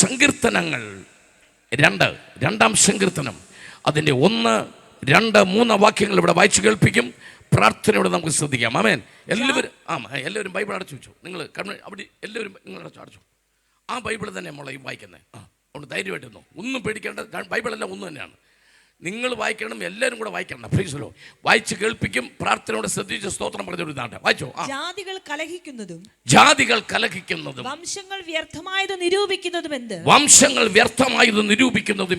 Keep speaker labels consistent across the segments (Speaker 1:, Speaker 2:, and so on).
Speaker 1: സങ്കീർത്തനങ്ങൾ 2 സങ്കീർത്തനം അതിൻ്റെ 1, 2, 3 വാക്യങ്ങൾ ഇവിടെ വായിച്ചു കേൾപ്പിക്കും. പ്രാർത്ഥനയോടെ നമുക്ക് ശ്രദ്ധിക്കാം. ആമേൻ. എല്ലാവരും ബൈബിൾ അടച്ചു വെച്ചു. നിങ്ങൾ അവിടെ എല്ലാവരും നിങ്ങൾ അടച്ചു. ആ ബൈബിൾ തന്നെ നമ്മളെ വായിക്കുന്നത്. അതുകൊണ്ട് ധൈര്യമായിട്ടിരുന്നു, ഒന്നും പേടിക്കേണ്ട. ബൈബിളെല്ലാം ഒന്ന് തന്നെയാണ്. നിങ്ങൾ വായിക്കണം, എല്ലാവരും കൂടെ വായിക്കണം. പ്ലീസല്ലോ വായിച്ച് കേൾപ്പിക്കും. പ്രാർത്ഥനയോടെ ശ്രദ്ധിച്ച് സ്തോത്രം പറഞ്ഞുകൊടുത്താണ്. വായിച്ചോ.
Speaker 2: ജാതികൾ കലഹിക്കുന്നതും
Speaker 1: വംശങ്ങൾ
Speaker 2: വ്യർത്ഥമായത് നിരൂപിക്കുന്നതും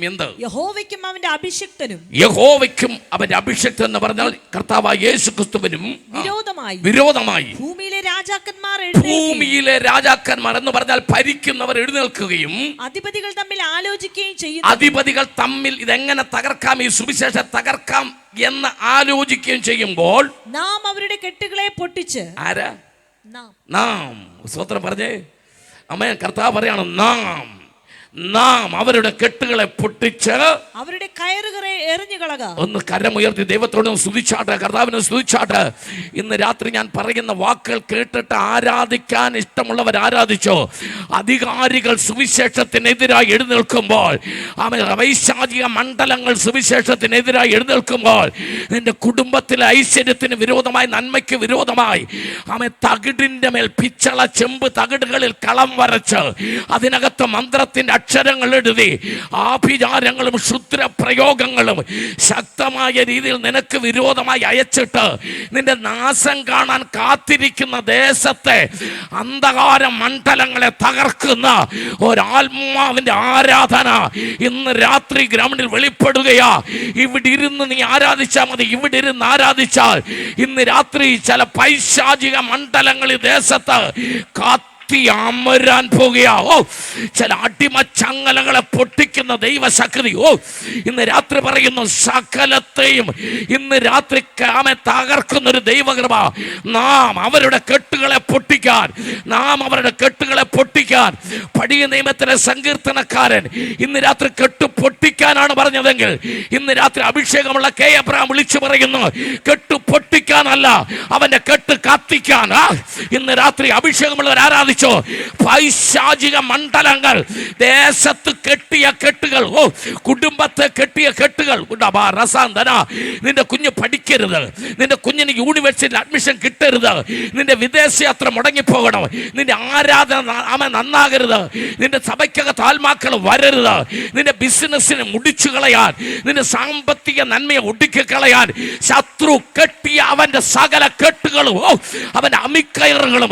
Speaker 2: എന്ത്?
Speaker 1: യഹോവയ്ക്കും അവന്റെ അഭിഷിക്തൻ എന്ന് പറഞ്ഞാൽ കർത്താവായ യേശുക്രിസ്തുവിനും വിരോധമായി ഭൂമിയിലെ രാജാക്കന്മാർ എന്ന് പറഞ്ഞാൽ ഭരിക്കുന്നവർ എഴുന്നേൽക്കുകയും
Speaker 2: അധിപതികൾ
Speaker 1: തമ്മിൽ ഇതെങ്ങനെ തകർക്കാം, ഈ സുവിശേഷം തകർക്കാം എന്ന് ആലോചിക്കുകയും ചെയ്യുമ്പോൾ
Speaker 2: നാം അവരുടെ കെട്ടുകളെ പൊട്ടിച്ച്
Speaker 1: നാം സ്വത്രം പറഞ്ഞേ അമ്മേ. കർത്താവ് പറയാണ് നാം അവരുടെ കെട്ടുകളെ പൊട്ടിച്ച്
Speaker 2: അവരുടെ കയറുകളെ എറിഞ്ഞു കളക.
Speaker 1: ഒന്ന് കരമുയർത്തി ദൈവത്തോട് സ്തുതിച്ചാട്ടെ, കർത്താവിനെ സ്തുതിച്ചാട്ടെ. ഇന്ന് രാത്രി ഞാൻ പറയുന്ന വാക്കുകൾ കേട്ടിട്ട് ആരാധിക്കാൻ ഇഷ്ടമുള്ളവർ ആരാധിച്ചോ. അധികാരികൾ സുവിശേഷത്തിനെതിരായി എഴുന്നേൽക്കുമ്പോൾ, വൈശാചിക മണ്ഡലങ്ങൾ സുവിശേഷത്തിനെതിരായി എഴുന്നേൽക്കുമ്പോൾ, നിന്റെ കുടുംബത്തിലെ ഐശ്വര്യത്തിന് വിരോധമായി, നന്മയ്ക്ക് വിരോധമായി തകിടിന്റെ മേൽ പിച്ചള ചെമ്പ് തകിടുകളിൽ കളം വരച്ച് അതിനകത്ത് മന്ത്രത്തിന്റെ അക്ഷരങ്ങൾ എഴുതി ആഭിചാരങ്ങളും ക്ഷുദ്രപ്രയോഗങ്ങളും ശക്തമായ രീതിയിൽ നിനക്ക് വിരോധമായി അയച്ചിട്ട് നിന്റെ നാശം കാണാൻ കാത്തിരിക്കുന്ന ദേശത്തെ അന്ധകാര മണ്ഡലങ്ങളെ തകർക്കുന്ന ഒരാത്മാവിന്റെ ആരാധന ഇന്ന് രാത്രി ഗ്രൗണ്ടിൽ വെളിപ്പെടുകയാ. ഇവിടെ ഇരുന്ന് നീ ആരാധിച്ചാൽ മതി. ഇവിടെ ഇരുന്ന് ആരാധിച്ചാൽ ഇന്ന് രാത്രി ചില പൈശാചിക മണ്ഡലങ്ങൾ ഈ ദേശത്ത് അമരാൻ പോകുകയാ. ചില അടിമച്ചങ്ങലകളെ പൊട്ടിക്കുന്ന ദൈവശക്തി ഇന്ന് രാത്രി പറയുന്നു. സകലത്തെയും ഇന്ന് രാത്രി തകർക്കുന്ന ഒരു ദൈവകൃപ. നാം അവരുടെ കെട്ടുകളെ പൊട്ടിക്കാൻ പഴയ നിയമത്തിലെ സങ്കീർത്തനക്കാരൻ ഇന്ന് രാത്രി കെട്ട് പൊട്ടിക്കാനാണ് പറഞ്ഞതെങ്കിൽ ഇന്ന് രാത്രി അഭിഷേകമുള്ള കെ എബ്രഹാം വിളിച്ചു പറയുന്നു, കെട്ട് പൊട്ടിക്കാനല്ല, അവന്റെ കെട്ട് കത്തിക്കാൻ. ഇന്ന് രാത്രി അഭിഷേകമുള്ളവർ ആരാധിച്ചു. പൈശാചിക മണ്ഡലങ്ങൾ ദേശത്ത് കെട്ടിയ കെട്ടുകൾ, കുടുംബത്തെ കെട്ടിയ കെട്ടുകൾ. നിന്റെ കുഞ്ഞ് പഠിക്കരുത്, നിന്റെ കുഞ്ഞിന് യൂണിവേഴ്സിറ്റിയിൽ അഡ്മിഷൻ കിട്ടരുത്, നിന്റെ വിദേശയാത്ര മുടങ്ങിപ്പോകണം, നിന്റെ ആരാധന നന്നാകരുത്, നിന്റെ സഭയ്ക്കകത്ത് ആത്മാക്കൾ വരരുത്, നിന്റെ ബിസിനസ്സിനെ മുടിച്ചു കളയാൻ, നിന്റെ സാമ്പത്തിക നന്മയെ ഒടുക്കി കളയാൻ ശത്രു കെട്ടിയ അവന്റെ സകല കെട്ടുകളും അവന്റെ അമിക്കയറുകളും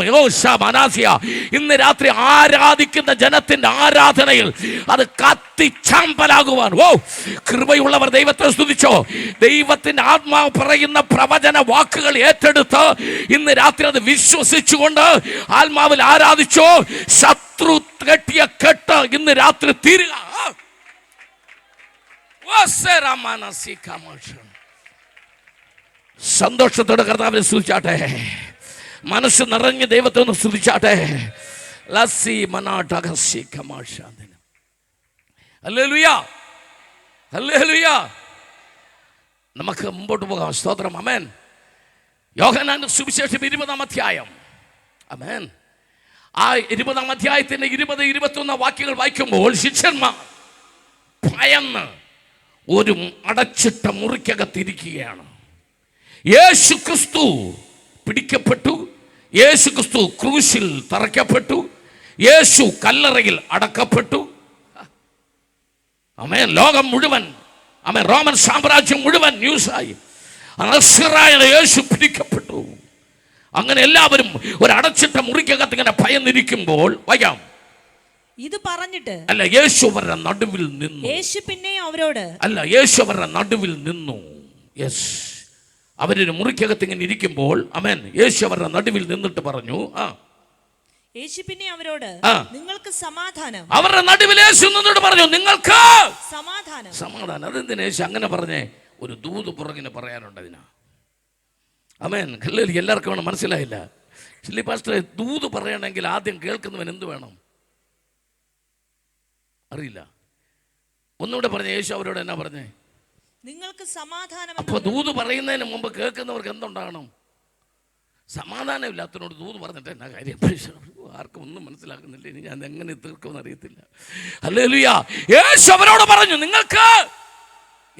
Speaker 1: ഇന്ന് രാത്രി ആരാധിക്കുന്ന ജനത്തിന്റെ ആരാധനയിൽ അത് കത്തിച്ചാമ്പലാകുവാൻ കൃപയുള്ളവർ ദൈവത്തെ സ്തുതിച്ചോ. ദൈവത്തിന്റെ ആത്മാവ് പറയുന്ന പ്രവചന വാക്കുകൾ ഏറ്റെടുത്ത് ഇന്ന് രാത്രി അത് വിശ്വസിച്ചുകൊണ്ട് ആത്മാവിൽ ആരാധിച്ചോ. ശത്രു കെട്ടിയ കെട്ട് ഇന്ന് രാത്രി തീരുക. സന്തോഷത്തോടെ കർത്താവിനെ സ്തുതിച്ചാട്ടെ. മനസ്സ് നിറഞ്ഞ് ദൈവത്തെ ഒന്ന് സ്തുതിച്ചാട്ടെ. നമുക്ക് മുമ്പോട്ട് പോകാം. സ്തോത്രം. ആമേൻ. യോഹന്നാന്റെ സുവിശേഷം 20-ാം അധ്യായം. ആമേൻ. ആ 20-ാം അധ്യായത്തിന്റെ 20-21 വാക്യങ്ങൾ വായിക്കുമ്പോൾ ശിഷ്യന്മാർ ഭയന്ന് ഒരു അടച്ചിട്ട മുറിക്കകത്തിരിക്കുകയാണ്. യേശു ക്രിസ്തു പിടിക്കപ്പെട്ടു, യേശു ക്രിസ്തു ക്രൂശിൽ തറയ്ക്കപ്പെട്ടു, യേശു കല്ലറയിൽ അടക്കപ്പെട്ടു. ആമേൻ. ലോകം മുഴുവൻ, ആമേൻ, റോമൻ സാമ്രാജ്യം മുഴുവൻ ന്യൂസായി. യേശു പിടിക്കപ്പെട്ടു. അങ്ങനെ എല്ലാവരും ഒരു അടച്ചിട്ട മുറിക്കകത്ത് ഇങ്ങനെ ഭയന്നിരിക്കുമ്പോൾ വയ്യാം.
Speaker 2: ഇത് പറഞ്ഞിട്ട്
Speaker 1: അല്ല, യേശു അവരുടെ നടുവിൽ നിന്നു.
Speaker 2: യേശു പിന്നെ അവരോട്
Speaker 1: അല്ല, യേശു അവരുടെ നടുവിൽ നിന്നു. യെസ്, അവരൊരു മുറിക്കകത്ത് ഇങ്ങനെ ഇരിക്കുമ്പോൾ ആമേൻ, യേശു അവരുടെ നടുവിൽ നിന്നിട്ട് പറഞ്ഞു,
Speaker 2: യേശു പിന്നെ അവരോട് നിങ്ങൾക്ക് സമാധാനം.
Speaker 1: അവരുടെ നടുവിൽ യേശു നിന്നിട്ട് പറഞ്ഞു, നിങ്ങൾക്ക്
Speaker 2: സമാധാനം.
Speaker 1: സമാധാനം. അതെന്തിനാ യേശു അങ്ങനെ പറഞ്ഞേ? ഒരു ദൂത് പുറകിന് പറയാനുണ്ട് അതിനാ. ആമേൻ. എല്ലാവർക്കും വേണം. മനസ്സിലായില്ല? ഷില്ലി പാസ്റ്ററെ, ദൂത് പറയണമെങ്കിൽ ആദ്യം കേൾക്കുന്നവൻ എന്ത് വേണം? അറിയില്ല. ഒന്നുകൂടെ പറഞ്ഞ യേശു അവരോട് എന്നാ പറഞ്ഞേ?
Speaker 2: നിങ്ങൾക്ക് സമാധാനം.
Speaker 1: അപ്പൊ ദൂത് പറയുന്നതിന് മുമ്പ് കേൾക്കുന്നവർക്ക് എന്തുണ്ടാകണം? സമാധാനമില്ലാത്തതിനോട് ദൂത് പറഞ്ഞിട്ട് എന്നാ കാര്യം? ആർക്കും ഒന്നും മനസ്സിലാക്കുന്നില്ല. ഇനി ഞാൻ എങ്ങനെ തീർക്കുമെന്ന് അറിയത്തില്ല. ഹല്ലേലൂയ. യേശു അവരോട് പറഞ്ഞു, നിങ്ങൾക്ക്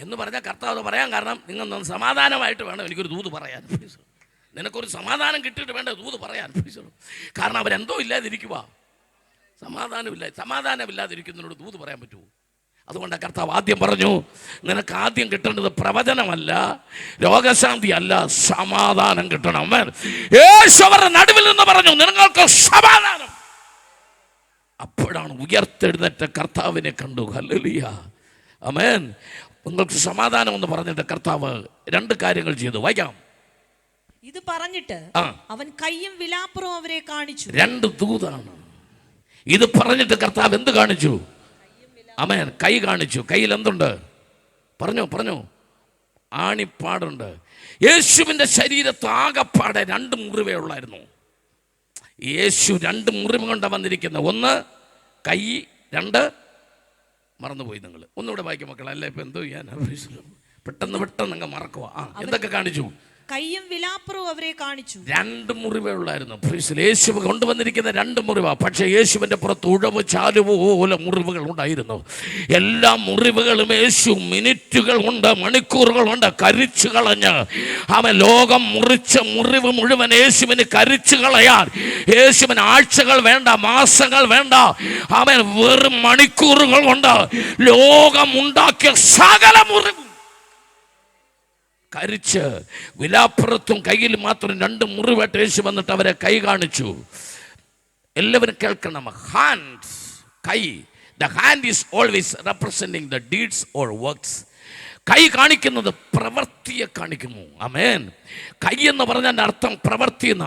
Speaker 1: എന്ന് പറഞ്ഞാൽ കർത്താവ് പറയാൻ കാരണം, നിങ്ങൾ സമാധാനമായിട്ട് വേണം എനിക്കൊരു ദൂത് പറയാൻ. നിനക്കൊരു സമാധാനം കിട്ടിയിട്ട് വേണ്ട ദൂത് പറയാൻ. കാരണം അവരെന്തോ ഇല്ലാതിരിക്കുക, സമാധാനമില്ലാതിരിക്കുന്നതിനോട് ദൂത് പറയാൻ പറ്റുമോ? അതുകൊണ്ട് കർത്താവ് ആദ്യം പറഞ്ഞു, നിനക്ക് ആദ്യം കിട്ടേണ്ടത് പ്രവചനമല്ല, രോഗശാന്തി അല്ല, സമാധാനം കിട്ടണം. യേശു അവരുടെ നടുവിൽ നിന്ന് പറഞ്ഞു, നിങ്ങൾക്ക് സമാധാനം. അപ്പോഴാണ് ഉയർത്തെഴുന്നേറ്റ കർത്താവിനെ കണ്ടു. ഹല്ലേലൂയ, ആമേൻ. നിങ്ങൾക്ക് സമാധാനം എന്ന് പറഞ്ഞിട്ട് കർത്താവ് രണ്ട് കാര്യങ്ങൾ ചെയ്തു. വായിക്കാം.
Speaker 2: ഇത് പറഞ്ഞിട്ട് അവൻ കൈയും വിലാപ്പുറവും അവരെ കാണിച്ചു. രണ്ട്
Speaker 1: ദൂതാണ്. ഇത് പറഞ്ഞിട്ട് കർത്താവ് എന്ത് കാണിച്ചു? ആമേൻ, കൈ കാണിച്ചു. കയ്യിൽ എന്തുണ്ട്? പറഞ്ഞു. ആണിപ്പാടുണ്ട്. യേശുവിൻ്റെ ശരീരത്ത് ആകപ്പാടെ 2 മുറിവേ ഉള്ളായിരുന്നു. യേശു 2 മുറിവ് കൊണ്ടാണ് വന്നിരിക്കുന്നത്. ഒന്ന് കൈ, 2 മറന്നുപോയി. നിങ്ങൾ ഒന്നുകൂടെ വായിക്കും മക്കളല്ലേ. ഇപ്പം എന്തോ ചെയ്യാൻ പെട്ടെന്ന് അങ്ങ് മറക്കുക. എന്തൊക്കെ കാണിച്ചു?
Speaker 2: കൈയും വിലാപ്പുറവും അവരെ കാണിച്ചു.
Speaker 1: 2 മുറിവേ ഉള്ളായിരുന്നു. യേശു കൊണ്ടുവന്നിരിക്കുന്ന 2 മുറിവാ. പക്ഷേ യേശുവിൻ്റെ പുറത്ത് ഉഴവ് ചാലുപോലെ മുറിവുകൾ ഉണ്ടായിരുന്നു. എല്ലാ മുറിവുകളും യേശു മിനിറ്റുകൾ കൊണ്ട്, മണിക്കൂറുകൾ കൊണ്ട് കരിച്ചു കളഞ്ഞ്, അവൻ ലോകം മുറിച്ച മുറിവ് മുഴുവൻ യേശുവിന് കരിച്ചു കളയാൻ യേശുവിന് ആഴ്ചകൾ വേണ്ട, മാസങ്ങൾ വേണ്ട. അവൻ വെറും മണിക്കൂറുകൾ കൊണ്ട് ലോകം ഉണ്ടാക്കിയ സകല മുറിവ് കരിച്ച്, വിലാപ്പുറത്തും കയ്യിൽ മാത്രം 2 മുറിവായിട്ട് യേശു വന്നിട്ട് അവരെ കൈ കാണിച്ചു. എല്ലാവരും കേൾക്കണം. ഹാൻഡ്സ്, കൈ. The hand is always representing the deeds or works. കൈ കാണിക്കുന്നത് പ്രവൃത്തിയെ കാണിക്കുന്നു. ആമേൻ. കൈ എന്ന് പറഞ്ഞാൽ അർത്ഥം പ്രവൃത്തി എന്ന.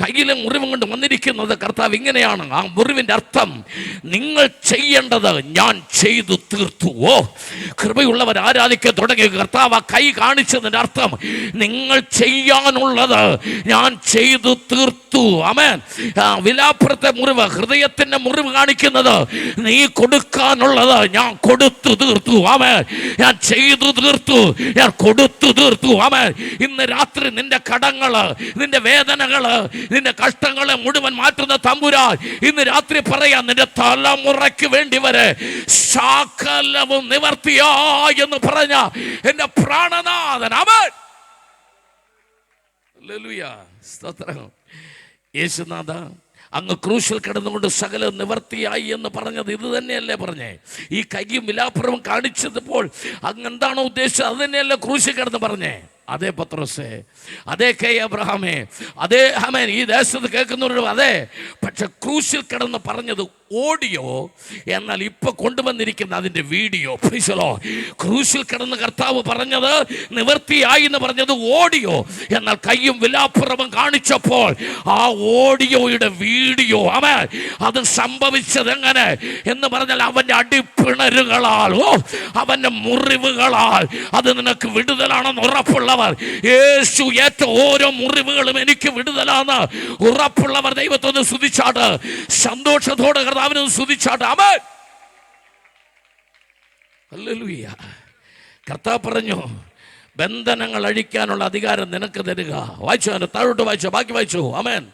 Speaker 1: കയ്യിലെ മുറിവ് കൊണ്ട് വന്നിരിക്കുന്നത് കർത്താവ് ഇങ്ങനെയാണ്. ആ മുറിവിൻ്റെ അർത്ഥം, നിങ്ങൾ ചെയ്യേണ്ടത് ഞാൻ ചെയ്തു തീർത്തു. ഓ, കൃപയുള്ളവർ ആരാധിക്കാൻ തുടങ്ങി. കർത്താവ് ആ കൈ കാണിച്ചതിൻ്റെ അർത്ഥം, നിങ്ങൾ ചെയ്യാനുള്ളത് ഞാൻ ചെയ്തു തീർത്തു. ആമേൻ. വിലാപ്പുറത്തെ മുറിവ്, ഹൃദയത്തിൻ്റെ മുറിവ് കാണിക്കുന്നത്, നീ കൊടുക്കാനുള്ളത് ഞാൻ കൊടുത്തു തീർത്തു. ആമേൻ. ഞാൻ ചെയ്തു തീർത്തു, ഞാൻ കൊടുത്തു തീർത്തു. ആമേൻ. ഇന്ന് രാത്രി നിന്റെ കടങ്ങള്, നിന്റെ വേദനകള്, നിന്റെ കഷ്ടങ്ങളെ മുഴുവൻ മാറ്റുന്ന തമ്പുരാൻ ഇന്ന് രാത്രി പറയാം, നിന്റെ തലമുറയ്ക്ക് വേണ്ടി വരെ സകലവും നിവർത്തിയായി എന്ന് പറഞ്ഞ എന്റെ പ്രാണനാഥൻ. ആമേൻ. ഹല്ലേലൂയ, സ്തോത്രം. യേശുനാഥ, അങ്ങ് ക്രൂശിൽ കിടന്നുകൊണ്ട് സകലം നിവർത്തിയായി എന്ന് പറഞ്ഞത് ഇത് തന്നെയല്ലേ പറഞ്ഞേ? ഈ കൈയും വിലാപ്പുറവും കാണിച്ചപ്പോൾ അങ്ങ് എന്താണോ ഉദ്ദേശിച്ചത് അത് തന്നെയല്ലേ ക്രൂശിൽ കിടന്ന് പറഞ്ഞേ? അതേ പത്രോസേ, അതേ കെ അബ്രഹാമേ, അതേ ആമേൻ, ഈ ദേശത്ത് കേൾക്കുന്നവരും അതെ. പക്ഷെ ക്രൂശിൽ കിടന്ന് പറഞ്ഞത് ഓഡിയോ, എന്നാൽ ഇപ്പൊ കൊണ്ടുവന്നിരിക്കുന്ന അതിൻ്റെ വീഡിയോ. ക്രൂശിൽ കിടന്ന് കർത്താവ് പറഞ്ഞത് നിവൃത്തിയായി എന്ന് പറഞ്ഞത് ഓഡിയോ, എന്നാൽ കയ്യും വിലാപ്പുറവും കാണിച്ചപ്പോൾ ആ ഓഡിയോയുടെ വീഡിയോ, ആമേൻ, അത് സംഭവിച്ചത് എങ്ങനെ എന്ന് പറഞ്ഞാൽ അവൻ്റെ അടിപ്പിണരുകളാൽ, അവൻ്റെ മുറിവുകളാൽ അത് നിനക്ക് വിടുതലാണെന്ന് ഉറപ്പുള്ളവർ, യേശു ഏറ്റ ഓരോ മുറിവുകളും എനിക്ക് വിടുതലാന്ന് ഉറപ്പുള്ളവർ ദൈവത്തോട് സ്തുതിച്ചാട്ട്, സന്തോഷത്തോടെ കർത്താവിനെ സ്തുതിച്ചാട്ട്. ആമേൻ. ഹല്ലേലൂയ. കർത്താവ് പറഞ്ഞു, ബന്ധനങ്ങൾ അഴിക്കാനുള്ള അധികാരം നിനക്ക് തരിക. വായിച്ചോ, താഴോട്ട് വായിച്ചോ, ബാക്കി വായിച്ചോ. ആമേൻ.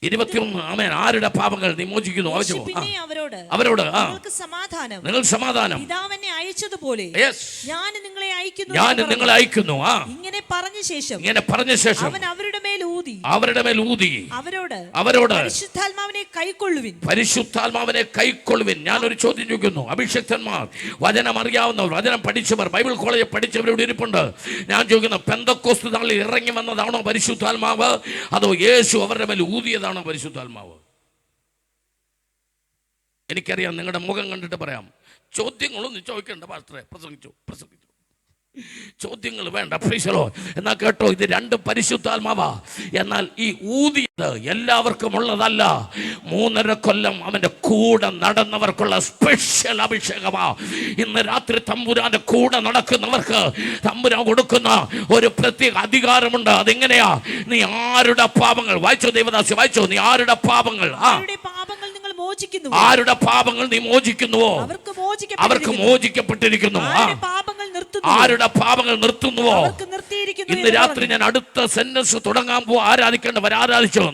Speaker 1: 21. ആമേൻ. ആരുടെ പാപങ്ങൾ നീ മോചിക്കുന്നു? അവരോട് നിങ്ങൾ സമാധാനം
Speaker 2: പിതാവിനെ അയച്ചതുപോലെ ഞാൻ നിങ്ങളെ
Speaker 1: അയക്കുന്നു.
Speaker 2: ഇങ്ങനെ പറഞ്ഞ ശേഷം
Speaker 1: അവൻ
Speaker 2: അവരുടെ മേൽ ഊതി
Speaker 1: അവരോട്
Speaker 2: പരിശുദ്ധാത്മാവിനെ കൈക്കൊള്ളുവിൻ.
Speaker 1: ഞാനൊരു ചോദ്യം ചോദിക്കുന്നു. അഭിഷിക്തന്മാർ, വചനം അറിയാവുന്നവർ, വചനം പഠിച്ചവർ, ബൈബിൾ കോളേജിൽ പഠിച്ചവരോട് ഇരിപ്പുണ്ട്. ഞാൻ ചോദിക്കുന്നു, പെന്തക്കോസ്ത് നാളിൽ ഇറങ്ങി വന്നതാണോ പരിശുദ്ധാത്മാവ്, അതോ യേശു അവരുടെ മേൽ ഊതിയതാണോ പരിശുദ്ധാത്മാവ്? എനിക്കറിയാം, നിങ്ങളുടെ മുഖം കണ്ടിട്ട് പറയാം. ചോദ്യങ്ങളൊന്നും ചോദിക്കണ്ട പാസ്റ്ററെ, പ്രസംഗിച്ചു. ചോദ്യങ്ങൾ വേണ്ട. പ്രീശലോ. എന്നാൽ കേട്ടോ, ഇത് 2 പരിശുദ്ധാത്മാവാ. എന്നാൽ ഈ ഊതിയത് എല്ലാവർക്കും ഉള്ളതല്ല. 3.5 കൊല്ലം അവന്റെ കൂടെ നടന്നവർക്കുള്ള സ്പെഷ്യൽ അഭിഷേകമാ. ഇന്ന് രാത്രി തമ്പുരാന്റെ കൂടെ നടക്കുന്നവർക്ക് തമ്പുരാൻ കൊടുക്കുന്ന ഒരു പ്രത്യേക അധികാരമുണ്ട്. അതെങ്ങനെയാ? നീ ആരുടെ പാപങ്ങൾ, വായിച്ചോ ദേവദാസി, വായിച്ചോ, നീ ആരുടെ പാപങ്ങൾ, ആരുടെ പാപങ്ങൾ നീ മോചിക്കുന്നുവോ അവർക്ക് മോചിക്കപ്പെട്ടിരിക്കുന്നു. ആരുടെ പാപങ്ങൾ നിർത്തുന്നുവോ ഇന്ന് രാത്രി ഞാൻ അടുത്ത സെന്റൻസ് തുടങ്ങാൻ ആരാധിക്കേണ്ടവർ ആരാധിച്ചോ.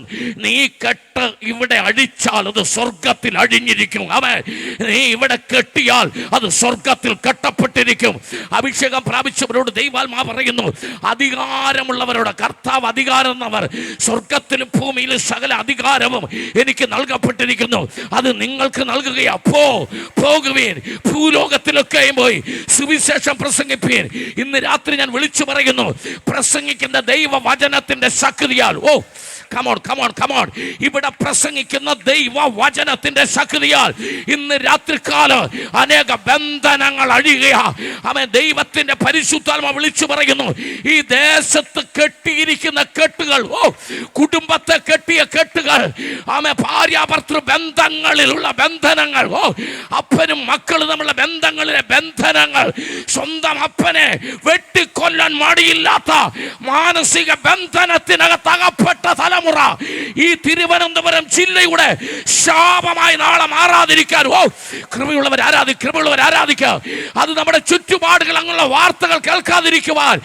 Speaker 1: നീ കെട്ട് ഇവിടെ അഴിച്ചാൽ അത് സ്വർഗത്തിൽ അഴിഞ്ഞിരിക്കും. അവൻ നീ ഇവിടെ കെട്ടിയാൽ അത് സ്വർഗത്തിൽ കെട്ടപ്പെട്ടിരിക്കും. അഭിഷേകം പ്രാപിച്ചവരോട് ദൈവാത്മാ പറയുന്നു, അധികാരമുള്ളവരോട് കർത്താവ് അധികാരം എന്നവർ സ്വർഗത്തിലും ഭൂമിയിലും സകല അധികാരവും എനിക്ക് നൽകപ്പെട്ടിരിക്കുന്നു, അത് നിങ്ങൾക്ക് നൽകുകയാ. പോകുവീൻ, ഭൂലോകത്തിലൊക്കെയും പോയി സുവിശേഷം പ്രസംഗിപ്പീൻ. ഇന്ന് രാത്രി ഞാൻ വിളിച്ചു പറയുന്നു, പ്രസംഗിക്കുന്ന ദൈവവചനത്തിന്റെ ശക്തിയാൽ കമോൺ ഇവിടെ പ്രസംഗിക്കുന്ന ദൈവവചനത്തിന്റെ ശക്തിയാൽ ഇന്ന് രാത്രികാലം അനേക ബന്ധനങ്ങൾ അഴിയുക. അവൻ ദൈവത്തിന്റെ പരിശുദ്ധാത്മ വിളിച്ചു പറയുന്നു, ഈ ദേശത്ത് കെട്ടിയിരിക്കുന്ന കെട്ടുകൾ, കുടുംബത്തെ കെട്ടിയ കെട്ടുകൾ, ഭാര്യാഭർത്തൃ ബന്ധങ്ങളിലുള്ള ബന്ധനങ്ങൾ, അപ്പനും മക്കളും തമ്മിലുള്ള ബന്ധങ്ങളിലെ ബന്ധനങ്ങൾ, സ്വന്തം അപ്പനെ വെട്ടിക്കൊല്ലാൻ മടിയില്ലാത്ത മാനസിക ബന്ധനത്തിനകത്ത് അകപ്പെട്ട തലമുറ ഈ തിരുവനന്തപുരം ജില്ലയുടെ ശാപമായി നാളെ മാറാതിരിക്കാൻ കൃപയുള്ളവർ ആരാധിക്കുക. അത് നമ്മുടെ ചുറ്റുപാടുകൾ അങ്ങനെയുള്ള വാർത്തകൾ കേൾക്കാതിരിക്കുവാൻ,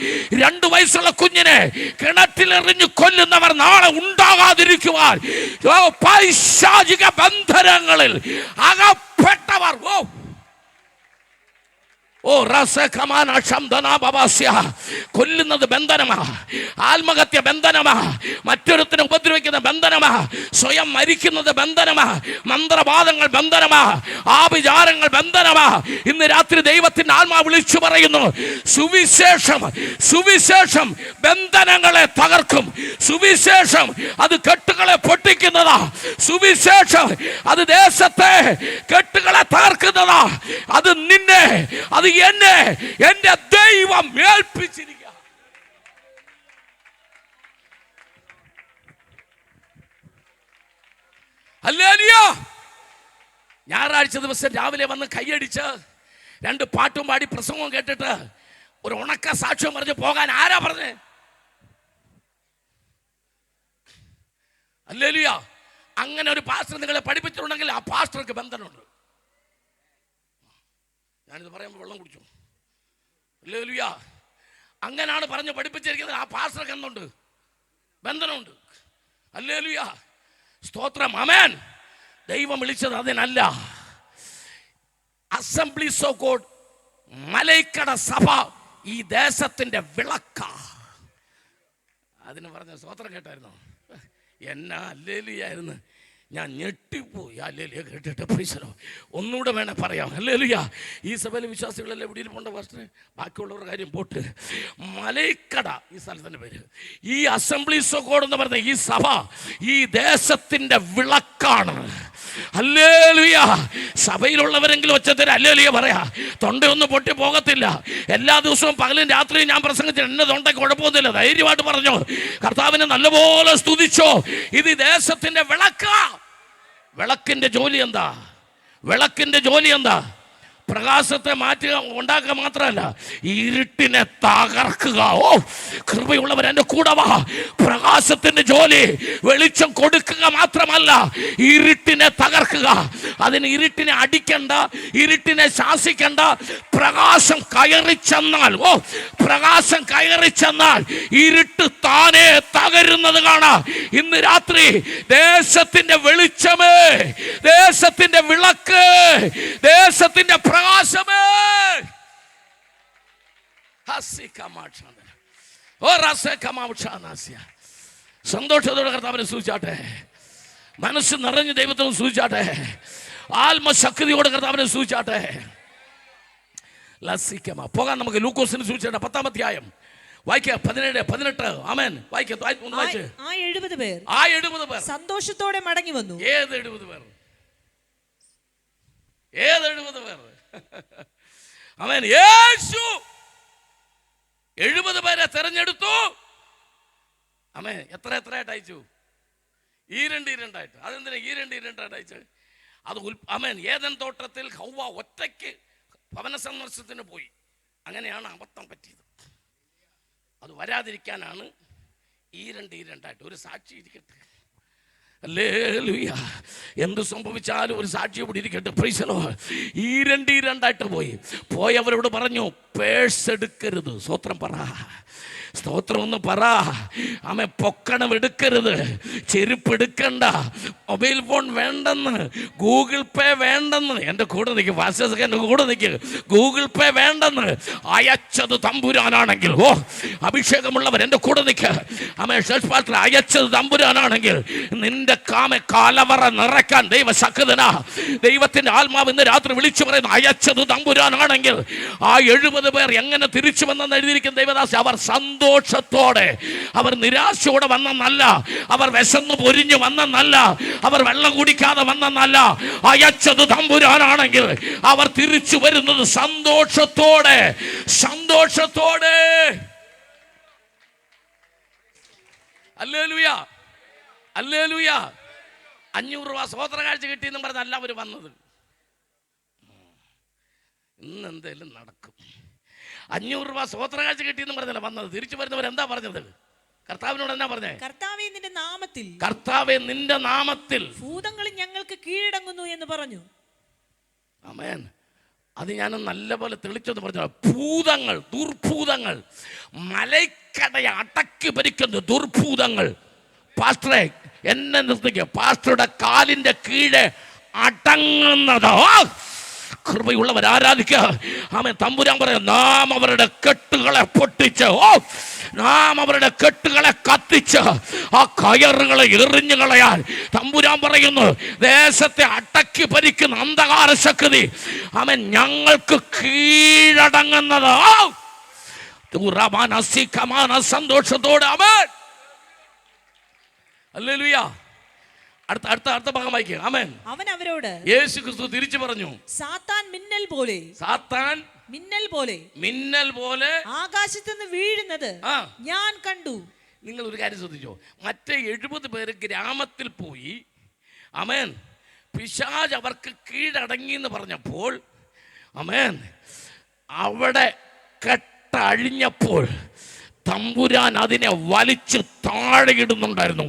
Speaker 1: 2 വയസ്സുള്ള കുഞ്ഞിനെ കിണറ്റിലെറിഞ്ഞു കൊല്ലുന്നവർ നാളെ ഉണ്ടാകാതിരിക്കുവാൻ, പൈശാചിക ബന്ധനങ്ങളിൽ അകപ്പെട്ടവർ കൊല്ലുന്നത് ബന്ധനമാ, ആത്മഹത്യ ബന്ധനമാ, മറ്റൊരുത്തിനെ ഉപദ്രവിക്കുന്ന ബന്ധനമാ, സ്വയം മരിക്കുന്നത് ബന്ധനമാ, മന്ത്രവാദങ്ങൾ ബന്ധനമാ, ആഭിചാരങ്ങൾ ബന്ധനമാ. ഇന്ന് രാത്രി ദൈവത്തിന്റെ ആത്മാ വിളിച്ചു പറയുന്നു, സുവിശേഷം ബന്ധനങ്ങളെ തകർക്കും. സുവിശേഷം അത് കെട്ടുകളെ പൊട്ടിക്കുന്നതാ. സുവിശേഷം അത് ദേശത്തെ കെട്ടുകളെ തകർക്കുന്നതാ. അത് നിന്നെ, അത് എന്നെ എന്റെ ദൈവം ഏൽപ്പിച്ചിരിക്കുക. ഹല്ലേലൂയ. ഞായറാഴ്ച ദിവസം രാവിലെ വന്ന് കൈയടിച്ച് 2 പാട്ടും പാടി പ്രസംഗവും കേട്ടിട്ട് ഒരു ഉണക്ക സാക്ഷ്യം പറഞ്ഞ് പോകാൻ ആരാ പറഞ്ഞേ? ഹല്ലേലൂയ. അങ്ങനെ ഒരു പാസ്റ്റർ നിങ്ങളെ പഠിപ്പിച്ചിട്ടുണ്ടെങ്കിൽ ആ പാസ്റ്റർക്ക് ബന്ധനമുണ്ട്. ഞാനിത് പറയുമ്പോൾ വെള്ളം കുടിച്ചു. ഹല്ലേലൂയ. അങ്ങനെയാണ് പറഞ്ഞ് പഠിപ്പിച്ചിരിക്കുന്നത്. ആ പാസ്റ്റർക്ക് എന്തുണ്ട്? ബന്ധനമുണ്ട്. ഹല്ലേലൂയ. സ്തോത്രം. ആമേൻ. ദൈവം വിളിച്ചത് അതിനല്ല. അസംബ്ലീസ് ഓഫ് ഗോഡ് മലൈക്കട സഭ ഈ ദേശത്തിന്റെ വിളക്ക. അതിന് പറഞ്ഞ സ്തോത്രം കേട്ടായിരുന്നു. എന്നാ ഹല്ലേലൂയായിരുന്നു. ഞാൻ ഞെട്ടിപ്പോയി ഹല്ലേലൂയ കേട്ടിട്ട്. പ്രൈസലോ. ഒന്നുകൂടെ വേണേ പറയാം. ഹല്ലേലൂയ. ഈ സഭയിലെ വിശ്വാസികളെല്ലാം ഇവിടെ ഇരിപ്പുണ്ട് പാസ്റ്ററെ, ബാക്കിയുള്ളവരുടെ കാര്യം പോട്ട്. മലൈക്കട ഈ സ്ഥലത്തിൻ്റെ പേര്. ഈ അസംബ്ലീസ് ഓഫ് ഗോഡ് എന്ന് പറയുന്ന ഈ സഭ ഈ ദേശത്തിൻ്റെ വിളക്കാണ്. ഹല്ലേലൂയ. സഭയിലുള്ളവരെങ്കിലും ഒച്ചത്തിൽ ഹല്ലേലൂയ പറയാ. തൊണ്ടയൊന്നും പൊട്ടി പോകത്തില്ല. എല്ലാ ദിവസവും പകലും രാത്രിയും ഞാൻ പ്രസംഗിച്ചു, എന്നെ തൊണ്ടയ്ക്ക് കുഴപ്പമൊന്നുമില്ല. ധൈര്യമായിട്ട് പറഞ്ഞു, കർത്താവിനെ നല്ലപോലെ സ്തുതിച്ചോ. ഇത് ദേശത്തിന്റെ വിളക്കാ. വിളക്കിന്റെ ജോലി എന്താ? പ്രകാശത്തെ മാറ്റുക, ഉണ്ടാക്കുക മാത്രമല്ല, ഇരുട്ടിനെ തകർക്കുക. കൃപയുള്ളവർ എൻ്റെ കൂടെ വാ. പ്രകാശത്തിന്റെ ജോലി വെളിച്ചം കൊടുക്കുക മാത്രമല്ല, ഇരുട്ടിനെ തകർക്കുക. അതിന് ഇരുട്ടിനെ അടിക്കണ്ട, ഇരുട്ടിനെ ശാസിക്കണ്ട. പ്രകാശം കയറി ചെന്നാൽ ഇരുട്ട് താനെ തകരുന്നത് കാണാം. ഇന്ന് രാത്രി ദേശത്തിന്റെ വെളിച്ചമേ, ദേശത്തിന്റെ വിളക്ക്, ദേശത്തിന്റെ പ്രകാശമേ, സന്തോഷത്തോടെ കർത്താവിനെ സൂചിച്ചാട്ടെ. മനസ്സ് നിറഞ്ഞ് ദൈവത്തിനും സൂചിച്ചാട്ടെ. ആത്മശക്തിയോടെ കർത്താവിനെ സൂചിച്ചാട്ടെ. പോകാൻ നമുക്ക് ലൂക്കോസിന് സൂചിച്ചാട്ടെ. 10-ാം അധ്യായം വായിക്കുക. 17-18. ആമേൻ. വായിക്കുക.
Speaker 2: ആ 70 പേർ സന്തോഷത്തോടെ മടങ്ങി വന്നു.
Speaker 1: ഏത് 70 പേർ? ആമേൻ. യേശു 70 പേരെ തെരഞ്ഞെടുത്തു. ആമേൻ. എത്രയായിട്ട് അയച്ചു? ഈ രണ്ടായിട്ട്. അതെന്തിനാ ഈ രണ്ടായിട്ട് അയച്ചത്? അത് ആമേൻ. ഏദൻ തോട്ടത്തിൽ ഹൗവ ഒറ്റയ്ക്ക് ഭവന സന്ദർശനത്തിന് പോയി. അങ്ങനെയാണ് അബദ്ധം പറ്റിയത്. അത് വരാതിരിക്കാനാണ് ഈ രണ്ടായിട്ട്. ഒരു സാക്ഷി ഇരിക്കട്ടെ. ഹല്ലേലൂയ. എന്ത് സംഭവിച്ചാലും ഒരു സാക്ഷി ഇവിടെ ഇരിക്കട്ടെ. Praise the Lord. ഈ രണ്ടായിട്ട് പോയവരോട് പറഞ്ഞു, പേഴ്സ് എടുക്കരുത്. സ്വത്രം പറ, സ്തോത്രം ഒന്ന് പറ. ആമേ, പൊക്കണം എടുക്കരുത്, ചെരുപ്പ് എടുക്കണ്ട, മൊബൈൽ ഫോൺ വേണ്ടെന്ന്, ഗൂഗിൾ പേ വേണ്ടെന്ന്. എൻ്റെ കൂടെ നിൽക്കും ഫാസ്റ്റേഴ്സൊക്കെ, എൻ്റെ കൂടെ നിൽക്കുക. ഗൂഗിൾ പേ വേണ്ടെന്ന്. അയച്ചത് തമ്പുരാനാണെങ്കിൽ, ഓ അഭിഷേകമുള്ളവർ എൻ്റെ കൂടെ നിൽക്കുക. ആമേ, ഷെൽഫ് പാസ്റ്റർ, അയച്ചത് തമ്പുരാനാണെങ്കിൽ നിന്റെ കാലവറ നിറയ്ക്കാൻ ദൈവശക്തനാ. ദൈവത്തിൻ്റെ ആത്മാവ് ഇന്ന് രാത്രി വിളിച്ചു പറയുന്നു, അയച്ചത് തമ്പുരാനാണെങ്കിൽ ആ 70 പേർ എങ്ങനെ തിരിച്ചു വന്നെന്ന് എഴുതിയിരിക്കുന്ന ദൈവദാസ, അവർ സന്തോഷത്തോടെ, അവർ നിരാശയോടെ വന്നെന്നല്ല, അവർ വിശന്നു പൊരിഞ്ഞു വന്നെന്നല്ല, അവർ വെള്ളം കുടിക്കാതെ വന്നെന്നല്ല. അയച്ചത് തമ്പുരാനാണെങ്കിൽ അവർ തിരിച്ചു വരുന്നത് സന്തോഷത്തോടെ, സന്തോഷത്തോടെ. Hallelujah, hallelujah. 500 രൂപ സ്വോത്ര കാഴ്ച കിട്ടിയെന്നും പറഞ്ഞല്ല അവർ വന്നത്. ഇന്ന് എന്തേലും നടക്കും. 500 രൂപ സ്വോത്ര കാഴ്ച കിട്ടിയെന്നും പറഞ്ഞല്ല വന്നത്. തിരിച്ചു വരുന്നവർ എന്താ പറഞ്ഞത്? കർത്താവിനോട് എന്നാ പറഞ്ഞേ? കർത്താവേ നിന്റെ നാമത്തിൽ, കർത്താവേ നിന്റെ നാമത്തിൽ ഭൂതങ്ങൾ ഞങ്ങൾക്ക് കീഴടങ്ങുന്നു എന്ന് പറഞ്ഞു. ആമേൻ. അത് ഞാൻ നല്ലപോലെ തെളിച്ചെന്ന് പറഞ്ഞു. ഭൂതങ്ങൾ, ദുർഭൂതങ്ങൾ, മലൈക്കടയെ അടക്കി ഭരിക്കുന്ന ദുർഭൂതങ്ങൾ. പാസ്റ്ററെ എന്നെ നിർത്തിക്കുക, പാസ്റ്ററുടെ കാലിന്റെ കീഴെ അടങ്ങുന്നതോ കൃപയുള്ളവർ ആരാധിക്കുക. ആമേൻ. തമ്പുരാൻ പറയാം, നാം അവരുടെ കെട്ടുകളെ പൊട്ടിച്ച്, നാം അവരുടെ കെട്ടുകളെ കത്തിച്ച് ആ കയറുകളെ എറിഞ്ഞു കളയാൻ തമ്പുരാൻ പറയുന്നു. ദേശത്തെ അടക്കി ഭരിക്കുന്ന അന്ധകാര ശക്തി ആമേൻ ഞങ്ങൾക്ക് കീഴടങ്ങുന്നത്. സന്തോഷത്തോടെ ആമേൻ. ഹല്ലേലൂയ. അടുത്ത ഭാഗം വായിക്കുക. ആമേൻ. അവൻ അവരോട്, യേശു ക്രിസ്തു തിരിച്ചു പറഞ്ഞു, സാത്താൻ മിന്നൽ പോലെ, സാത്താൻ മിന്നൽ പോലെ, മിന്നൽ പോലെ ആകാശത്ത് നിന്ന് വീഴുന്നത് ഞാൻ കണ്ടു. നിങ്ങൾ ഒരു കാര്യം ശ്രദ്ധിച്ചോ? മറ്റേ 70 പേര് ഗ്രാമത്തിൽ പോയി, ആമേൻ, പിശാച് അവർക്ക് കീഴടങ്ങി എന്ന് പറഞ്ഞപ്പോൾ, ആമേൻ, അവിടെ കെട്ടഴിഞ്ഞപ്പോൾ തമ്പുരാൻ അതിനെ വലിച്ച് താഴെ ഇടുന്നുണ്ടായിരുന്നു.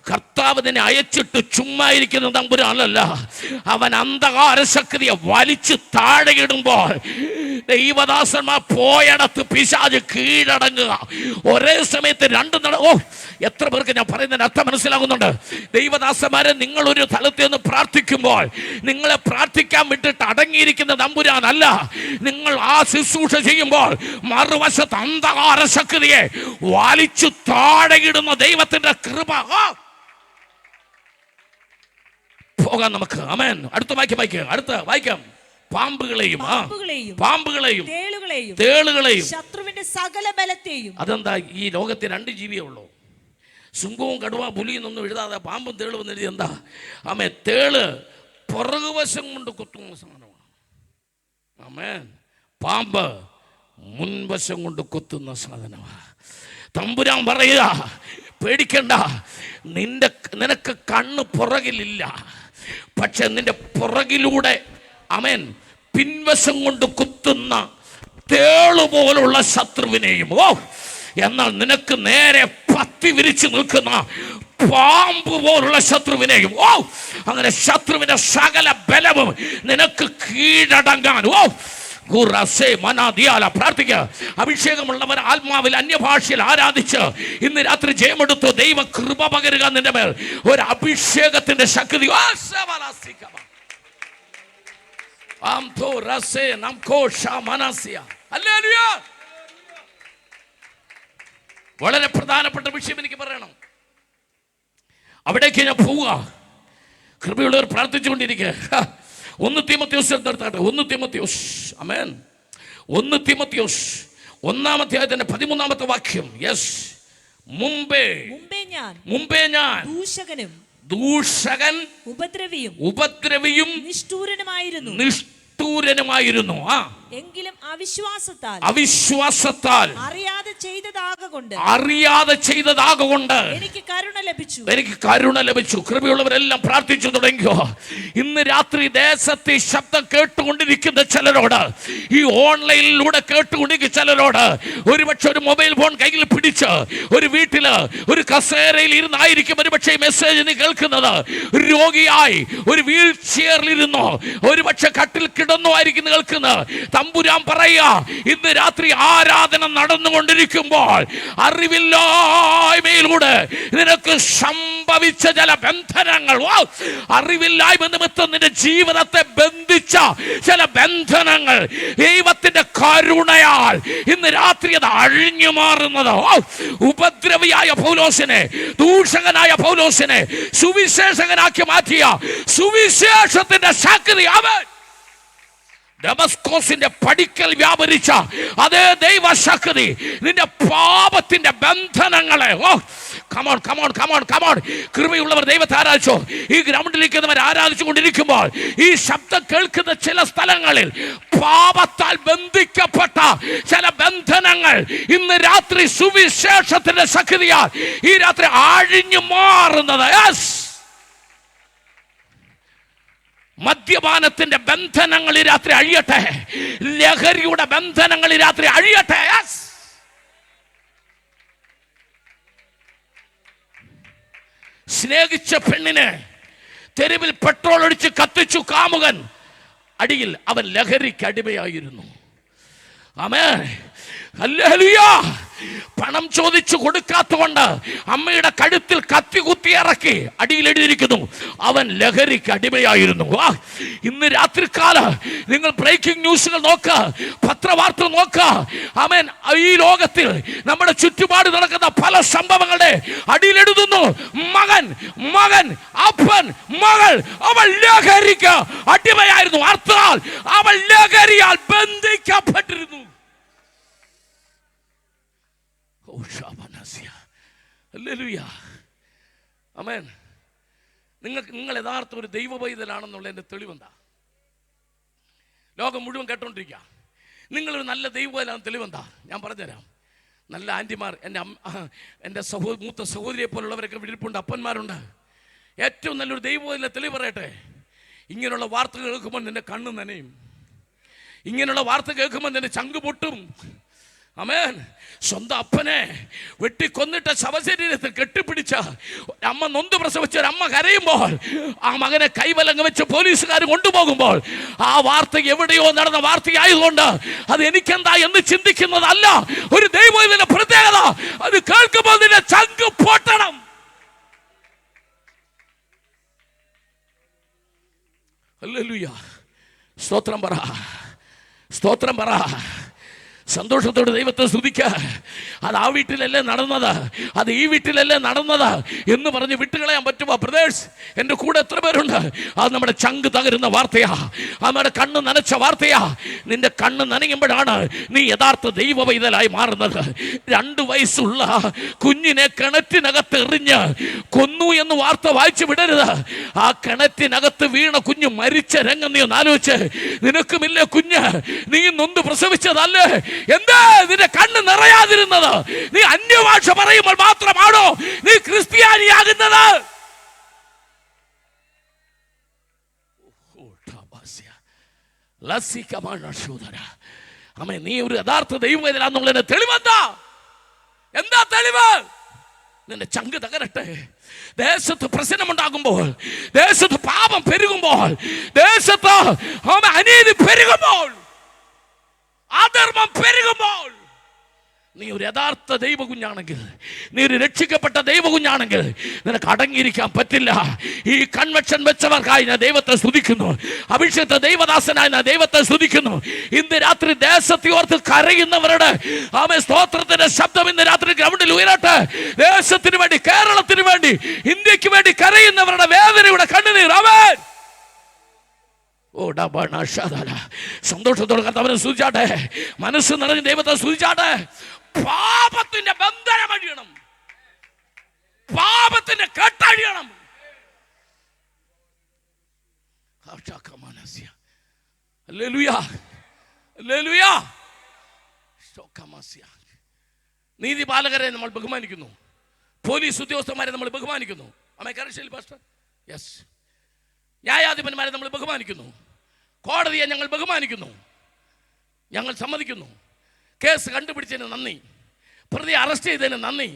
Speaker 1: കർത്താവ് തന്നെ അയച്ചിട്ട് ചുമ്മാ ഇരിക്കുന്ന തമ്പുരാനല്ല, അവൻ അന്ധകാര ശക്തിയെ വലിച്ചു താഴെ ഇടുമ്പോൾ ദൈവദാസന്മാർ പോയടത്ത് പിശാച് കീഴടങ്ങുക. ഒരേ സമയത്ത് എത്ര പേർക്ക് ഞാൻ പറയുന്നതിന് അർത്ഥം മനസ്സിലാകുന്നുണ്ട്? ദൈവദാസന്മാരെ, നിങ്ങളൊരു സ്ഥലത്ത് നിന്ന് പ്രാർത്ഥിക്കുമ്പോൾ നിങ്ങളെ പ്രാർത്ഥിക്കാൻ വിട്ടിട്ട് അടങ്ങിയിരിക്കുന്ന തമ്പുരാനല്ല. നിങ്ങൾ ആ ശുശ്രൂഷ ചെയ്യുമ്പോൾ മറുവശത്ത് അന്ധകാര ശക്തിയെ വലിച്ചു താഴെ ഇടുന്ന ദൈവത്തിന്റെ കൃപ. പോകാം നമുക്ക്. ആമേൻ. അടുത്ത വായിക്കാം. പാമ്പുകളെയും തേളുകളെയും ശത്രുവിന്റെ സകല ബലത്തെയും. അതെന്താ? ഈ ലോകത്തിൽ 2 ജീവിയേ ഉള്ളൂ. സിംഹവും കടുവ പുലിയെന്നൊന്നും എഴുതാതെ പാമ്പും തേളും എഴുതി. എന്താ? ആമേൻ. തേള് പുറകുവശം കൊണ്ട് കുത്തുന്ന സാധനമാണ്. ആമേൻ. പാമ്പ് മുൻവശം കൊണ്ട് കുത്തുന്ന സാധനമാണ്. തമ്പുരാൻ പറയുക, പേടിക്കണ്ട, നിനക്ക് കണ്ണ് പുറകിലില്ല, പക്ഷെ നിന്റെ പുറകിലൂടെ ആമേൻ പിൻവശം കൊണ്ട് കുത്തുന്ന തേളുപോലുള്ള ശത്രുവിനെയും, എന്നാൽ നിനക്ക് നേരെ പത്തി വിരിച്ചു നിൽക്കുന്ന പാമ്പ് പോലുള്ള ശത്രുവിനെയും, അങ്ങനെ ശത്രുവിന്റെ സകല ബലവും നിനക്ക് കീഴടങ്ങാൻ പ്രാർത്ഥിക്കുക. അഭിഷേകമുള്ളവർ ആത്മാവിൽ അന്യഭാഷയിൽ ആരാധിച്ച് ഇന്ന് രാത്രി ജയമെടുത്തു. ദൈവ കൃപ പകരുക നിന്റെ മേൽ, ഒരു അഭിഷേകത്തിന്റെ ശക്തി. വളരെ പ്രധാനപ്പെട്ട വിഷയം എനിക്ക് പറയണം. അവിടേക്ക് ഞാൻ പോവുക. കൃപയുള്ളവർ പ്രാർത്ഥിച്ചുകൊണ്ടിരിക്കുക. 1 തീമോഥെയോസ് എടുത്താട്ടെ. 1 തീമോഥെയോസ്, ആമേൻ. 1 തീമോഥെയോസ് 1-ാം അധ്യായത്തിന്റെ 13-ാമത്തെ വാക്യം. യെസ്. മുമ്പേ ഞാൻ ദൂഷകൻ ഉപദ്രവിയും നിഷ്ഠൂരനുമായിരുന്നു. എങ്കിലും അവിശ്വാസത്താൽ അറിയാതെ ചെയ്തതാകൊണ്ട് എനിക്ക് കരുണ ലഭിച്ചു. കൃപയുള്ളവരെല്ലാം പ്രാർത്ഥിച്ചു തുടങ്ങിയോ? ഇന്ന് രാത്രി ദേശത്തെ ശബ്ദം കേട്ടുകൊണ്ടിരിക്കുന്ന ചിലരോട്, ഈ ഓൺലൈനിലൂടെ കേട്ടുകൊണ്ടിരിക്കുന്ന ചിലരോട്, ഒരുപക്ഷെ ഒരു മൊബൈൽ ഫോൺ കയ്യിൽ പിടിച്ച് ഒരു വീട്ടില് ഒരു കസേരയിൽ ഇരുന്നായിരിക്കും ഒരുപക്ഷെ മെസ്സേജ് നീ കേൾക്കുന്നത്. രോഗിയായി ഒരു വീൽ ചെയറിലിരുന്നോ, ഒരുപക്ഷെ കട്ടിൽ കിടന്നോ ആയിരിക്കും കേൾക്കുന്നത്. തമ്പുരാൻ പറയുക, ഇന്ന് രാത്രി ആരാധന നടന്നുകൊണ്ടിരിക്കുമ്പോൾ അറിവില്ലായ്മയിലൂടെ നിനക്ക് സംഭവിച്ച ചില ബന്ധനങ്ങൾ, അറിവില്ലായ്മ നിമിത്തം നിന്റെ ജീവിതത്തെ ബന്ധിച്ച ചില ബന്ധനങ്ങൾ ദൈവത്തിന്റെ കരുണയാൽ ഇന്ന് രാത്രി അത് അഴിഞ്ഞു മാറുന്നത്. ഉപദ്രവിയായ പൗലോസിനെ, ദൂഷകനായ പൗലോസിനെ സുവിശേഷകനാക്കി മാറ്റിയ സുവിശേഷത്തിന്റെ ശക്തി അവൻ ഡമസ്കോസിന്റെ പടിക്കൽ വ്യാപരിച്ച അതേ ദൈവശക്തി നിന്റെ പാപത്തിന്റെ ബന്ധനങ്ങളെ, കമോൺ കമോൺ കമോൺ കമോൺ, കൃപയുള്ളവർ ദൈവത്തെ ആരാധിച്ചോ. ഈ ഗ്രൗണ്ടിലിരിക്കുന്നവർ ആരാധിച്ചു കൊണ്ടിരിക്കുമ്പോൾ ഈ ശബ്ദം കേൾക്കുന്ന ചില സ്ഥലങ്ങളിൽ പാപത്താൽ ബന്ധിക്കപ്പെട്ട ചില ബന്ധനങ്ങൾ ഇന്ന് രാത്രി സുവിശേഷത്തിന്റെ ശക്തിയാൽ ഈ രാത്രി അഴിഞ്ഞു മാറുന്നത്. മദ്യപാനത്തിന്റെ ബന്ധനങ്ങൾ ഈ രാത്രി അഴിയട്ടെ. ലഹരിയുടെ ബന്ധനങ്ങൾ ഈ രാത്രി അഴിയട്ടെ. സ്നേഹിച്ച പെണ്ണിനെ തെരുവിൽ പെട്രോൾ ഒഴിച്ച് കത്തിച്ചു കാമുകൻ. അടിയിൽ അവൻ ലഹരിക്ക് അടിമയായിരുന്നു. ആമേൻ, ഹല്ലേലൂയ. പണം ചോദിച്ചു കൊടുക്കാത്തതുകൊണ്ട് അമ്മയുടെ കഴുത്തിൽ കത്തി കുത്തി ഇറക്കി. അടിയിൽ എഴുതിയിരിക്കുന്നു അവൻ ലഹരിക്ക് അടിമയായിരുന്നു. ഇന്ന് രാത്രികാലം നിങ്ങൾ ബ്രേക്കിംഗ് ന്യൂസുകൾ നോക്കുക, പത്രവാർത്ത നോക്കുക. ആമേൻ, ഈ ലോകത്തിൽ നമ്മുടെ ചുറ്റുപാട് നടക്കുന്ന പല സംഭവങ്ങളുടെ അടിയിൽ എഴുതുന്നു മകൻ മകൻ അപ്പൻ മകൾ അവൾ ലഹരിക്ക് അടിമയായിരുന്നു. അർത്ഥാൽ അവൾ ലഹരിയാൽ ബന്ധിക്കപ്പെട്ടിരുന്നു. ആമേൻ. നിങ്ങൾ യഥാർത്ഥ ഒരു ദൈവ പൈതലാണെന്നുള്ളതിന്റെ തെളിവെന്താ? ലോകം മുഴുവൻ കേട്ടോണ്ടിരിക്കുക. നിങ്ങളൊരു നല്ല ദൈവ പൈതലാണെന്ന് തെളിവെന്താ? ഞാൻ പറഞ്ഞുതരാം. നല്ല ആൻറ്റിമാർ, എൻ്റെ മൂത്ത സഹോദരിയെ പോലുള്ളവരൊക്കെ വിളിപ്പുണ്ട്, അപ്പന്മാരുണ്ട്. ഏറ്റവും നല്ലൊരു ദൈവ പൈതലിനെ തെളിവ് പറയട്ടെ. ഇങ്ങനെയുള്ള വാർത്തകൾ കേൾക്കുമ്പോൾ നിന്റെ കണ്ണ് നനയും. ഇങ്ങനെയുള്ള വാർത്ത കേൾക്കുമ്പോൾ നിന്റെ ചങ്ക് പൊട്ടും. ആമേൻ. സ്വന്തം അപ്പനെ വെട്ടിക്കൊന്നിട്ട ശവശരീരത്തിൽ കെട്ടിപ്പിടിച്ച അമ്മ, നൊന്ത് പ്രസവിച്ച ഒരു അമ്മ കരയുമ്പോൾ ആ മകനെ കൈവലങ്ങ് വെച്ച് പോലീസുകാർ കൊണ്ടുപോകുമ്പോൾ ആ വാർത്ത എവിടെയോ നടന്ന വാർത്തയായതുകൊണ്ട് അത് എനിക്കെന്താ എന്ന് ചിന്തിക്കുന്നതല്ല. ഒരു ദൈവത്തിന്റെ പ്രത്യേകത, അത് കേൾക്കുമ്പോൾ നിന്റെ ചങ്ക് പൊട്ടണം. ഹല്ലേലൂയ. സ്തോത്രം പറ, സ്തോത്രം പറ. സന്തോഷത്തോടെ ദൈവത്തെ സ്തുതിക്കുക. അത് ആ വീട്ടിലല്ലേ നടന്നത്, അത് ഈ വീട്ടിലല്ലേ നടന്നത് എന്ന് പറഞ്ഞ് വിട്ടുകളയാൻ പറ്റുമോ? ബ്രദേഴ്സ്, എൻ്റെ കൂടെ എത്ര പേരുണ്ട്? അത് നമ്മുടെ ചങ്ക് തകരുന്ന വാർത്തയാ, അത് നമ്മുടെ കണ്ണ് നനച്ച വാർത്തയാ. നിന്റെ കണ്ണ് നനയുമ്പോഴാണ് നീ യഥാർത്ഥ ദൈവ പൈതലായി മാറുന്നത്. 2 വയസ്സുള്ള കുഞ്ഞിനെ കിണറ്റിനകത്ത് എറിഞ്ഞ് കൊന്നു എന്ന് വാർത്ത വായിച്ചു വിടരുത്. ആ കിണറ്റിനകത്ത് വീണ കുഞ്ഞ് മരിച്ച രംഗം നീ ഒന്ന് ആലോചിച്ച്. നിനക്കുമില്ലേ കുഞ്ഞ്? നീ നൊന്ത് പ്രസവിച്ചതല്ലേ? എന്താ നിന്റെ കണ്ണ് നിറയാതിരുന്നത്? നീ അന്യഭാഷ പറയുമ്പോൾ മാത്രമാണോ നീ ക്രിസ്ത്യാനിയാകുന്നത്? അമ്മേ, നീ ഒരു യഥാർത്ഥ ദൈവത്തിലാന്നുള്ളതിന്റെ തെളിവെന്താ? എന്താ തെളിവ്? നിന്റെ ചങ്ക് തകരട്ടെ. ദേശത്ത് പ്രശ്നമുണ്ടാകുമ്പോൾ, ദേശത്ത് പാപം പെരുകുമ്പോൾ, ദേശത്ത് അനീതി പെരുകുമ്പോൾ, അധർമ്മം പെരുകുമ്പോൾ, നീ ഒരു യഥാർത്ഥ ദൈവ കുഞ്ഞാണെങ്കിൽ, നീ ഒരു രക്ഷിക്കപ്പെട്ട ദൈവ കുഞ്ഞാണെങ്കിൽ നിനക്ക് അടങ്ങിയിരിക്കാൻ പറ്റില്ല. ഈ കൺവെൻഷൻ വെച്ചവർക്കായി ഞാൻ ദൈവത്തെ സ്തുതിക്കുന്നു. അഭിഷേകത്തെ ദൈവദാസനായി ഞാൻ ദൈവത്തെ സ്തുതിക്കുന്നു. ഇന്ന് രാത്രി ദേശത്തെ ഓർത്ത് കരയുന്നവരുടെ സ്തോത്രത്തിന്റെ ശബ്ദം ഇന്ന് രാത്രി ഗ്രൗണ്ടിൽ ഉയരട്ടെ. ദേശത്തിന് വേണ്ടി, കേരളത്തിന് വേണ്ടി, ഇന്ത്യക്ക് വേണ്ടി കരയുന്നവരുടെ വേദനയുടെ കണ്ണുനീർ അവൻ സന്തോഷത്തോടെ കർത്താവിനെ സ്തുതിച്ചാട്ടെ. മനസ്സ് നിറഞ്ഞ് ദൈവത്തെ സ്തുതിച്ചാട്ടെ. പാപത്തിന്റെ ബന്ധനം അഴിയണം, പാപത്തിന്റെ കെട്ടഴിയണം. നീതിപാലകരെ നമ്മൾ ബഹുമാനിക്കുന്നു, പോലീസ് ഉദ്യോഗസ്ഥന്മാരെ നമ്മൾ ബഹുമാനിക്കുന്നു. യെസ്, ന്യായാധിപന്മാരെ നമ്മൾ ബഹുമാനിക്കുന്നു, കോടതിയെ ഞങ്ങൾ ബഹുമാനിക്കുന്നു, ഞങ്ങൾ സമ്മതിക്കുന്നു. കേസ് കണ്ടുപിടിച്ചതിന് നന്ദി, പ്രതിയെ അറസ്റ്റ് ചെയ്തതിന് നന്ദി,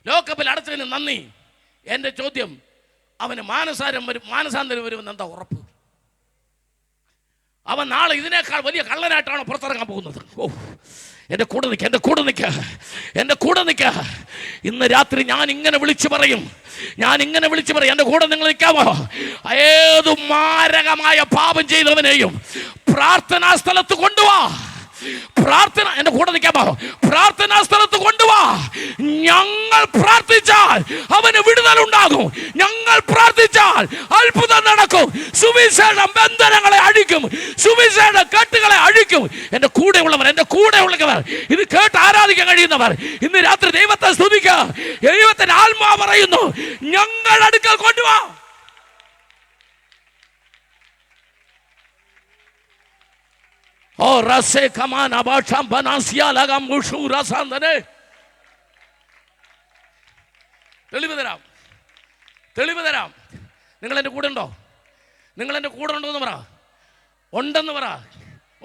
Speaker 1: ലോക്കപ്പിൽ അടച്ചതിന് നന്ദി. എൻ്റെ ചോദ്യം, അവന് മാനസാന്തരം വരുമെന്ന് എന്താ ഉറപ്പ്? അവൻ നാളെ ഇതിനേക്കാൾ വലിയ കള്ളനായിട്ടാണ് പുറത്തിറങ്ങാൻ പോകുന്നത്. ഓ, എൻ്റെ കൂടെ നിൽക്കുക, എൻ്റെ കൂടെ നിൽക്കുക, എൻ്റെ കൂടെ നിൽക്കുക. ഇന്ന് രാത്രി ഞാൻ ഇങ്ങനെ വിളിച്ചു പറയും, ഞാൻ ഇങ്ങനെ വിളിച്ചു പറയും. എൻ്റെ കൂടെ നിങ്ങൾ നിൽക്കാമോ? ഏതു മാരകമായ പാപം ചെയ്തവനെയും പ്രാർത്ഥനാ സ്ഥലത്ത് കൊണ്ടുവാ. പ്രാർത്ഥന, എൻ്റെ കൂടെ നിൽക്കാമോ? പ്രാർത്ഥനാ സ്ഥലത്ത് കൊണ്ടുവാ. ഞങ്ങൾ പ്രാർത്ഥിച്ചാൽ അവന് വിടുതലുണ്ടാകും. ഞങ്ങൾ പ്രാർത്ഥിച്ചാൽ അത്ഭുതം നടക്കും. സുവിശേഷം ബന്ധനങ്ങളെ അഴിക്കും, സുവിശേഷ കെട്ടുകളെ അഴിക്കും. എൻ്റെ കൂടെയുള്ളവർ, എൻ്റെ കൂടെയുള്ളവർ, ഇത് കേട്ട് ആരാധിക്കാൻ കഴിയുന്നവർ ഇന്ന് രാത്രി ദൈവത്തെ സ്തുതിക്കുക. ദൈവത്തിന്റെ ആത്മാവ് പറയുന്നു, ഞങ്ങൾ അടുക്കൽ കൊണ്ടുവാ. ഓ റസേ കമാൻ അബാഷം ബനാസിയ ലഗം മുഷു റസാന്തനെ. തെളിവ് തരാം, തെളിവ് തരാം. നിങ്ങൾ എൻ്റെ കൂടെ ഉണ്ടോ? നിങ്ങൾ എൻ്റെ കൂടെ ഉണ്ടോ എന്ന് പറ. ഉണ്ടെന്ന് പറ.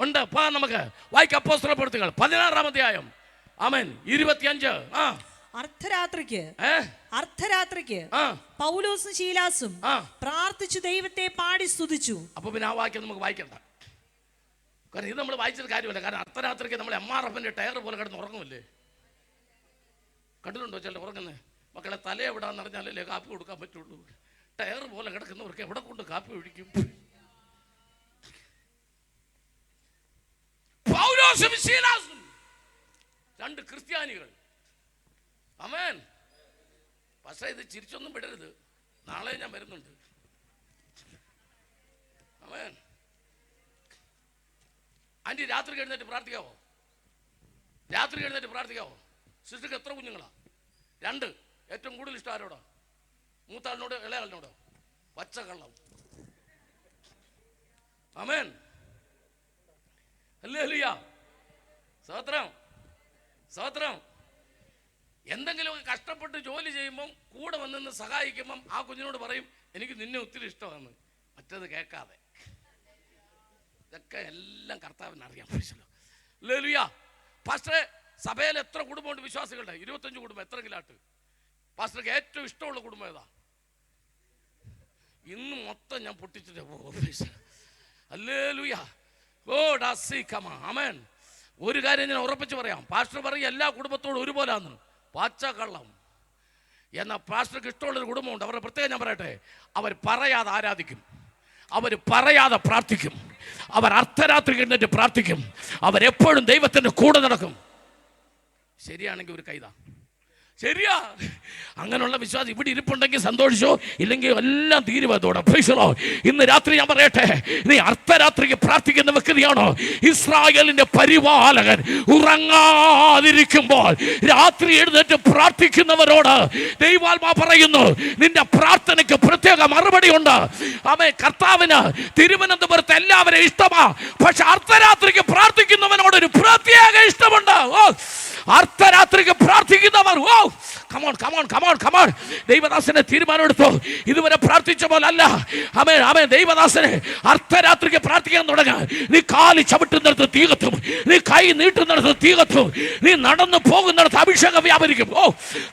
Speaker 1: ഉണ്ട്. നമുക്ക് വായിക്കാം. അപ്പോസ്തലപ്രവൃത്തികൾ 16-ാം അധ്യായം. ആമേൻ. 25.
Speaker 2: അർദ്ധരാത്രിക്ക് പൗലോസും ശീലാസും പ്രാർത്ഥിച്ചു ദൈവത്തെ പാടി സ്തുതിച്ചു.
Speaker 1: അപ്പൊ പിന്നെ ആ വാക്യം നമുക്ക് വായിക്കണ്ട. കാരണം ഇത് നമ്മൾ വായിച്ചത് കാര്യമല്ല. കാരണം അർദ്ധരാത്രിക്ക് നമ്മൾ MRFന്റെ ടയർ പോലെ കിടന്ന് ഉറങ്ങുമല്ലേ? കണ്ടിട്ടുണ്ടോ ചില ഉറങ്ങുന്നത്? മക്കളെ തല എവിടാന്ന് അറിഞ്ഞാലല്ലേ കാപ്പി കൊടുക്കാൻ പറ്റുള്ളൂ. ടയർ പോലെ കിടക്കുന്നവർക്ക് എവിടെ കൊണ്ട് കാപ്പി ഒഴിക്കും? പൗലോസും ശീലാസും, രണ്ട് ക്രിസ്ത്യാനികൾ. ആമേൻ. പക്ഷേ ഇത് ചിരിച്ചൊന്നും വിടരുത്, നാളെ ഞാൻ വരുന്നുണ്ട്. ആമേൻ. ആൻറ്റി രാത്രി എഴുന്നേറ്റ് പ്രാർത്ഥിക്കാവോ? രാത്രി എഴുന്നേറ്റ് പ്രാർത്ഥിക്കാവോ? സിസ്റ്റർക്ക് എത്ര കുഞ്ഞുങ്ങളാ? 2. ഏറ്റവും കൂടുതൽ ഇഷ്ടം ആരോടാ? മൂത്താളിനോട്, ഇളയാളിനോടോ? പച്ചക്കള്ളം. ആമേൻ. ഹല്ലേലൂയ. സ്തോത്രം, സ്തോത്രം. എന്തെങ്കിലുമൊക്കെ കഷ്ടപ്പെട്ട് ജോലി ചെയ്യുമ്പം കൂടെ വന്ന് സഹായിക്കുമ്പം ആ കുഞ്ഞിനോട് പറയും, എനിക്ക് നിന്നെ ഒത്തിരി ഇഷ്ടമാണ്. മറ്റേത് കേൾക്കാതെ. ഇതൊക്കെ എല്ലാം കർത്താവിന് അറിയാൻ പറ്റില്ല. ഹല്ലേലൂയ. പാസ്റ്ററെ, സഭയിൽ എത്ര കുടുംബമുണ്ട്? വിശ്വാസികളുടെ 25 കുടുംബം. എത്രങ്കിലാട്ട്? പാസ്റ്റർക്ക് ഏറ്റവും ഇഷ്ടമുള്ള കുടുംബം ഏതാ? ഇന്ന് മൊത്തം ഞാൻ പൊട്ടിച്ചിട്ട് പോകും. ഹല്ലേലൂയ. ഓ ഡാസി കമ. ആമേൻ. ഒരു കാര്യം ഞാൻ ഉറപ്പിച്ച് പറയാം. പാസ്റ്റർ പറയും എല്ലാ കുടുംബത്തോടും ഒരുപോലാന്ന്. പാച്ചക്കള്ളം. എന്നാൽ പാസ്റ്റർക്ക് ഇഷ്ടമുള്ളൊരു കുടുംബമുണ്ട്. അവരുടെ പ്രത്യേകം ഞാൻ പറയട്ടെ, അവർ പറയാതെ ആരാധിക്കും, അവർ പറയാതെ പ്രാർത്ഥിക്കും, അവർ അർദ്ധരാത്രി എഴുന്നേറ്റ് പ്രാർത്ഥിക്കും, അവരെപ്പോഴും ദൈവത്തിൻ്റെ കൂടെ നടക്കും. ശരിയാണെങ്കിൽ ഒരു കൈതാ. ശരിയാ. അങ്ങനെയുള്ള വിശ്വാസം ഇവിടെ ഇരിപ്പുണ്ടെങ്കിൽ സന്തോഷിച്ചോ, ഇല്ലെങ്കിൽ എല്ലാം തീരുമാനത്തോടെ. ഇന്ന് രാത്രി ഞാൻ പറയട്ടെ, നീ അർദ്ധരാത്രിക്ക് പ്രാർത്ഥിക്കുന്ന വ്യക്തിയാണോ? ഇസ്രായേലിന്റെ പരിപാലകൻ ഉറങ്ങാതിരിക്കുമ്പോൾ രാത്രി എഴുന്നേറ്റ് പ്രാർത്ഥിക്കുന്നവരോട് ദൈവാത്മാ പറയുന്നു, നിന്റെ പ്രാർത്ഥനയ്ക്ക് പ്രത്യേക മറുപടി ഉണ്ട്. ആമേൻ. കർത്താവിന് തിരുവനന്തപുരത്ത് എല്ലാവരെയും ഇഷ്ടമാ, പക്ഷെ അർദ്ധരാത്രിക്ക് പ്രാർത്ഥിക്കുന്നവനോട് ഒരു പ്രത്യേക ഇഷ്ടമുണ്ട്. ഓ, അർദ്ധരാത്രിക്ക് പ്രാർത്ഥിക്കുന്നവർ, ഓ കമോൺ കമോൺ കമോൺ കമോൺ. ദൈവദാസനെ തീരുമാനമെടുത്തു. ഇതുവരെ പ്രാർത്ഥിച്ച പോലല്ല. ആമേൻ ആമേൻ. ദൈവദാസനെ അർദ്ധരാത്രിക്ക് പ്രാർത്ഥിക്കാൻ തുടങ്ങാൻ. നീ കാലി ചവിട്ടുന്നിടത്ത് തീ കത്തും, നീ കൈ നീട്ടുന്നിടത്ത് തീ കത്തും, നീ നടന്നു പോകുന്നിടത്ത് അഭിഷേകം വ്യാപരിക്കും. ഓ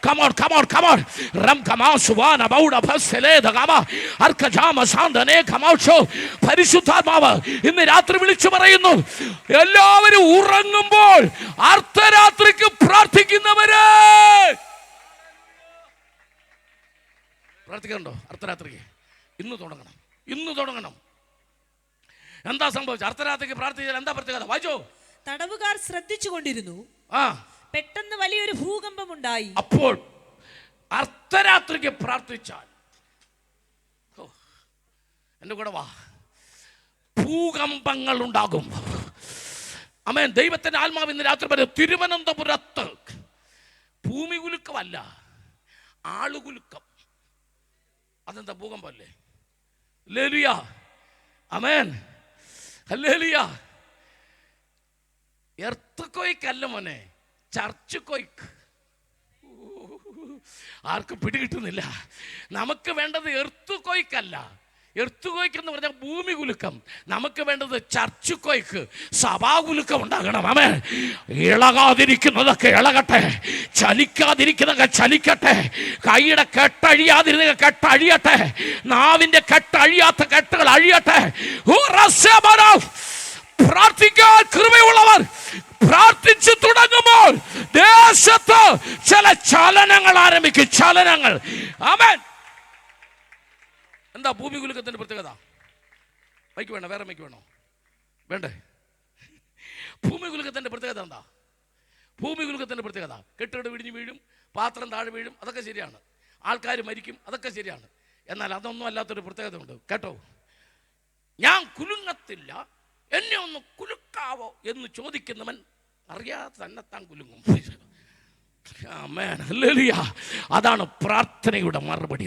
Speaker 1: കമോൺ കമോൺ കമോൺ. റം കമാ സുവാന ബൗഡ ഭസ്സലേദ കമ അർക്കജാമ സാന്തനേ കമോഷോ. പരിശുദ്ധാത്മാവ് ഇന്ന് രാത്രി വിളിച്ചു പറയുന്നു, എല്ലാവരും ഉറങ്ങുമ്പോൾ അർദ്ധരാത്രിക്ക് പ്രാർത്ഥിക്കുന്നവരെ പ്രാർത്ഥിക്കണ്ടോ? അർദ്ധരാത്രിക്ക് ഇന്ന് തുടങ്ങണം, ഇന്ന് തുടങ്ങണം. എന്താ സംഭവിച്ചത്? അർദ്ധരാത്രിക്ക് പ്രാർത്ഥിച്ചാൽ എന്താ പ്രത്യേകത? വായിച്ചോ.
Speaker 2: തടവുകാർ ശ്രദ്ധിച്ചു കൊണ്ടിരുന്നു. പെട്ടെന്ന് വലിയൊരു ഭൂകമ്പം ഉണ്ടായി. അപ്പോൾ
Speaker 1: അർദ്ധരാത്രിക്ക് പ്രാർത്ഥിച്ചാൽ, എന്റെ കൂടെ വാ, ഭൂകമ്പങ്ങൾ ഉണ്ടാകും. ആമേൻ. ദൈവത്തിന്റെ ആത്മാവ് ഇന്ന് രാത്രി പറയും, തിരുവനന്തപുരത്ത് ഭൂമി കുലുക്കമല്ല, ആളുകുലുക്കം. അതെന്താ? ഭൂകമ്പല്ലേ? ഹല്ലേലൂയ. ആമേൻ. ഹല്ലേലൂയ. എർത്ത് അല്ല മോനെ, ചർച്ച് കൊയ്ക്ക്. ആർക്കും പിടികിട്ടുന്നില്ല. നമുക്ക് വേണ്ടത് എർത്ത് കൊയ്ക്കല്ല. എർത്ത് കൊയ്ക്ക് എന്ന് പറഞ്ഞാൽ ഭൂമി കുലുക്കം. നമുക്ക് വേണ്ടത് ചർച്ച് കൊയ്ക്ക്, സഭാകുലുക്കം ഉണ്ടാകണം. ആമേൻ. ഇളകാതിരിക്കുന്നതൊക്കെ ഇളകട്ടെ, ചലിക്കാതിരിക്കുന്നതൊക്കെ ചലിക്കട്ടെ, കൈയുടെ കെട്ടഴിയാതിരുന്ന കെട്ടഴിയട്ടെ, നാവിന്റെ കെട്ടഴിയാത്ത കെട്ടുകൾ അഴിയട്ടെ. പ്രാർത്ഥിക്കാൻ കൃപയുള്ളവർ പ്രാർത്ഥിച്ചു തുടങ്ങുമ്പോൾ ദേശത്ത് ചില ചലനങ്ങൾ ആരംഭിക്കും. ചലനങ്ങൾ. ആമേൻ. എന്താ ഭൂമി കുലുക്കത്തിന്റെ പ്രത്യേകത? മൈക്ക് വേണോ? വേറെ മൈക്ക് വേണോ? വേണ്ടേ? ഭൂമി കുലുക്കത്തിന്റെ പ്രത്യേകത എന്താ? ഭൂമി കുലുക്കത്തിന്റെ പ്രത്യേകത കെട്ടിടം ഇടിഞ്ഞു വീഴും, പാത്രം താഴെ വീഴും, അതൊക്കെ ശരിയാണ്. ആൾക്കാർ മരിക്കും, അതൊക്കെ ശരിയാണ്. എന്നാൽ അതൊന്നും അല്ലാത്തൊരു പ്രത്യേകത ഉണ്ട് കേട്ടോ. ഞാൻ കുലുങ്ങത്തില്ല, എന്നെ ഒന്ന് കുലുക്കാവോ എന്ന് ചോദിക്കുന്നവൻ അറിയാതെ തന്നെത്താൻ കുലുങ്ങും. ആമേൻ. ഹല്ലേലൂയ. അതാണ് പ്രാർത്ഥനയുടെ മറുപടി.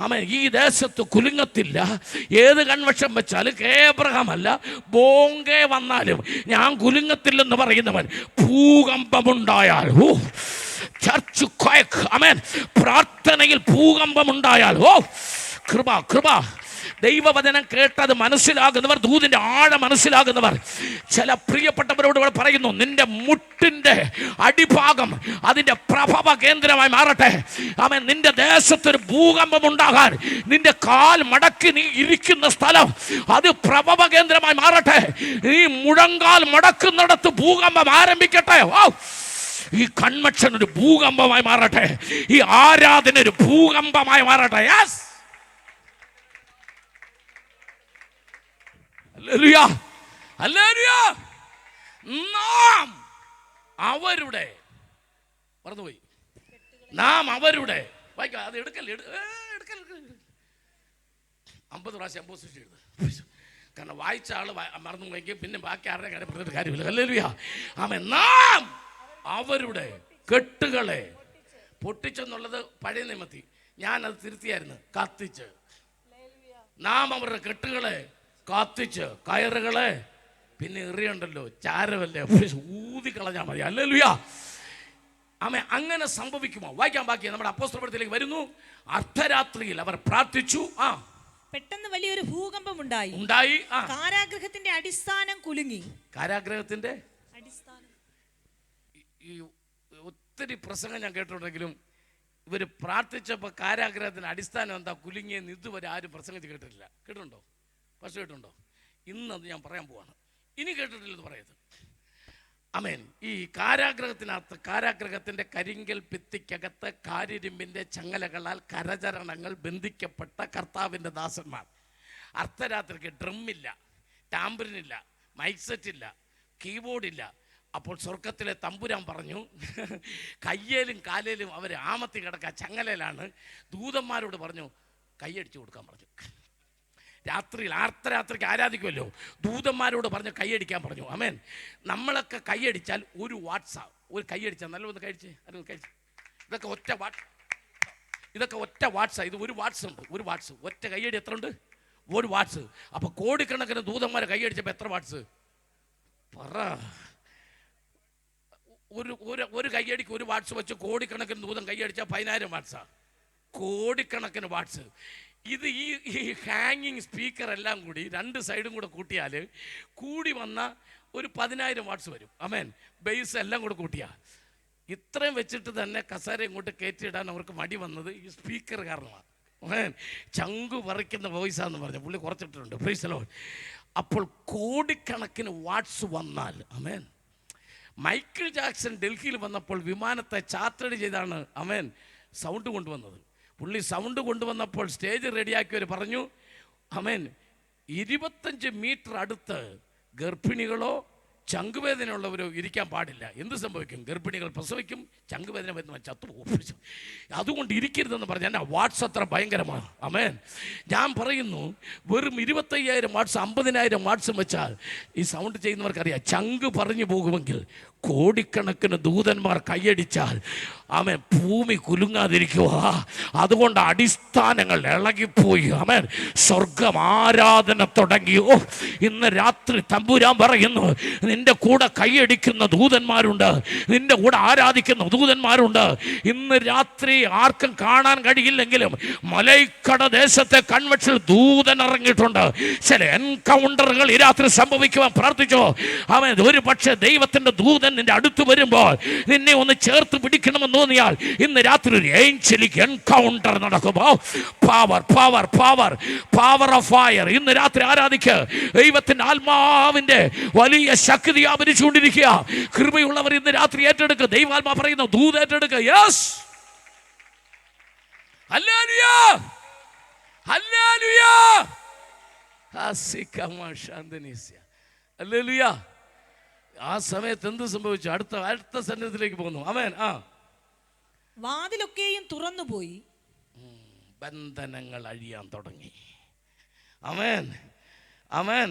Speaker 1: ആമേൻ. ഈ ദേശത്ത് കുലുങ്ങത്തില്ല. ഏത് കൺവെൻഷൻ വെച്ചാലും ഏബ്രഹാം അല്ല ബോംഗെ വന്നാലും ഞാൻ കുലുങ്ങത്തില്ലെന്ന് പറയുന്നവൻ ഭൂകമ്പമുണ്ടായാൽ ചർച്ച് ക്വയക്ക്. ആമേൻ. പ്രാർത്ഥനയിൽ ഭൂകമ്പമുണ്ടായാൽ കൃപ കൃപ. ദൈവവചനം കേട്ടത് മനസ്സിലാകുന്നവർ, ദൂതിന്റെ ആഴം മനസ്സിലാകുന്നവർ, ചില പ്രിയപ്പെട്ടവരോട് പറയുന്നു, നിന്റെ മുട്ടിന്റെ അടിഭാഗം അതിന്റെ പ്രഭവ കേന്ദ്രമായി മാറട്ടെ. ആമേൻ. നിന്റെ ദേശത്തൊരു ഭൂകമ്പം ഉണ്ടാകാൻ നിന്റെ കാൽ മടക്കി നീ ഇരിക്കുന്ന സ്ഥലം അത് പ്രഭവ കേന്ദ്രമായി മാറട്ടെ. നീ മുഴങ്കാൽ മടക്കുന്നിടത്ത് ഭൂകമ്പം ആരംഭിക്കട്ടെ. ഈ കൺവെൻഷൻ ഒരു ഭൂകമ്പമായി മാറട്ടെ. ഈ ആരാധന ഒരു ഭൂകമ്പമായി മാറട്ടെ. യെസ്. ഹല്ലേലൂയ. ഹല്ലേലൂയ. നാം അവരുടെ മറന്നുപോയി. നാം അവരുടെ അത് എടുക്കൽ 50 പ്രാവശ്യം അമ്പോസിഷൻ എഴുതുക. കാരണം വായിച്ച ആള് മറന്നു പോയെങ്കിൽ പിന്നെ ബാക്കി ആരുടെ കാര്യം പറഞ്ഞിട്ട് കാര്യമില്ല. ഹല്ലേലൂയ. ആമേൻ. നാം അവരുടെ കെട്ടുകളെ പൊട്ടിച്ചെന്നുള്ളത് പഴയ നിയമത്തിൽ, ഞാനത് തിരുത്തിയായിരുന്നു, കത്തിച്ച്. നാം അവരുടെ കെട്ടുകളെ കത്തിച്ച്, കയറുകളെ പിന്നെ എറിയണ്ടല്ലോ, ചാരമല്ലേ, ഊതിക്കളഞ്ഞാൽ മതി. ഹല്ലേലൂയ. ആമേൻ. അങ്ങനെ സംഭവിക്കുമോ? വായിക്കാൻ ബാക്കി നമ്മുടെ അപ്പോസ്തലപ്രവൃത്തിയിലേക്ക് വരുന്നു. അർദ്ധരാത്രിയിൽ അവർ പ്രാർത്ഥിച്ചു.
Speaker 2: പെട്ടെന്ന് വലിയൊരു ഭൂകമ്പം ഉണ്ടായി. കാരാഗൃഹത്തിന്റെ അടിസ്ഥാനം കുലുങ്ങി. കാരാഗൃഹത്തിന്റെ അടിസ്ഥാനം.
Speaker 1: ഈ ഒത്തിരി പ്രസംഗം ഞാൻ കേട്ടിട്ടുണ്ടെങ്കിലും ഇവർ പ്രാർത്ഥിച്ചപ്പോൾ കാരാഗ്രഹത്തിന്റെ അടിസ്ഥാനം എന്താ കുലുങ്ങിയെന്ന് ഇതുവരെ ആരും പ്രസംഗിച്ച് കേട്ടിട്ടില്ല. കേട്ടിട്ടുണ്ടോ? പക്ഷെ കേട്ടുണ്ടോ? ഇന്നത് ഞാൻ പറയാൻ പോവാണ്. ഇനി കേട്ടിട്ടില്ലെന്ന് പറയരുത്. ആമേൻ. ഈ കാരാഗ്രഹത്തിനകത്ത്, കാരാഗ്രഹത്തിന്റെ കരിങ്കൽ ഭിത്തിക്കകത്ത് കാരിരുമ്പിന്റെ ചങ്ങലകളാൽ കരചരണങ്ങൾ ബന്ധിക്കപ്പെട്ട കർത്താവിന്റെ ദാസന്മാർ. അർദ്ധരാത്രിക്ക് ഡ്രമ്മില്ല, ടാമ്പറിനില്ല, മൈക്ക് സെറ്റില്ല, കീബോർഡില്ല. അപ്പോൾ സ്വർഗത്തിലെ തമ്പുരാൻ പറഞ്ഞു, കയ്യേലും കാലേലും അവർ ആമത്തി കിടക്കുക ചങ്ങലയിലാണ്. ദൂതന്മാരോട് പറഞ്ഞു കൈയടിച്ചു കൊടുക്കാൻ പറഞ്ഞു. രാത്രിയിൽ അർദ്ധരാത്രിക്ക് ആരാധിക്കുമല്ലോ, ദൂതന്മാരോട് പറഞ്ഞു കൈയടിക്കാൻ പറഞ്ഞു. ആമേൻ. നമ്മളൊക്കെ കൈയടിച്ചാൽ ഒരു വാട്സാ, ഒരു കൈയടിച്ചാൽ നല്ല ഒന്ന് കഴിച്ച് കഴിച്ച്. ഇതൊക്കെ ഒറ്റ വാട്സാ. ഇത് ഒരു വാട്സ് ഉണ്ട്. ഒരു വാട്സ് ഒറ്റ കൈയടി എത്ര ഉണ്ട്? ഒരു വാട്സ്. അപ്പൊ കോടിക്കണക്കിന് ദൂതന്മാരെ കൈയടിച്ചപ്പോൾ എത്ര വാട്സ് പറ? ഒരു കൈയടിക്ക് ഒരു വാട്സ് വെച്ച് കോടിക്കണക്കിന് ദൂതം കൈയടിച്ചാൽ 10,000 വാട്സാ. കോടിക്കണക്കിന് വാട്സ്. ഇത് ഈ ഹാങ്ങിങ് സ്പീക്കർ എല്ലാം കൂടി 2 സൈഡും കൂടെ കൂട്ടിയാൽ കൂടി വന്ന ഒരു 10,000 വാട്സ് വരും. ആമേൻ. ബേസ് എല്ലാം കൂടെ കൂട്ടിയാ ഇത്രയും വെച്ചിട്ട് തന്നെ കസേര ഇങ്ങോട്ട് കയറ്റിയിടാൻ അവർക്ക് മടി വന്നത് ഈ സ്പീക്കർ കാരണമാണ്. ആമേൻ. ചങ്കു പറിക്കുന്ന വോയിസാന്ന് പറഞ്ഞു പുള്ളി കുറച്ചിട്ടുണ്ട്. Praise the Lord. അപ്പോൾ കോടിക്കണക്കിന് വാട്സ് വന്നാൽ, ആമേൻ. മൈക്കിൾ ജാക്സൺ ഡൽഹിയിൽ വന്നപ്പോൾ വിമാനത്തെ ചാർട്ടേഡ് ചെയ്താണ് ആമേൻ സൗണ്ട് കൊണ്ടുവന്നത്. പുള്ളി സൗണ്ട് കൊണ്ടുവന്നപ്പോൾ സ്റ്റേജ് റെഡിയാക്കിയവർ പറഞ്ഞു, ആമേൻ, 25 മീറ്റർ അടുത്ത് ഗർഭിണികളോ ചങ്കുവേദനയുള്ളവരോ ഇരിക്കാൻ പാടില്ല. എന്ത് സംഭവിക്കും? ഗർഭിണികൾ പ്രസവിക്കും, ചങ്കുവേദന വരുന്ന ചത്തുപോകും. അതുകൊണ്ട് ഇരിക്കരുതെന്ന് പറഞ്ഞാൽ എന്നാ വാട്സ് അത്ര ഭയങ്കരമാണ്. ആമേൻ. ഞാൻ പറയുന്നു, വെറും 25,000 വാട്സ് 50,000 വാട്സും വെച്ചാൽ ഈ സൗണ്ട് ചെയ്യുന്നവർക്കറിയാം ചങ്ക് പറഞ്ഞു പോകുമെങ്കിൽ കോടിക്കണക്കിന് ദൂതന്മാർ കൈയടിച്ചാൽ ആമേൻ ഭൂമി കുലുങ്ങാതിരിക്കുക. അതുകൊണ്ട് അടിസ്ഥാനങ്ങൾ ഇളകിപ്പോയി. ആമേൻ. സ്വർഗം ആരാധന തുടങ്ങിയോ. ഇന്ന് രാത്രി തമ്പുരാൻ പറയുന്നു, നിന്റെ കൂടെ കൈയടിക്കുന്ന ദൂതന്മാരുണ്ട്, നിന്റെ കൂടെ ആരാധിക്കുന്ന ദൂതന്മാരുണ്ട്. ഇന്ന് രാത്രി ആർക്കും കാണാൻ കഴിയില്ലെങ്കിലും മലൈക്കട ദേശത്തെ കൺവെൻഷനിൽ ദൂതൻ ഇറങ്ങിയിട്ടുണ്ട്. ചില എൻകൗണ്ടറുകൾ ഈ രാത്രി സംഭവിക്കുവാൻ പ്രാർത്ഥിച്ചോ. ആമേൻ. ഒരു പക്ഷേ ദൈവത്തിന്റെ ദൂതൻ നിന്റെ അടുത്ത് വരുമ്പോൾ നിന്നെ ഒന്ന് ചേർത്ത് പിടിക്കണമെന്ന് തോന്നിയാൽ ഇന്ന് രാത്രി ഒരു ഏഞ്ചലിക് എൻകൗണ്ടർ നടക്കുമോ. Power power power power of fire. ഇന്ന് രാത്രി ആരാധിക്ക്. ദൈവത്തിന്റെ ആത്മാവിന്റെ വലിയ ശക്തി ആവരിച്ചുകൊണ്ടിരിക്കുക. കൃപയുള്ളവർ ഇന്ന് രാത്രി ഏറ്റെടുക്കുക. ദൈവാത്മാ പറയുന്നു, ദൂത് ഏറ്റെടുക്കുക. Yes, hallelujah hallelujah hallelujah. ആ സമയത്ത് എന്ത് സംഭവിച്ചു? അടുത്ത സന്നിധിയിലേക്ക് പോകുന്നു. ആമേൻ.
Speaker 2: വാതിലൊക്കെയും തുറന്നുപോയി,
Speaker 1: ബന്ധനങ്ങൾ അഴിയാൻ തുടങ്ങി. ആമേൻ ആമേൻ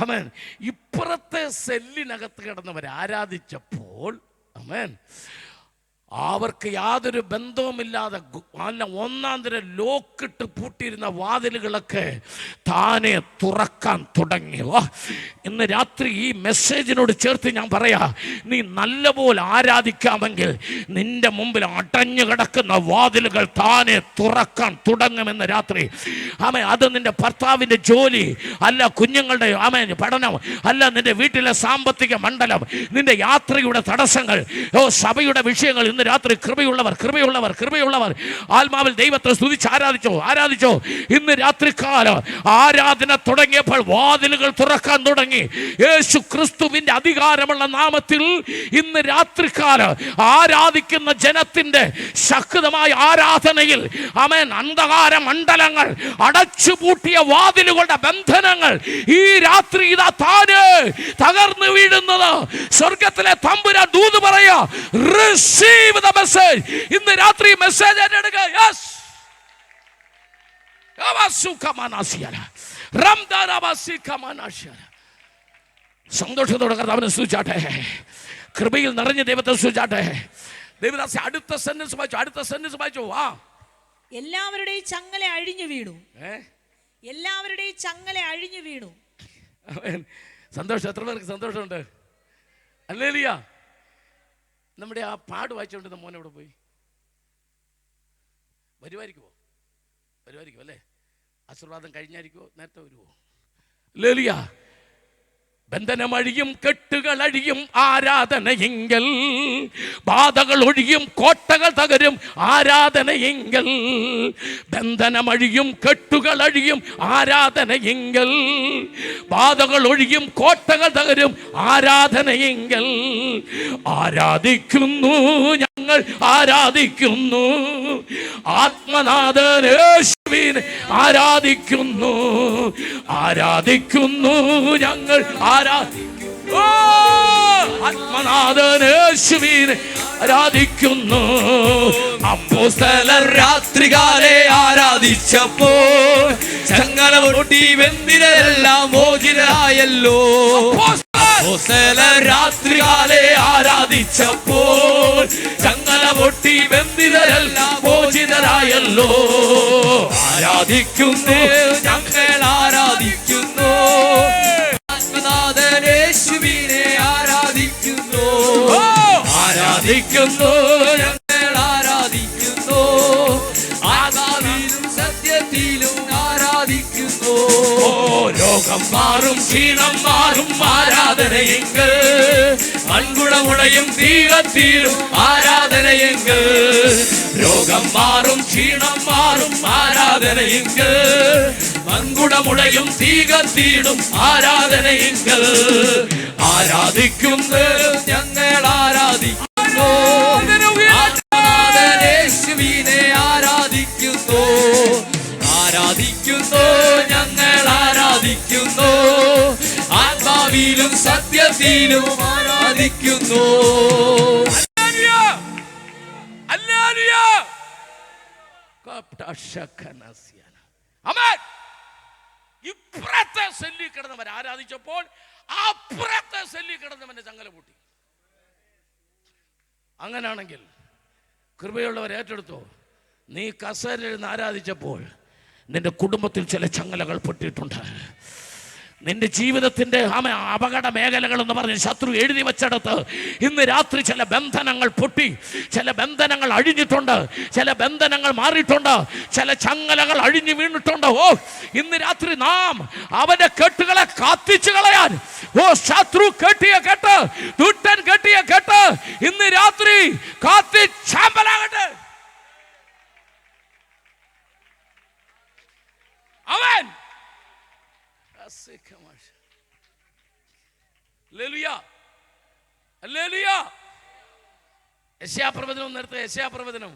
Speaker 1: ആമേൻ. ഇപ്പുറത്തെ സെല്ലിനകത്ത് കിടന്നവർ ആരാധിച്ചപ്പോൾ ആമേൻ അവർക്ക് യാതൊരു ബന്ധവുമില്ലാതെ ഒന്നാം തരം ലോക്കിട്ട് പൂട്ടിയിരുന്ന വാതിലുകളൊക്കെ താനെ തുറക്കാൻ തുടങ്ങി. ഇന്ന് രാത്രി ഈ മെസ്സേജിനോട് ചേർത്ത് ഞാൻ പറയാ, നീ നല്ലപോലെ ആരാധിക്കാമെങ്കിൽ നിന്റെ മുമ്പിൽ അടഞ്ഞു കിടക്കുന്ന വാതിലുകൾ താനെ തുറക്കാൻ തുടങ്ങുമെന്ന് രാത്രി. ആമേ, അത് നിന്റെ ഭർത്താവിൻ്റെ ജോലി അല്ല, കുഞ്ഞുങ്ങളുടെ പഠനം അല്ല, നിന്റെ വീട്ടിലെ സാമ്പത്തിക മണ്ഡലം, നിന്റെ യാത്രയുടെ തടസ്സങ്ങൾ, സഭയുടെ വിഷയങ്ങൾ. ഇന്ന് രാത്രി കൃപയുള്ളവർ കൃപയുള്ളവർ കൃപയുള്ളവർ ആത്മാവിൽ ദൈവത്തെ സ്തുതിച്ച് ആരാധിച്ചോ. ഇന്ന് രാത്രി കാലം ആരാധന തുടങ്ങിയപ്പോൾ വാതിലുകൾ തുറക്കാൻ തുടങ്ങി. യേശു ക്രിസ്തുവിന്റെ അധികാരമുള്ള നാമത്തിൽ ഇന്ന് രാത്രികാലം ആരാധിക്കുന്ന ജനത്തിന്റെ ശക്തമായ ആരാധനയിൽ ആമേൻ അന്ധകാര മണ്ഡലങ്ങൾ, അടച്ചുപൂട്ടിയ വാതിലുകളുടെ ബന്ധനങ്ങൾ ഈ രാത്രി ഇതാ താനെ തകർന്നു വീഴുന്നത് സ്വർഗത്തിലെ തമ്പുരാൻ ദൂത് പറയാ. Receive the message. ഇന്ന് രാത്രി മെസ്സേജ് ഏറ്റെടുക്കുക. യെസ്, സന്തോഷത്തോടെ കർത്താവിനെ സ്തുതിച്ചാട്ടെ. കൃപയിൽ നിറഞ്ഞ ദൈവത്തെ സ്തുതിച്ചാട്ടെ. ദൈവദാസി അടുത്ത സെന്റൻസ് വായിച്ചു.
Speaker 2: എല്ലാവരുടെയും ചങ്ങല അഴിഞ്ഞു വീണു. എല്ലാവരുടെയും ചങ്ങല അഴിഞ്ഞു വീണു.
Speaker 1: സന്തോഷം. എത്ര പേർക്ക് സന്തോഷമുണ്ട്? ഹല്ലേലൂയ. നമ്മുടെ ആ പാട് വായിച്ചുകൊണ്ടിരുന്ന മോൻ എവിടെ പോയി? വരുമായിരിക്കുമോ അല്ലേ? ആശീർവാദം കഴിഞ്ഞായിരിക്കുമോ? നേരത്തെ വരുമോ? ഹല്ലേലൂയ. ബന്ധനമഴിയും കെട്ടുകൾ അഴിയും ആരാധനയെങ്കിൽ, ബാധകൾ ഒഴിയും കോട്ടകൾ തകരും ആരാധനയെങ്കിൽ. ബന്ധനമഴിയും കെട്ടുകൾ അഴിയും ആരാധനയെങ്കിൽ, ബാധകൾ ഒഴിയും കോട്ടകൾ തകരും ആരാധനയെങ്കിൽ. ആരാധിക്കുന്നു ഞങ്ങൾ, ആരാധിക്കുന്നു ആത്മനാഥനേശുവിനെ ആരാധിക്കുന്നു ഞങ്ങൾ ആത്മനാഥനേശുവിനെ ആരാധിക്കുന്നു.
Speaker 3: അപ്പോസ്തലർ രാത്രികാലെ ആരാധിച്ചപ്പോൾ ചങ്ങല പൊട്ടി ബന്ധിതരെല്ലാം മോചിതരായല്ലോ. അപ്പോസ്തലർ രാത്രികാലെ ആരാധിച്ചപ്പോൾ ചങ്ങല പൊട്ടി ബന്ധിതരെല്ലാം മോചിതരായല്ലോ. ആരാധിക്കുന്നു ഞങ്ങൾ, ആരാധിക്കുന്നു ആത്മനാഥനേശുവിനെ ആരാധിക്കുന്നു ഞങ്ങൾ, ആരാധിക്കുന്നു ആത്മാവിലും സത്യത്തിലും ആരാധിക്കുന്നു. രോഗം മാറും, ക്ഷീണം മാറും ആരാധനയെങ്കിൽ, മൺകുടമുടയും തീകത്തിലും ആരാധനയെങ്കിൽ. രോഗം മാറും, ക്ഷീണം മാറും ആരാധനയെങ്കിൽ, മൺകുടമുടയും തീകത്തിലും ആരാധനയെങ്കിൽ. ആരാധിക്കുന്നു ഞങ്ങൾ, ആരാധിക്കുന്നു ആത്മനാഥനേശുവിനെ ആരാധിക്കുന്നു ഞങ്ങൾ, ആരാധിക്കുന്നു ആത്മാവിലും സത്യത്തിലും ആരാധിക്കുന്നു.
Speaker 1: ഇപ്പുറത്തെ സെല്ലി കിടന്നവൻ ആരാധിച്ചപ്പോൾ അപ്പുറത്തെ സെല്ലി കിടന്നവന്റെ ചങ്ങല പൂട്ടി. അങ്ങനാണെങ്കിൽ കൃപയുള്ളവർ ഏറ്റെടുത്തോ. നീ കസേരയിൽ നിന്ന് ആരാധിച്ചപ്പോൾ നിന്റെ കുടുംബത്തിൽ ചില ചങ്ങലകൾ പൊട്ടിയിട്ടുണ്ട്. നിന്റെ ജീവിതത്തിന്റെ അപകട മേഖലകൾ എന്ന് പറഞ്ഞ് ശത്രു എഴുതി വെച്ചെടുത്ത് ഇന്ന് രാത്രി ചില ബന്ധനങ്ങൾ പൊട്ടി, ചില ബന്ധനങ്ങൾ അഴിഞ്ഞിട്ടുണ്ട്, ചില ബന്ധനങ്ങൾ മാറിയിട്ടുണ്ട്, ചില ചങ്ങലകൾ അഴിഞ്ഞു വീണിട്ടുണ്ട്. ഓ, ഇന്ന് രാത്രി നാം അവന്റെ കെട്ടുകളെ കത്തിച്ചു കളയാൻ, ഓ ശത്രു കെട്ടിയ കെട്ട്, ദുഷ്ടൻ കെട്ടിയ കെട്ട് ഇന്ന് രാത്രി കത്തിച്ചാമ്പലാകട്ടെ. അവൻ യെശയ്യാപ്രവചനം നേരത്തെ യെശയ്യാപ്രവചനം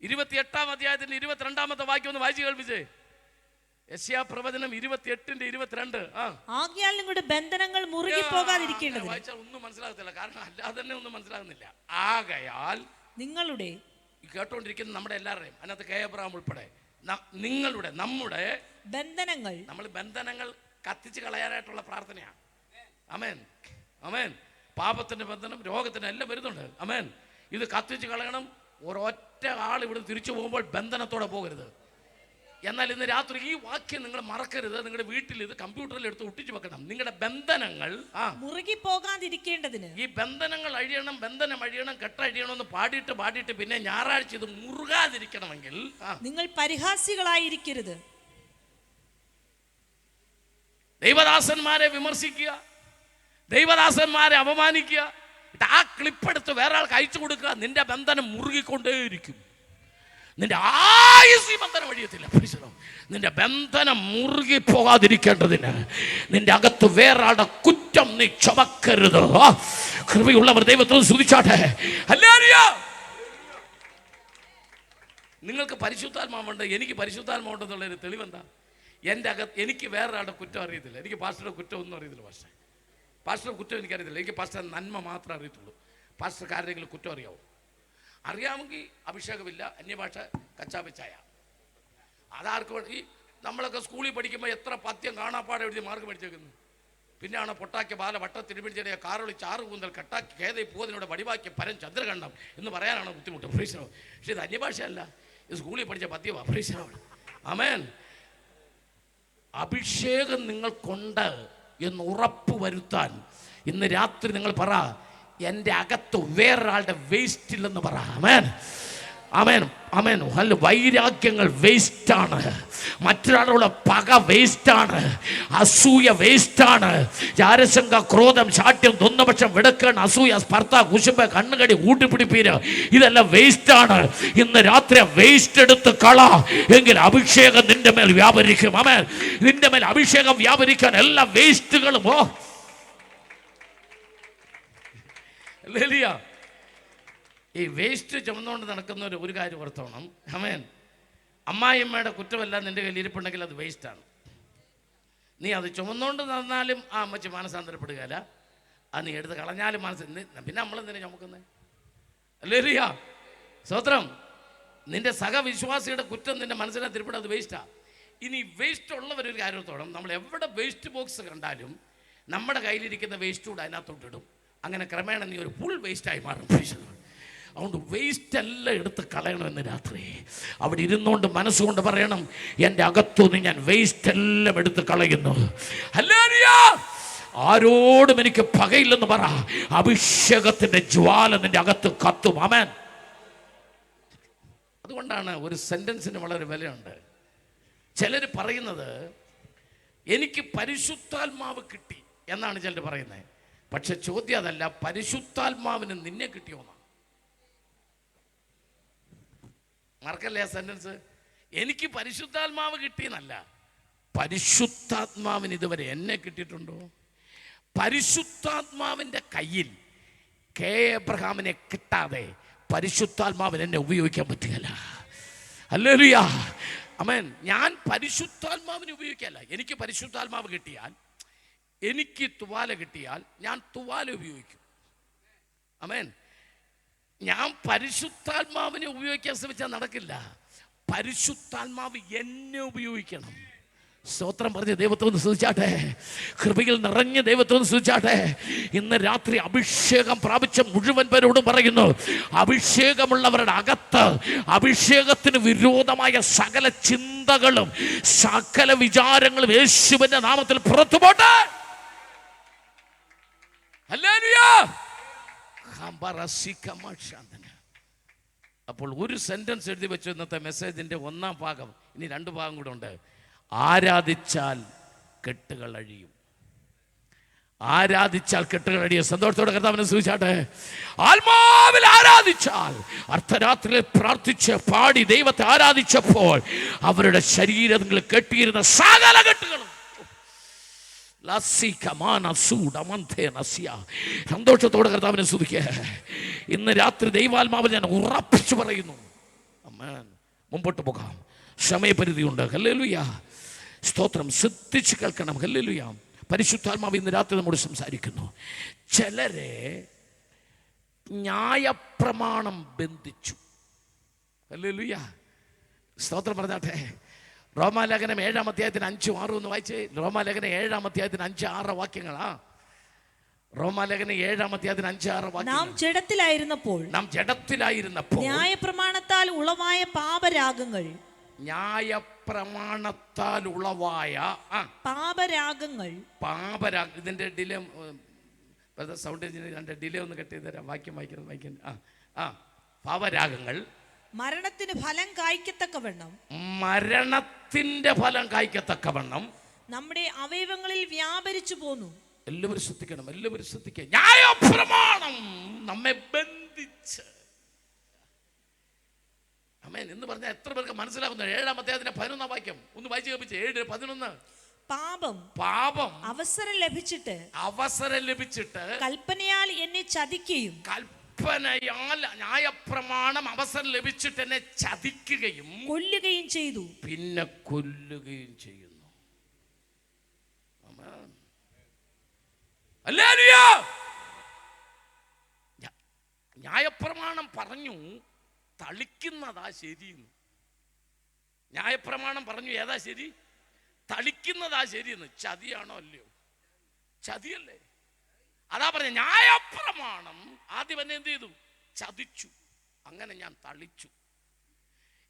Speaker 1: 28-ാം അധ്യായത്തിന്റെ 22-ാമത്തെ വാക്യം ഒന്ന് വായിച്ചു കേൾപ്പിച്ചേ. യെശയ്യാപ്രവചനം 28-22.
Speaker 2: ആകയാൽ നിങ്ങളുടെ ബന്ധനങ്ങൾ മുറുകി പോകാതിരിക്കേണ്ടത്.
Speaker 1: വായിച്ചാൽ ഒന്നും മനസ്സിലാകത്തില്ല, കാരണം അല്ലാതെ തന്നെ ഒന്നും മനസ്സിലാകുന്നില്ല. ആകയാൽ നിങ്ങളുടെ, കേട്ടോണ്ടിരിക്കുന്ന നമ്മുടെ എല്ലാവരുടെയും, അതിനകത്ത് കെ എബ്രഹാം ഉൾപ്പെടെ, നിങ്ങളുടെ, നമ്മുടെ ബന്ധനങ്ങൾ, നമ്മൾ ബന്ധനങ്ങൾ കത്തിച്ച് കളയാനായിട്ടുള്ള പ്രാർത്ഥനയാണ്. അമേൻ, അമേൻ. പാപത്തിന്റെ ബന്ധനം, രോഗത്തിന് എല്ലാം വരുന്നുണ്ട്. അമേൻ. ഇത് കത്തിച്ച് കളയണം. ഒരൊറ്റ ആൾ ഇവിടെ തിരിച്ചു പോകുമ്പോൾ ബന്ധനത്തോടെ പോകരുത്. എന്നാൽ ഇന്ന് രാത്രി ഈ വാക്യം നിങ്ങൾ മറക്കരുത്. നിങ്ങളുടെ വീട്ടിൽ ഇത് കമ്പ്യൂട്ടറിൽ എടുത്ത് ഒട്ടിച്ചു വെക്കണം. നിങ്ങളുടെ ബന്ധനങ്ങൾ
Speaker 2: മുറുകി പോകാതിരിക്കേണ്ടതിന്.
Speaker 1: ഈ ബന്ധനങ്ങൾ അഴിയണം, ബന്ധനം അഴിയണം, കെട്ടഴിയണം എന്ന് പാടിയിട്ട് പിന്നെ ഞായറാഴ്ച ഇത് മുറുകാതിരിക്കണമെങ്കിൽ
Speaker 2: നിങ്ങൾ പരിഹാസികളായിരിക്കരുത്.
Speaker 1: ദൈവദാസന്മാരെ വിമർശിക്കുക, ദൈവദാസന്മാരെ അപമാനിക്കുക, ആ ക്ലിപ്പെടുത്ത് വേറെ ആൾക്ക് അയച്ചു കൊടുക്കുക. നിന്റെ ബന്ധനം മുറുകിക്കൊണ്ടേയിരിക്കും. നിന്റെ ആയുസ് ബന്ധനം വഴിയത്തില്ല. നിന്റെ ബന്ധനം മുറുകി പോകാതിരിക്കേണ്ടതിന് നിന്റെ അകത്ത് വേറൊരാളുടെ കുറ്റം നീ ചുമക്കരുത്. കൃപയുള്ളവർ ദൈവത്തോട് സ്തുതിച്ചാട്ടെ. ഹല്ലേലൂയ. നിങ്ങൾക്ക് പരിശുദ്ധാത്മാവുണ്ട്, എനിക്ക് പരിശുദ്ധാത്മാവുണ്ടെന്നുള്ളൊരു തെളിവെന്താ? എൻ്റെ അകത്ത് എനിക്ക് വേറൊരാളുടെ കുറ്റം അറിയത്തില്ല. എനിക്ക് പാസ്റ്ററുടെ കുറ്റം ഒന്നും അറിയത്തില്ല. പാസ്റ്ററുടെ കുറ്റം എനിക്കറിയത്തില്ല. എനിക്ക് പാസ്റ്റർ നന്മ മാത്രമേ അറിയത്തുള്ളൂ. പാസ്റ്റർക്ക് ആരെങ്കിലും കുറ്റം അറിയാവോ? അറിയാമെങ്കിൽ അഭിഷേകമില്ല, അന്യഭാഷ കച്ചാപിച്ചായ. അതാർക്ക് വേണ്ടി? നമ്മളൊക്കെ സ്കൂളിൽ പഠിക്കുമ്പോൾ എത്ര പദ്യം കാണാപ്പാടെ എഴുതി മാർക്ക് മേടിച്ചേക്കുന്നു. പിന്നെയാണ് പൊട്ടാക്കിയ ബാല വട്ടത്തിരുപിടിച്ചെറിയ കാറൊളി ചാറ് കൂന്തൽ കട്ടാക്കി കേതയി പോതിനോട് വടിവാക്കിയ പരം ചന്ദ്രകണ്ഠം എന്ന് പറയാനാണ് ബുദ്ധിമുട്ട്. ഫ്രീശനോ. പക്ഷെ ഇത് അന്യഭാഷയല്ല, ഇത് സ്കൂളിൽ പഠിച്ച പദ്യമാണ്. ഫ്രീശനോട്. ആമേൻ. അഭിഷേകം നിങ്ങൾക്കുണ്ട് എന്ന് ഉറപ്പ് വരുത്താൻ ഇന്ന് രാത്രി നിങ്ങൾ പറ, എൻ്റെ അകത്ത് വേറൊരാളുടെ വേസ്റ്റ് ഇല്ലെന്ന് പറ. ആമേൻ, ആമേൻ, ആമേൻ. അല്ല, വൈരാഗ്യങ്ങൾ വേസ്റ്റാണ്, മറ്റൊരാളുടെ പക വേസ്റ്റാണ്, അസൂയ വേസ്റ്റാണ്, ജാരശങ്ക, ക്രോധം, ശാഠ്യം, തൊന്നപക്ഷം, വിടക്കൺ, അസൂയ, സ്പർദ്ധ, കുശുമ്പ, കണ്ണുകടി, കൂട്ടിപ്പിടിപ്പീര്, ഇതെല്ലാം വേസ്റ്റാണ്. ഇന്ന് രാത്രി വേസ്റ്റ് എടുത്ത് കള, എങ്കിൽ അഭിഷേകം നിന്റെ മേൽ വ്യാപരിക്കും. ആമേൻ. നിന്റെ മേൽ അഭിഷേകം വ്യാപരിക്കാൻ എല്ലാ വേസ്റ്റുകളും ഈ വേസ്റ്റ് ചുമന്നുകൊണ്ട് നടക്കുന്ന ഒരു കാര്യം ഓർത്തോണം. ആമേൻ. അമ്മായിയമ്മയുടെ കുറ്റമല്ല നിന്റെ കയ്യിൽ ഇരിപ്പുണ്ടെങ്കിൽ അത് വേസ്റ്റാണ്. നീ അത് ചുമന്നുകൊണ്ട് നടന്നാലും ആ അമ്മച്ചി മാനസാന്തരപ്പെടുകയല്ല. അത് നീ എടുത്ത് കളഞ്ഞാലും പിന്നെ നമ്മളെന്തിനാ ചുമക്കുന്നത്? ഹല്ലേലൂയ, സ്തോത്രം. നിന്റെ സഹവിശ്വാസിയുടെ കുറ്റം നിന്റെ മനസ്സിനകത്ത് ഇരിപ്പുണ്ട്, അത് വേസ്റ്റാണ്. ഇനി വേസ്റ്റ് ഉള്ളവരൊരു കാര്യത്തോളം, നമ്മൾ എവിടെ വേസ്റ്റ് ബോക്സ് കണ്ടാലും നമ്മുടെ കയ്യിലിരിക്കുന്ന വേസ്റ്റ് കൂടെ അതിനകത്തോട്ട് ഇടും. അങ്ങനെ ക്രമേണ നീ ഒരു ഫുൾ വേസ്റ്റായി മാറും. അതുകൊണ്ട് വേസ്റ്റ് എല്ലാം എടുത്ത് കളയണമെന്ന് രാത്രി അവിടെ ഇരുന്നുകൊണ്ട് മനസ്സുകൊണ്ട് പറയണം, എൻ്റെ അകത്തുനിന്ന് ഞാൻ വേസ്റ്റ് എല്ലാം എടുത്ത് കളയുന്നു. ഹല്ലേലൂയ. ആരോടും എനിക്ക് പകയില്ലെന്ന് പറ. അഭിഷേകത്തിൻ്റെ ജ്വാല നിന്റെ അകത്ത് കത്തും. ആമേൻ. അതുകൊണ്ടാണ് ഒരു സെന്റൻസിന് വളരെ വിലയുണ്ട്. ചിലർ പറയുന്നത് എനിക്ക് പരിശുദ്ധാത്മാവ് കിട്ടി എന്നാണ് ചിലർ പറയുന്നത്. പക്ഷെ ചോദ്യം അതല്ല, പരിശുദ്ധാത്മാവിന് നിന്നെ കിട്ടിയോന്നാ. മറക്കല്ലേ ആ സെന്റൻസ്. എനിക്ക് പരിശുദ്ധാത്മാവ് കിട്ടിയെന്നല്ല, പരിശുദ്ധാത്മാവിന് ഇതുവരെ എന്നെ കിട്ടിയിട്ടുണ്ടോ? പരിശുദ്ധാത്മാവിൻ്റെ കയ്യിൽ കെ എബ്രഹാമിനെ കിട്ടാതെ പരിശുദ്ധാത്മാവിന് എന്നെ ഉപയോഗിക്കാൻ പറ്റുകയില്ല. ഹല്ലേലൂയ, ആമേൻ. ഞാൻ പരിശുദ്ധാത്മാവിനെ ഉപയോഗിക്കല്ല. എനിക്ക് പരിശുദ്ധാത്മാവ് കിട്ടിയാൽ, എനിക്ക് തുവാല കിട്ടിയാൽ ഞാൻ തുവാല ഉപയോഗിക്കും. ആമേൻ. ഞാൻ പരിശുദ്ധാത്മാവിനെ ഉപയോഗിക്കാൻ ശ്രമിച്ചാൽ നടക്കില്ല. പരിശുദ്ധാത്മാവ് എന്നെ ഉപയോഗിക്കണം. സ്തോത്രം പറഞ്ഞ് ദൈവത്തെ ഒന്ന് സ്തുതിച്ചാട്ടെ. കൃപയിൽ നിറഞ്ഞ ദൈവത്തെ ഒന്ന് സ്തുതിച്ചാട്ടെ. ഇന്ന് രാത്രി അഭിഷേകം പ്രാപിച്ച മുഴുവൻ പേരോടും പറയുന്നു, അഭിഷേകമുള്ളവരുടെ അകത്ത് അഭിഷേകത്തിന് വിരോധമായ സകല ചിന്തകളും സകല വിചാരങ്ങളും യേശുവിന്റെ നാമത്തിൽ പുറത്തു പോട്ടെ. ഹല്ലേലൂയ. അപ്പോൾ ഒരു സെന്റൻസ് എഴുതി വെച്ചു ഇന്നത്തെ മെസ്സേജിന്റെ ഒന്നാം ഭാഗം. ഇനി 2 ഭാഗം കൂടെ ഉണ്ട്. ആരാധിച്ചാൽ കെട്ടുകൾ അഴിയും. ആരാധിച്ചാൽ കെട്ടുകൾ അഴിയും. സന്തോഷത്തോടെ കർത്താവിനെ സ്തുതിച്ചാട്ടെ. ആത്മാവിൽ ആരാധിച്ചാൽ, അർദ്ധരാത്രിയിൽ പ്രാർത്ഥിച്ച് പാടി ദൈവത്തെ ആരാധിച്ചപ്പോൾ അവരുടെ ശരീരങ്ങളിൽ കെട്ടിയിരുന്ന സകല കെട്ടുകളും സന്തോഷത്തോടെ കർത്താവിനെ സ്തുതിക്കുക. ഇന്ന് രാത്രി ദൈവാത്മാവിൽ ഞാൻ ഉറപ്പിച്ചു പറയുന്നു, ആമേൻ. മുമ്പോട്ട് പോകാം, സമയപരിധിയുണ്ട്. ഹല്ലേലൂയ. സ്തോത്രം. ശ്രദ്ധിച്ച് കേൾക്കണം. ഹല്ലേലൂയ. പരിശുദ്ധാത്മാവ് ഇന്ന് രാത്രി നമ്മോട് സംസാരിക്കുന്നു. ചിലരെ ന്യായപ്രമാണം ബന്ധിച്ചു. ഹല്ലേലൂയ. സ്തോത്രം പറഞ്ഞാട്ടെ. റോമാലേഖനം 7-ാം അധ്യായത്തിന് 5-6 ഒന്ന് വായിച്ചേ. റോമാലേഖനം 7-ാം അധ്യായത്തിന് 5-6 വാക്യങ്ങളാ. റോമാലേഖനം 7-ാം അധ്യായത്തിന് 5-6 വാക്യങ്ങൾ.
Speaker 2: നാം ജഡത്തിലായിരുന്നപ്പോൾ ന്യായപ്രമാണത്താൽ ഉളവായ പാപരാഗങ്ങൾ,
Speaker 1: ന്യായപ്രമാണത്താൽ ഉളവായ പാപരാഗങ്ങൾ. ഇതിന്റെ ഡിലേ സൗണ്ട് എഞ്ചിനീയർ ഡിലേ ഒന്ന് കട്ട് ചെയ്ത് തരാം. വാക്യം വായിക്കുന്നത്. പാപരാഗങ്ങൾ
Speaker 2: മരണത്തിന് ഫലം കായ്ക്കത്തക്കവണ്ണം, നമ്മുടെ അവയവങ്ങളിൽ വ്യാപരിച്ചു പോന്നു.
Speaker 1: എല്ലാവരും ശ്രദ്ധിക്കണം, എല്ലാവരും ശ്രദ്ധിക്കുക. ന്യായപ്രമാണം നമ്മെ ബന്ധിച്ച്. ആമേൻ എന്ന് പറഞ്ഞാൽ എത്ര പേർക്ക് മനസ്സിലാകുന്നു? 7-ാം അധ്യായത്തിന്റെ 11-ാം വാക്യം ഒന്ന് വായിച്ചു കേൾപ്പിച്ച്. 7:11.
Speaker 2: പാപം അവസരം ലഭിച്ചിട്ട് കൽപ്പനയാൽ എന്നെ ചതിക്കുകയും,
Speaker 1: കൽപ്പനയാൽ ന്യായപ്രമാണം അവസരം ലഭിച്ചിട്ട് എന്നെ ചതിക്കുകയും
Speaker 2: കൊല്ലുകയും ചെയ്തു.
Speaker 1: പിന്നെ കൊല്ലുകയും ചെയ്യുന്നു. ഹല്ലേലൂയ. ന്യായപ്രമാണം പറഞ്ഞു തളിക്കുന്നതാ ശരിയെന്ന്. ന്യായപ്രമാണം പറഞ്ഞു ഏതാ ശരി? തളിക്കുന്നതാ ശരിയെന്ന്. ചതിയാണോ അല്ലയോ? ചതിയല്ലേ? അതാ പറഞ്ഞ ന്യായപ്രമാണം ആദ്യം എന്നെ എന്ത് ചെയ്തു? ചതിച്ചു. അങ്ങനെ ഞാൻ തളിച്ചു.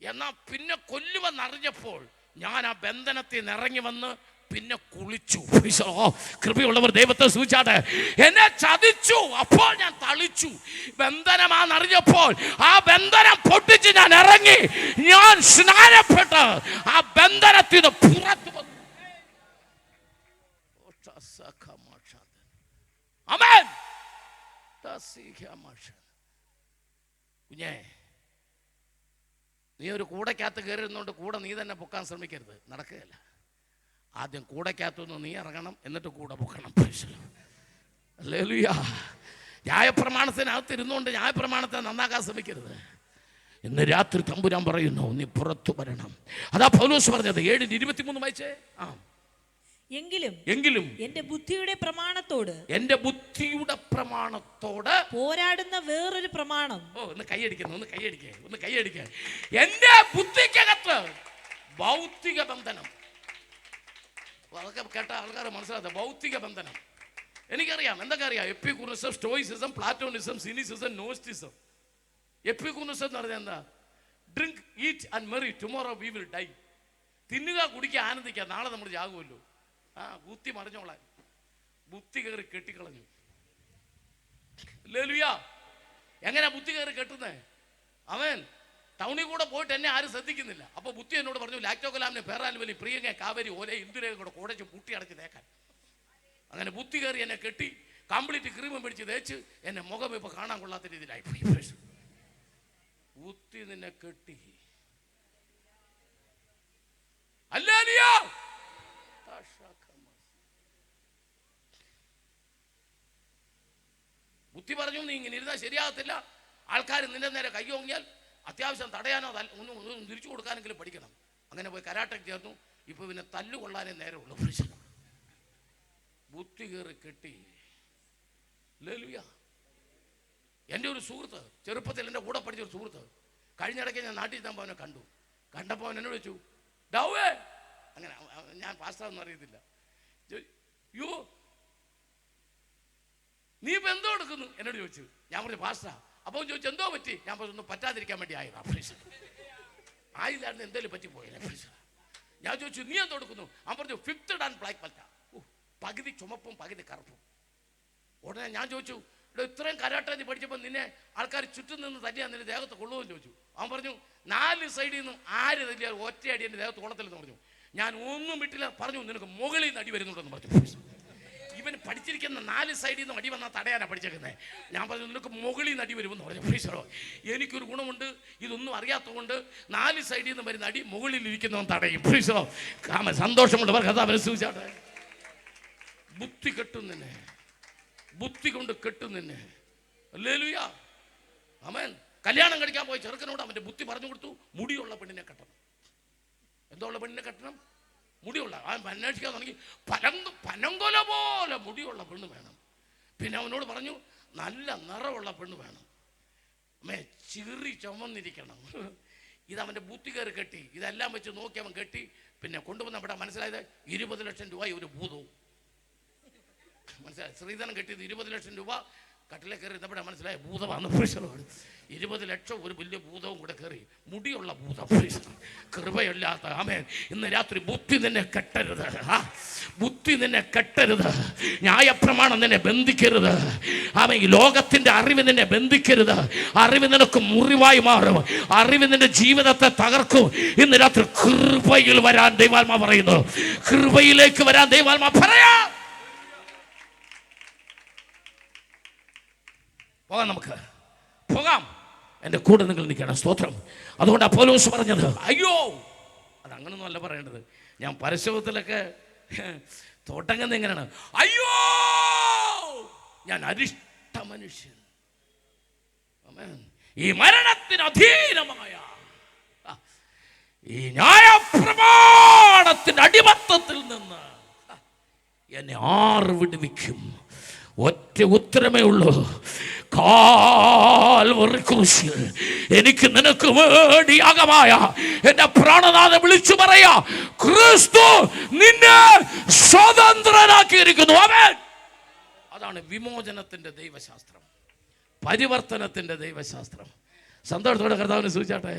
Speaker 1: എന്നാ പിന്നെ കൊല്ലുവെന്നറിഞ്ഞപ്പോൾ ഞാൻ ആ ബന്ധനത്തിൽ നിന്ന് ഇറങ്ങി വന്ന് പിന്നെ കുളിച്ചു. കൃപയുള്ളവർ ദൈവത്തെ സൂചിച്ചാട്ടെ. എന്നെ ചതിച്ചു, അപ്പോൾ ഞാൻ തളിച്ചു. ബന്ധനമാണെന്നറിഞ്ഞപ്പോൾ ആ ബന്ധനം പൊട്ടിച്ച് ഞാൻ ഇറങ്ങി, ഞാൻ സ്നാനപ്പെട്ട് ആ ബന്ധനത്തിൽ നിന്ന് പുറത്തു വന്നു. ആമേൻ. കുഞ്ഞേ, നീ ഒരു കൂടക്കകത്ത് കയറിയിരുന്നോണ്ട് കൂടെ നീ തന്നെ പൊക്കാൻ ശ്രമിക്കരുത്. നടക്കുകയല്ല. ആദ്യം കൂടക്കകത്തുനിന്ന് നീ ഇറങ്ങണം, എന്നിട്ട് കൂടെ പൊക്കണം. ഹല്ലേലൂയ. ന്യായപ്രമാണത്തിനകത്ത് ഇരുന്നുകൊണ്ട് ന്യായപ്രമാണത്തെ നന്നാക്കാൻ ശ്രമിക്കരുത്. ഇന്ന് രാത്രി തമ്പുരാൻ പറയുന്നു, നീ പുറത്തു വരണം. അതാ പൗലോസ് പറഞ്ഞത്. 7:23 വായിച്ചേ.
Speaker 2: എങ്കിലും എന്റെ ബുദ്ധിയുടെ പ്രമാണത്തോട് പോരാടുന്ന വേറൊരു പ്രമാണം.
Speaker 1: ഒന്ന് കൈയടിക്കുന്നു, ഒന്ന് കൈയടിക്കുക. എന്റെ ബുദ്ധിക്കകത്ത് ഭൗതിക ബന്ധനം. അതൊക്കെ കേട്ട ആൾക്കാർ മനസ്സിലാത്ത ഭൗതിക ബന്ധനം. എനിക്കറിയാം, എന്തൊക്കെ അറിയാം. Epicurism, stoicism, platonism, cynicism, gnosticism. Epicurism എന്ന് പറഞ്ഞാൽ എന്താ? Drink, eat and merry, tomorrow we will die. തിന്നുക, കുടിക്കുക, ആനന്ദിക്കുക, നാളെ നമ്മൾ ചാകുമല്ലോ. ബുദ്ധി മറിഞ്ഞോളാൻ ബുദ്ധി കയറി കെട്ടിക്കളഞ്ഞു. ഹല്ലേലൂയ. എങ്ങനെ ബുദ്ധി കയറി കെട്ടുന്നേ? അവൻ ടൗണിൽ കൂടെ പോയിട്ട് എന്നെ ആരും ശ്രദ്ധിക്കുന്നില്ല. അപ്പോൾ ബുദ്ധി എന്നോട് പറഞ്ഞു, ലാക്ടോകലാമിനെ, പേറാൽവലി, പ്രിയങ്ങ, കാവേരി, ഓല, ഇന്ദുരയും കൂടെ കുടച്ച് പൂട്ടി അടച്ച് തേക്കാൻ. അങ്ങനെ ബുദ്ധി കയറി എന്നെ കെട്ടി കംപ്ലീറ്റ് ക്രീമും പിടിച്ച് തേച്ച് എന്നെ മുഖം ഇപ്പൊ കാണാൻ കൊള്ളാത്ത രീതിയിലായി പോയി. ബുദ്ധി നിന്നെ കെട്ടി. ഹല്ലേലൂയ. ബുദ്ധി പറഞ്ഞു, നീ ഇങ്ങനെ ഇരുന്നാൽ ശരിയാകത്തില്ല. ആൾക്കാർ നിന്റെ നേരെ കയ്യോങ്ങിയാൽ അത്യാവശ്യം തടയാനോ ഒന്നും തിരിച്ചു കൊടുക്കാനെങ്കിലും പഠിക്കണം. അങ്ങനെ പോയി കരാട്ടയ്ക്ക് ചേർന്നു. ഇപ്പൊ പിന്നെ തല്ലുകൊള്ളാനേ നേരമുള്ളൂ. ബുദ്ധി കയറി കെട്ടി. ഹല്ലേലൂയ. എൻ്റെ ഒരു സുഹൃത്ത്, ചെറുപ്പത്തിൽ എൻ്റെ കൂടെ പഠിച്ചൊരു സുഹൃത്ത്, കഴിഞ്ഞിടയ്ക്ക് ഞാൻ നാട്ടിൽ ചെന്നപ്പോൾ അവനെ കണ്ടപ്പോൾ അവൻ എന്നോട് ചോദിച്ചു, ഡൗവേ അങ്ങനെ ഞാൻ പാസ്റ്ററൊന്നും അറിയത്തില്ല. യോ നീ ഇപ്പം എന്തോ എടുക്കുന്നു എന്നോട് ചോദിച്ചു. ഞാൻ പറഞ്ഞു പാസ്റ്ററാ. അപ്പോൾ ചോദിച്ചു എന്തോ പറ്റി? ഞാൻ പറഞ്ഞു പറ്റാതിരിക്കാൻ വേണ്ടി ആയതാ. ആയില്ലായിരുന്നു, എന്തേലും പറ്റിപ്പോയില്ല. ഞാൻ ചോദിച്ചു നീ എന്തോ എടുക്കുന്നു? അവൻ പറഞ്ഞു 5th Dan ബ്ലാക്ക് ബെൽറ്റാ. പകുതി ചുമപ്പും പകുതി കറുപ്പും. ഉടനെ ഞാൻ ചോദിച്ചു ഇവിടെ ഇത്രയും കരാട്ടെ നീ പഠിച്ചപ്പോൾ നിന്നെ ആൾക്കാർ ചുറ്റും നിന്ന് തല്ലിയാൽ നിന്റെ ദേഹത്ത് കൊള്ളുമെന്ന് ചോദിച്ചു. അവൻ പറഞ്ഞു 4 സൈഡിൽ നിന്നും ആര് തല്ലിയാൽ ഒറ്റയടി എൻ്റെ ദേഹത്ത് കൊള്ളത്തില്ലെന്ന് പറഞ്ഞു. ഞാൻ ഒന്നും വിട്ടില്ല. പറഞ്ഞു നിനക്ക് മുകളിൽ നിന്ന് അടി വരുന്നുണ്ടെന്ന് പറഞ്ഞു. ഇവൻ പഠിച്ചിരിക്കുന്ന 4 സൈഡിൽ നിന്ന് അടി വന്നാൽ തടയാനാണ് പഠിച്ചേക്കുന്നത്. ഞാൻ പറഞ്ഞു നിനക്ക് മുകളിൽ നിന്ന് അടി വരുമെന്ന് പറഞ്ഞു. ഫ്രീസറോ എനിക്കൊരു ഗുണമുണ്ട്, ഇതൊന്നും അറിയാത്തതുകൊണ്ട് 4 സൈഡിൽ നിന്ന് വരുന്ന അടി മുകളിൽ ഇരിക്കുന്നവൻ തടയും. ഫ്രീസറോ സന്തോഷമുണ്ട് കഥാ മനസ്സിലാട്ടെ. ബുദ്ധി കെട്ടും നിന്നെ, ബുദ്ധി കൊണ്ട് കെട്ടും നിന്നെ. ഹല്ലേലൂയാ ആമേൻ. കല്യാണം കഴിക്കാൻ പോയ ചെറുക്കനോട് അവൻ്റെ ബുദ്ധി പറഞ്ഞു കൊടുത്തു, മുടിയുള്ള പെണ്ണിനെ കെട്ടണം. എന്തോ ഉള്ള പെണ്ണിനെ കെട്ടണം? മുടിയുള്ള. അവൻ അന്വേഷിക്കാൻ തുടങ്ങി, പനങ്കൊല പോലെ മുടിയുള്ള പെണ്ണ് വേണം. പിന്നെ അവനോട് പറഞ്ഞു നല്ല നിറമുള്ള പെണ്ണ് വേണം, ചിറി ചുമന്നിരിക്കണം. ഇതവൻ്റെ ബുദ്ധി കയറി കെട്ടി. ഇതെല്ലാം വെച്ച് നോക്കി അവൻ കെട്ടി. പിന്നെ കൊണ്ടുവന്ന അവിടെ മനസ്സിലായത് 20 ലക്ഷം രൂപ ഒരു ഭൂതവും. മനസ്സിലായി? ശ്രീധരൻ കെട്ടിയത് 20 ലക്ഷം രൂപ. കട്ടിലെ കയറി ഇതവിടെ മനസ്സിലായ ഭൂതമാണ്. 20 ലക്ഷം ഒരു വലിയ ഭൂതവും കൂടെ കയറി, മുടിയുള്ള ഭൂതം. കൃപയില്ലാത്ത ആമേൻ. ഇന്ന് രാത്രി ബുദ്ധി നിന്നെ കെട്ടരുത്. ബുദ്ധി നിന്നെ കെട്ടരുത്. ന്യായപ്രമാണം നിന്നെ ബന്ധിക്കരുത്. ആമേൻ. ഈ ലോകത്തിന്റെ അറിവ് നിന്നെ ബന്ധിക്കരുത്. അറിവ് നിനക്ക് മുറിവായി മാറും. അറിവ് നിന്റെ ജീവിതത്തെ തകർക്കും. ഇന്ന് രാത്രി കൃപയിൽ വരാൻ ദൈവാത്മാ പറയുന്നു. കൃപയിലേക്ക് വരാൻ ദൈവാത്മാ പറയാ. പോകാം, നമുക്ക് പോകാം. എൻ്റെ കൂടെ നിങ്ങൾ നിൽക്കണം. സ്തോത്രം. അതുകൊണ്ട് പൗലോസ് പറഞ്ഞത് അയ്യോ, അതങ്ങനൊന്നും അല്ല പറയേണ്ടത്. ഞാൻ പരസ്യത്തിലൊക്കെ തുടങ്ങുന്നത് എങ്ങനെയാണ്? അയ്യോ ഞാൻ അരിഷ്ട മനുഷ്യൻ, ഈ മരണത്തിന് അധീനമായ ഈ ന്യായപ്രമാണത്തിന്റെ അടിമത്തത്തിൽ നിന്ന് എന്നെ ആര് വിടുവിക്കും? ഒറ്റ ഉത്തരമേ ഉള്ളൂ, കാൽവറി ക്രൂശിൽ എനിക്ക് നിനക്ക് വേണ്ടി യാഗമായ എന്റെ പ്രാണനാഥൻ വിളിച്ചു പറയാ, ക്രിസ്തു നിന്നെ സ്വതന്ത്രനാക്കിയിരിക്കുന്നു. ആമേൻ. അതാണ് വിമോചനത്തിന്റെ ദൈവശാസ്ത്രം, പരിവർത്തനത്തിന്റെ ദൈവശാസ്ത്രം. സന്തോഷത്തോടെ കർത്താവിനെ സൂചിച്ചാട്ടെ.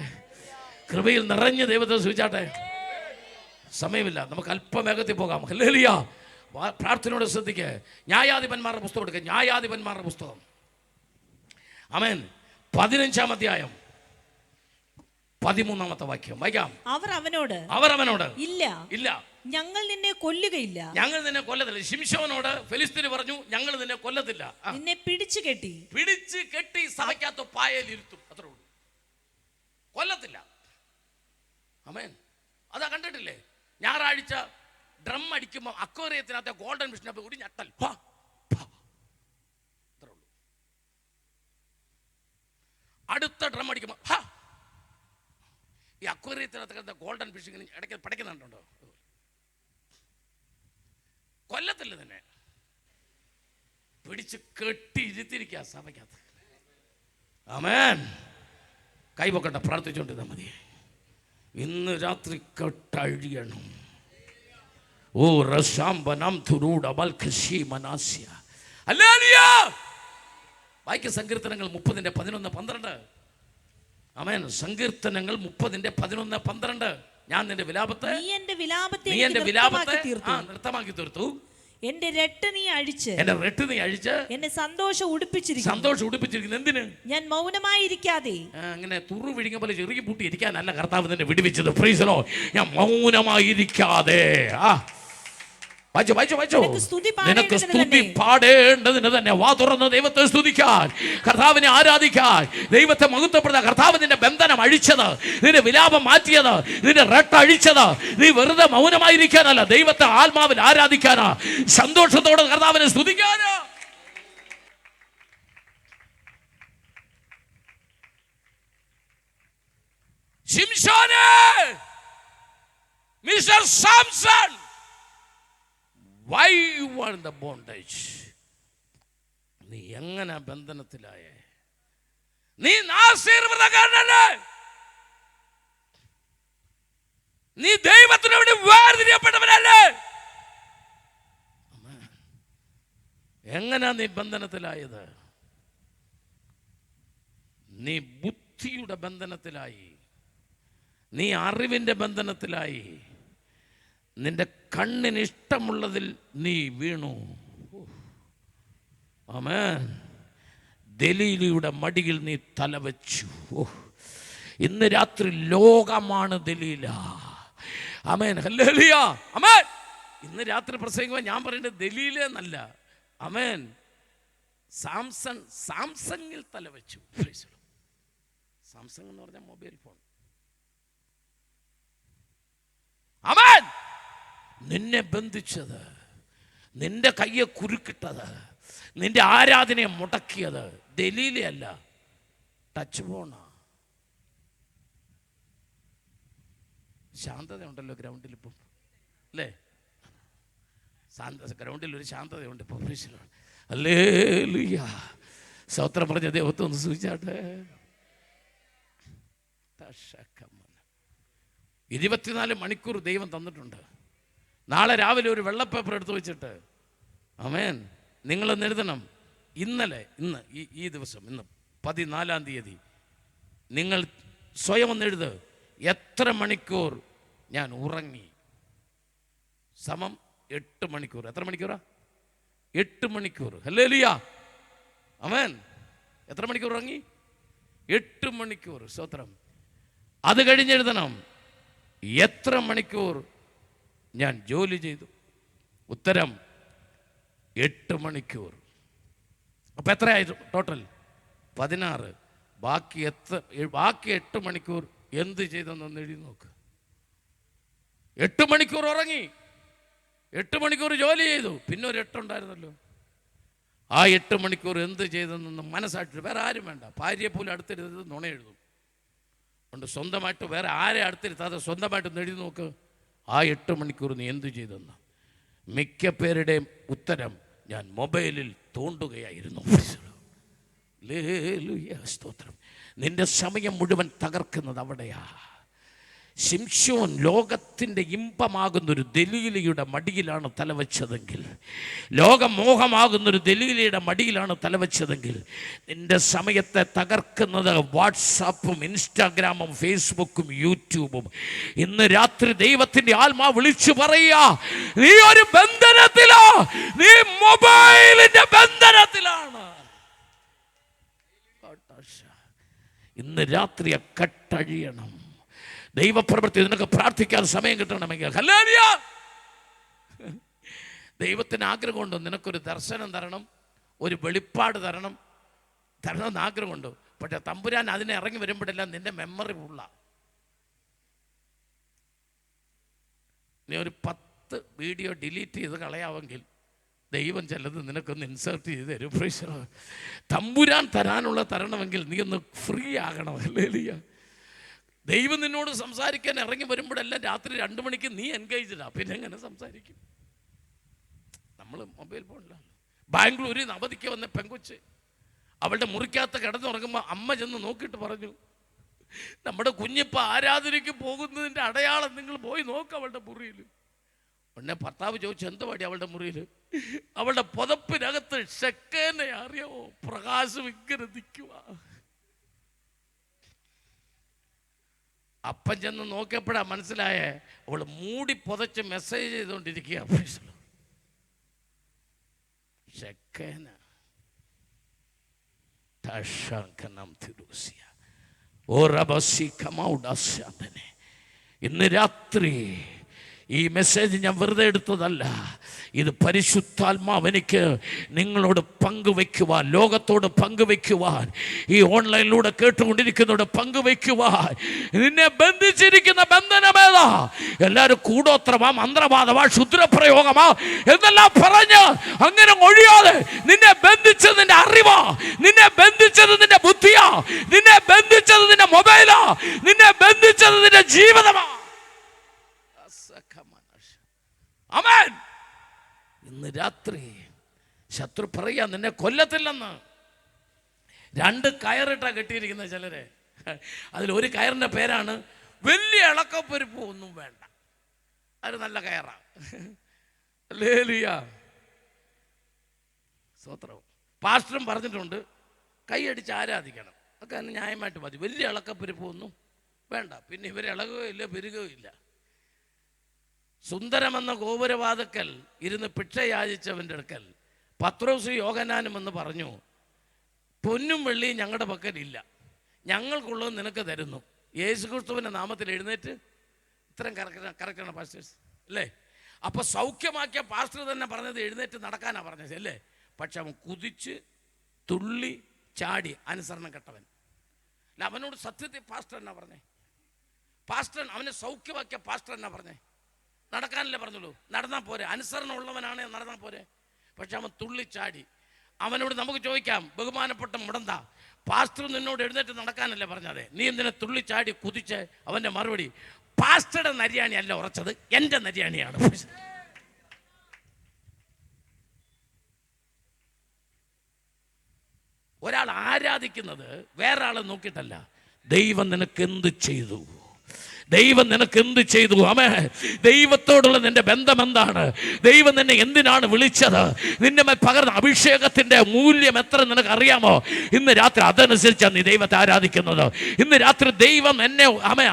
Speaker 1: കൃപയിൽ നിറഞ്ഞ ദൈവത്തെ സൂചിച്ചാട്ടെ. സമയമില്ല, നമുക്ക് അല്പം വേഗത്തിൽ പോകാം. ഹല്ലേലൂയ. പ്രാർത്ഥനയോടെ ശ്രദ്ധിക്കുക. ന്യായാധിപന്മാരുടെ പുസ്തകം എടുക്കുക. ന്യായാധിപന്മാരുടെ പുസ്തകം, ആമേൻ, 15-ാം അധ്യായം 13-ാമത്തെ വാക്യം വായിക്കാം. അവർ അവനോട് ഇല്ല, ഞങ്ങൾ നിന്നെ കൊല്ലുകയില്ല, ഞങ്ങൾ നിന്നെ കൊല്ലത്തില്ല. ശിംശോനോട് ഫെലിസ്ത്യർ പറഞ്ഞു, ഞങ്ങൾ നിന്നെ കൊല്ലത്തില്ല, നിന്നെ പിടിച്ചു കെട്ടി സഭയ്ക്കകത്ത് പായയിൽ ഇരുത്തും, അത്രേ ഉള്ളൂ, കൊല്ലത്തില്ല. ആമേൻ. അതാ കണ്ടിട്ടില്ലേ? ഞായറാഴ്ച ഡ്രം അടിക്കുമ്പോൾ അക്വേറിയത്തിനകത്തെ ഗോൾഡൻ ഫിഷിനെ ഒരു ഞട്ടൽ, അത്രേ ഉള്ളൂ. അടുത്ത ഡ്രം അടിക്കുമ്പോൾ ഈ അക്വേറിയത്തിനകത്ത് ഗോൾഡൻ ഫിഷ് ഇങ്ങനെ ഇടയ്ക്ക് പടയ്ക്കുന്നുണ്ടോ? കൊല്ലത്തില്ല, തന്നെ പിടിച്ച് കെട്ടി ഇരുത്തിരിക്കുക സഭയ്ക്കകത്ത്. ആമേൻ. കൈപൊക്കട്ടെ, പ്രാർത്ഥിച്ചുകൊണ്ടിരുന്നാൽ മതി. ഇന്ന് രാത്രി കെട്ടഴിയണം. ഓ റശാംബനം തുരൂഡ ബൽഖശി മനാസ്യ. ഹല്ലേലൂയ. വായിക്ക സങ്കീർത്തനങ്ങൾ 30:11-12. ആമേൻ. സങ്കീർത്തനങ്ങൾ 30:11-12. ഞാൻ നിന്റെ വിലാപത്തെ നൃത്തമാക്കി തീർത്തു. എന്റെ രട്ട് നീ അഴിച്ച് എന്നെ സന്തോഷം ഉടുപ്പിച്ചിരിക്കുന്നു. എന്തിന്? ഞാൻ മൗനമായിരിക്കാതെ. അങ്ങനെ തുറു വിഴുങ്ങ പോലെ ചെറിയ പൂട്ടി ഇരിക്കാനല്ല കർത്താവ് നിന്നെ വിടുവിച്ചത്. Praise the Lord. ഞാൻ മൗനമായിരിക്കാതെ. നിനക്ക് സ്തുതി പാടേണ്ടതിന് തന്നെ വാ തുറന്ന് ദൈവത്തെ സ്തുതിക്കാൻ, കർത്താവിനെ ആരാധിക്കാൻ, ദൈവത്തെ മഹത്വപ്പെടുത്താൻ. കർത്താവ് നിന്റെ ബന്ധനം അഴിച്ചത്, നിന്റെ വിലാപം മാറ്റിയത്, നിന്റെ റട്ട് അഴിച്ചത് നീ വെറുതെ മൗനമായിരിക്കാനല്ല, ദൈവത്തെ ആത്മാവിൽ ആരാധിക്കാനാ, സന്തോഷത്തോടെ കർത്താവിനെ സ്തുതിക്കാനാ. ശിംശോനേ, mister Samson, why you are in the bondage? നീ എങ്ങനെ ബന്ധനത്തിലായേ? നീ ആശീർവാദക്കാരനല്ലേ? നീ ദൈവത്തിന് വേണ്ടി വേർതിരിയ എങ്ങനാ നീ ബന്ധനത്തിലായത്? നീ ബുദ്ധിയുടെ ബന്ധനത്തിലായി, നീ അറിവിൻ്റെ ബന്ധനത്തിലായി, നിന്റെ കണ്ണിന് ഇഷ്ടമുള്ളതിൽ നീ വീണു. ആമേൻ. ദലീലയുടെ മടിയിൽ നീ തലവെച്ചു. ഇന്ന് രാത്രി ലോകമാണ് ദലീല. ആമേൻ, ഹല്ലേലൂയ, ആമേൻ. ഇന്ന് രാത്രി പ്രസംഗിക്കുമ്പോൾ ഞാൻ പറയേണ്ടത് ദലീല എന്നല്ല, ആമേൻ, സാംസങ്ങിൽ തലവെച്ചു. സാംസങ് എന്ന് പറഞ്ഞാൽ മൊബൈൽ ഫോൺ. ആമേൻ. നിന്നെ ബന്ധിച്ചത്, നിന്റെ കയ്യെ കുരുക്കിട്ടത്, നിന്റെ ആരാധനയെ മുടക്കിയത് ദലീലയല്ല, ടച്ച് ഫോണാ. ശാന്തത ഉണ്ടല്ലോ ഗ്രൗണ്ടിൽ ഇപ്പം, അല്ലേ? ഗ്രൗണ്ടിൽ ഒരു ശാന്തതയുണ്ട് ഇപ്പം. ഹല്ലേലൂയ, സ്തോത്രം പറഞ്ഞ ദൈവത്തെ ഒന്ന് സൂചിച്ചാട്ടെ. 24 മണിക്കൂർ ദൈവം തന്നിട്ടുണ്ട്. നാളെ രാവിലെ ഒരു വെള്ളപ്പേപ്പർ എടുത്ത് വെച്ചിട്ട്, ആമേൻ, നിങ്ങളൊന്ന് എഴുതണം. ഇന്ന് ഈ ദിവസം, ഇന്ന് 14-ാം തീയതി, നിങ്ങൾ സ്വയം ഒന്ന് എഴുത്. എത്ര മണിക്കൂർ ഞാൻ ഉറങ്ങി? സമം 8 മണിക്കൂർ. എത്ര മണിക്കൂറാ? 8 മണിക്കൂർ. ഹല്ലേലൂയ, ആമേൻ. എത്ര മണിക്കൂർ ഉറങ്ങി? 8 മണിക്കൂർ. സ്തോത്രം. അത് കഴിഞ്ഞെഴുതണം, എത്ര മണിക്കൂർ ഞാൻ ജോലി ചെയ്തു? ഉത്തരം 8 മണിക്കൂർ. അപ്പം എത്രയായി ടോട്ടൽ? 16. ബാക്കി 8 മണിക്കൂർ എന്ത് ചെയ്തെന്നൊന്ന് എഴുതി നോക്ക്. 8 മണിക്കൂർ ഉറങ്ങി, 8 മണിക്കൂർ ജോലി ചെയ്തു, പിന്നെ ഒരു 8 ഉണ്ടായിരുന്നല്ലോ. ആ 8 മണിക്കൂർ എന്ത് ചെയ്തെന്നൊന്ന് മനസ്സായിട്ട്, വേറെ ആരും വേണ്ട, ഭാര്യയെ പോലും അടുത്തിരുന്നത് നുണ എഴുതും കൊണ്ട്, സ്വന്തമായിട്ട് വേറെ ആരെ അടുത്തിരുത്താതെ സ്വന്തമായിട്ടൊന്ന് എഴുതി നോക്ക്. ആ 8 മണിക്കൂർ നീ എന്തു ചെയ്തെന്ന്. മിക്ക പേരുടെയും ഉത്തരം, ഞാൻ മൊബൈലിൽ തോണ്ടുകയായിരുന്നു. സ്തോത്രം. നിന്റെ സമയം മുഴുവൻ തകർക്കുന്നത് അവിടെയാ. ശിംശോൻ ലോകത്തിൻ്റെ ഇമ്പമാകുന്നൊരു ദലീലയുടെ മടിയിലാണ് തലവെച്ചതെങ്കിൽ, ലോകമോഹമാകുന്നൊരു ദലീലയുടെ മടിയിലാണ് തലവെച്ചതെങ്കിൽ, നിന്റെ സമയത്തെ തകർക്കുന്നത് വാട്സാപ്പും ഇൻസ്റ്റാഗ്രാമും ഫേസ്ബുക്കും യൂട്യൂബും. ഇന്ന് രാത്രി ദൈവത്തിൻ്റെ ആത്മാവ് വിളിച്ചു പറയുക, നീ ഒരു ബന്ധനത്തിലാ, നീ മൊബൈലിന്റെ ബന്ധനത്തിലാണ്. ഇന്ന് രാത്രി കട്ടഴിയണം. ദൈവപ്രവൃത്തി നിനക്ക് പ്രാർത്ഥിക്കാൻ സമയം കിട്ടണമെങ്കിൽ, ഹല്ലേലൂയ, ദൈവത്തിന് ആഗ്രഹമുണ്ടോ നിനക്കൊരു ദർശനം തരണം, ഒരു വെളിപ്പാട് തരണമെന്ന് ആഗ്രഹമുണ്ടോ? പക്ഷെ തമ്പുരാൻ അതിനെ ഇറങ്ങി വരുമ്പോഴെല്ലാം നിന്റെ മെമ്മറി ഉള്ള നീ ഒരു 10 വീഡിയോ ഡിലീറ്റ് ചെയ്ത് കളയാമെങ്കിൽ ദൈവം ചിലത് നിനക്കൊന്ന് ഇൻസേർട്ട് ചെയ്ത് തരും. തമ്പുരാൻ തരണമെങ്കിൽ നീ ഒന്ന് ഫ്രീ ആകണം. ഹല്ലേലൂയ. ദൈവം നിന്നോട് സംസാരിക്കാൻ ഇറങ്ങി വരുമ്പോഴെല്ലാം രാത്രി 2 മണിക്ക് നീ എൻഗേജ്ഡാ, പിന്നെ എങ്ങനെ സംസാരിക്കും? നമ്മൾ മൊബൈൽ ഫോണിലാണ്. ബാംഗ്ലൂരിൽ നിന്ന് അവധിക്ക് വന്ന പെങ്കൊച്ച് അവളുടെ മുറിക്കകത്ത് കിടന്നുറങ്ങുമ്പോൾ അമ്മ ചെന്ന് നോക്കിയിട്ട് പറഞ്ഞു, നമ്മുടെ കുഞ്ഞിപ്പോൾ ആരാധനയ്ക്ക് പോകുന്നതിൻ്റെ അടയാളം നിങ്ങൾ പോയി നോക്ക് അവളുടെ മുറിയിൽ. ഉടനെ ഭർത്താവ് ചോദിച്ചു, എന്ത് പാടി അവളുടെ മുറിയിൽ? അവളുടെ പുതപ്പിനകത്ത് ഷെക്കേനെ അറിയാമോ, പ്രകാശം ഇങ്ങനെ നിൽക്കുക. അപ്പം ചെന്ന് നോക്കിയപ്പോഴാ മനസ്സിലായേ, അവൾ മൂടി പുതച്ച് മെസ്സേജ് ചെയ്തുകൊണ്ടിരിക്കുക. ഇന്ന് രാത്രി ഈ മെസ്സേജ് ഞാൻ വെറുതെ എടുത്തതല്ല. ഇത് പരിശുദ്ധാത്മാവ് എനിക്ക് നിങ്ങളോട് പങ്കുവയ്ക്കുവാൻ, ലോകത്തോട് പങ്കുവയ്ക്കുവാൻ, ഈ ഓൺലൈനിലൂടെ കേട്ടുകൊണ്ടിരിക്കുന്നതോട് പങ്കുവയ്ക്കുവാൻ. നിന്നെ ബന്ധിച്ചിരിക്കുന്ന ബന്ധനമേതാ? എല്ലാവരും കൂടോത്രമാ, മന്ത്രവാദമാ, ക്ഷുദ്രപ്രയോഗമാ എന്നെല്ലാം പറഞ്ഞ് അങ്ങനെ ഒഴിയാതെ, നിന്നെ ബന്ധിച്ചത് നിന്റെ അറിവാ, നിന്നെ ബന്ധിച്ചത് നിന്റെ ബുദ്ധിയാ, നിന്നെ ബന്ധിച്ചത് നിന്റെ മൊബൈലാ, നിന്നെ ബന്ധിച്ചത് നിന്റെ ജീവിതമാ. ആമേൻ. ഇന്ന് രാത്രി ശത്രു പറയാ നിന്നെ കൊല്ലത്തില്ലെന്ന്. 2 കയറിട്ടാ കെട്ടിയിരിക്കുന്ന ചിലരെ. അതിലൊരു കയറിൻ്റെ പേരാണ് വലിയ ഇളക്കപ്പരിപ്പ് ഒന്നും വേണ്ട. അത് നല്ല കയറാ. ഹല്ലേലൂയ. സ്വത്രം. പാസ്റ്ററും പറഞ്ഞിട്ടുണ്ട് കൈയടിച്ച് ആരാധിക്കണം, ഒക്കെ അതിന് ന്യായമായിട്ട് മതി. വലിയ ഇളക്കപ്പെരുപ്പൊന്നും വേണ്ട. പിന്നെ ഇവർ ഇളകുകയോ ഇല്ല, പെരുകയോ ഇല്ല. സുന്ദരമെന്ന ഗോപുരവാതക്കൽ ഇരുന്ന് ഭിക്ഷ യാചിച്ചവൻ്റെ അടുക്കൽ പത്രോസും യോഹന്നാനും എന്ന് പറഞ്ഞു, പൊന്നും വെള്ളിയും ഞങ്ങളുടെ പക്കലില്ല, ഞങ്ങൾക്കുള്ളത് നിനക്ക് തരുന്നു. യേശുക്രിസ്തുവിൻ്റെ നാമത്തിൽ എഴുന്നേറ്റ്. ഇത്രയും കറക്റ്റാണ് പാസ്റ്റേഴ്സ് അല്ലേ? അപ്പോൾ സൗഖ്യമാക്കിയ പാസ്റ്റർ തന്നെ പറഞ്ഞത് എഴുന്നേറ്റ് നടക്കാനാണ് പറഞ്ഞത് അല്ലേ? പക്ഷെ അവൻ കുതിച്ച് തുള്ളി ചാടി അനുസരണം കെട്ടവൻ അല്ല. അവനോട് സത്യത്തിൽ പാസ്റ്റർ എന്നാ പറഞ്ഞേ? പാസ്റ്റർ അവനെ സൗഖ്യമാക്കിയ പാസ്റ്റർ എന്നാ പറഞ്ഞേ? നടക്കാനല്ലേ പറഞ്ഞുള്ളൂ, നടന്നാൽ പോരെ. അനുസരണം ഉള്ളവനാണ് നടന്നാൽ പോരെ. പക്ഷെ അവൻ തുള്ളിച്ചാടി. അവനോട് നമുക്ക് ചോദിക്കാം, ബഹുമാനപ്പെട്ട മുടന്ത, പാസ്റ്റർ നിന്നോട് എഴുന്നേറ്റ് നടക്കാനല്ലേ പറഞ്ഞത്, നീ എന്തിനെ തുള്ളിച്ചാടി കുതിച്ച്? അവൻ്റെ മറുപടി, പാസ്റ്ററുടെ നരിയാണി അല്ല ഉറച്ചത്, എൻ്റെ നരിയാണിയാണ്. ഒരാൾ ആരാധിക്കുന്നത് വേറെ ആളെ നോക്കിയിട്ടല്ല, ദൈവം നിനക്ക് എന്ത് ചെയ്തു, ദൈവം നിനക്ക് എന്ത് ചെയ്തു. ആമേ. ദൈവത്തോടുള്ള നിന്റെ ബന്ധം എന്താണ്? ദൈവം നിന്നെ എന്തിനാണ് വിളിച്ചത്? നിന്റെ മേൽ പകർന്ന അഭിഷേകത്തിന്റെ മൂല്യം എത്ര നിനക്ക് അറിയാമോ? ഇന്ന് രാത്രി അതനുസരിച്ചാണ് നീ ദൈവത്തെ ആരാധിക്കുന്നത്. ഇന്ന് രാത്രി ദൈവം എന്നെ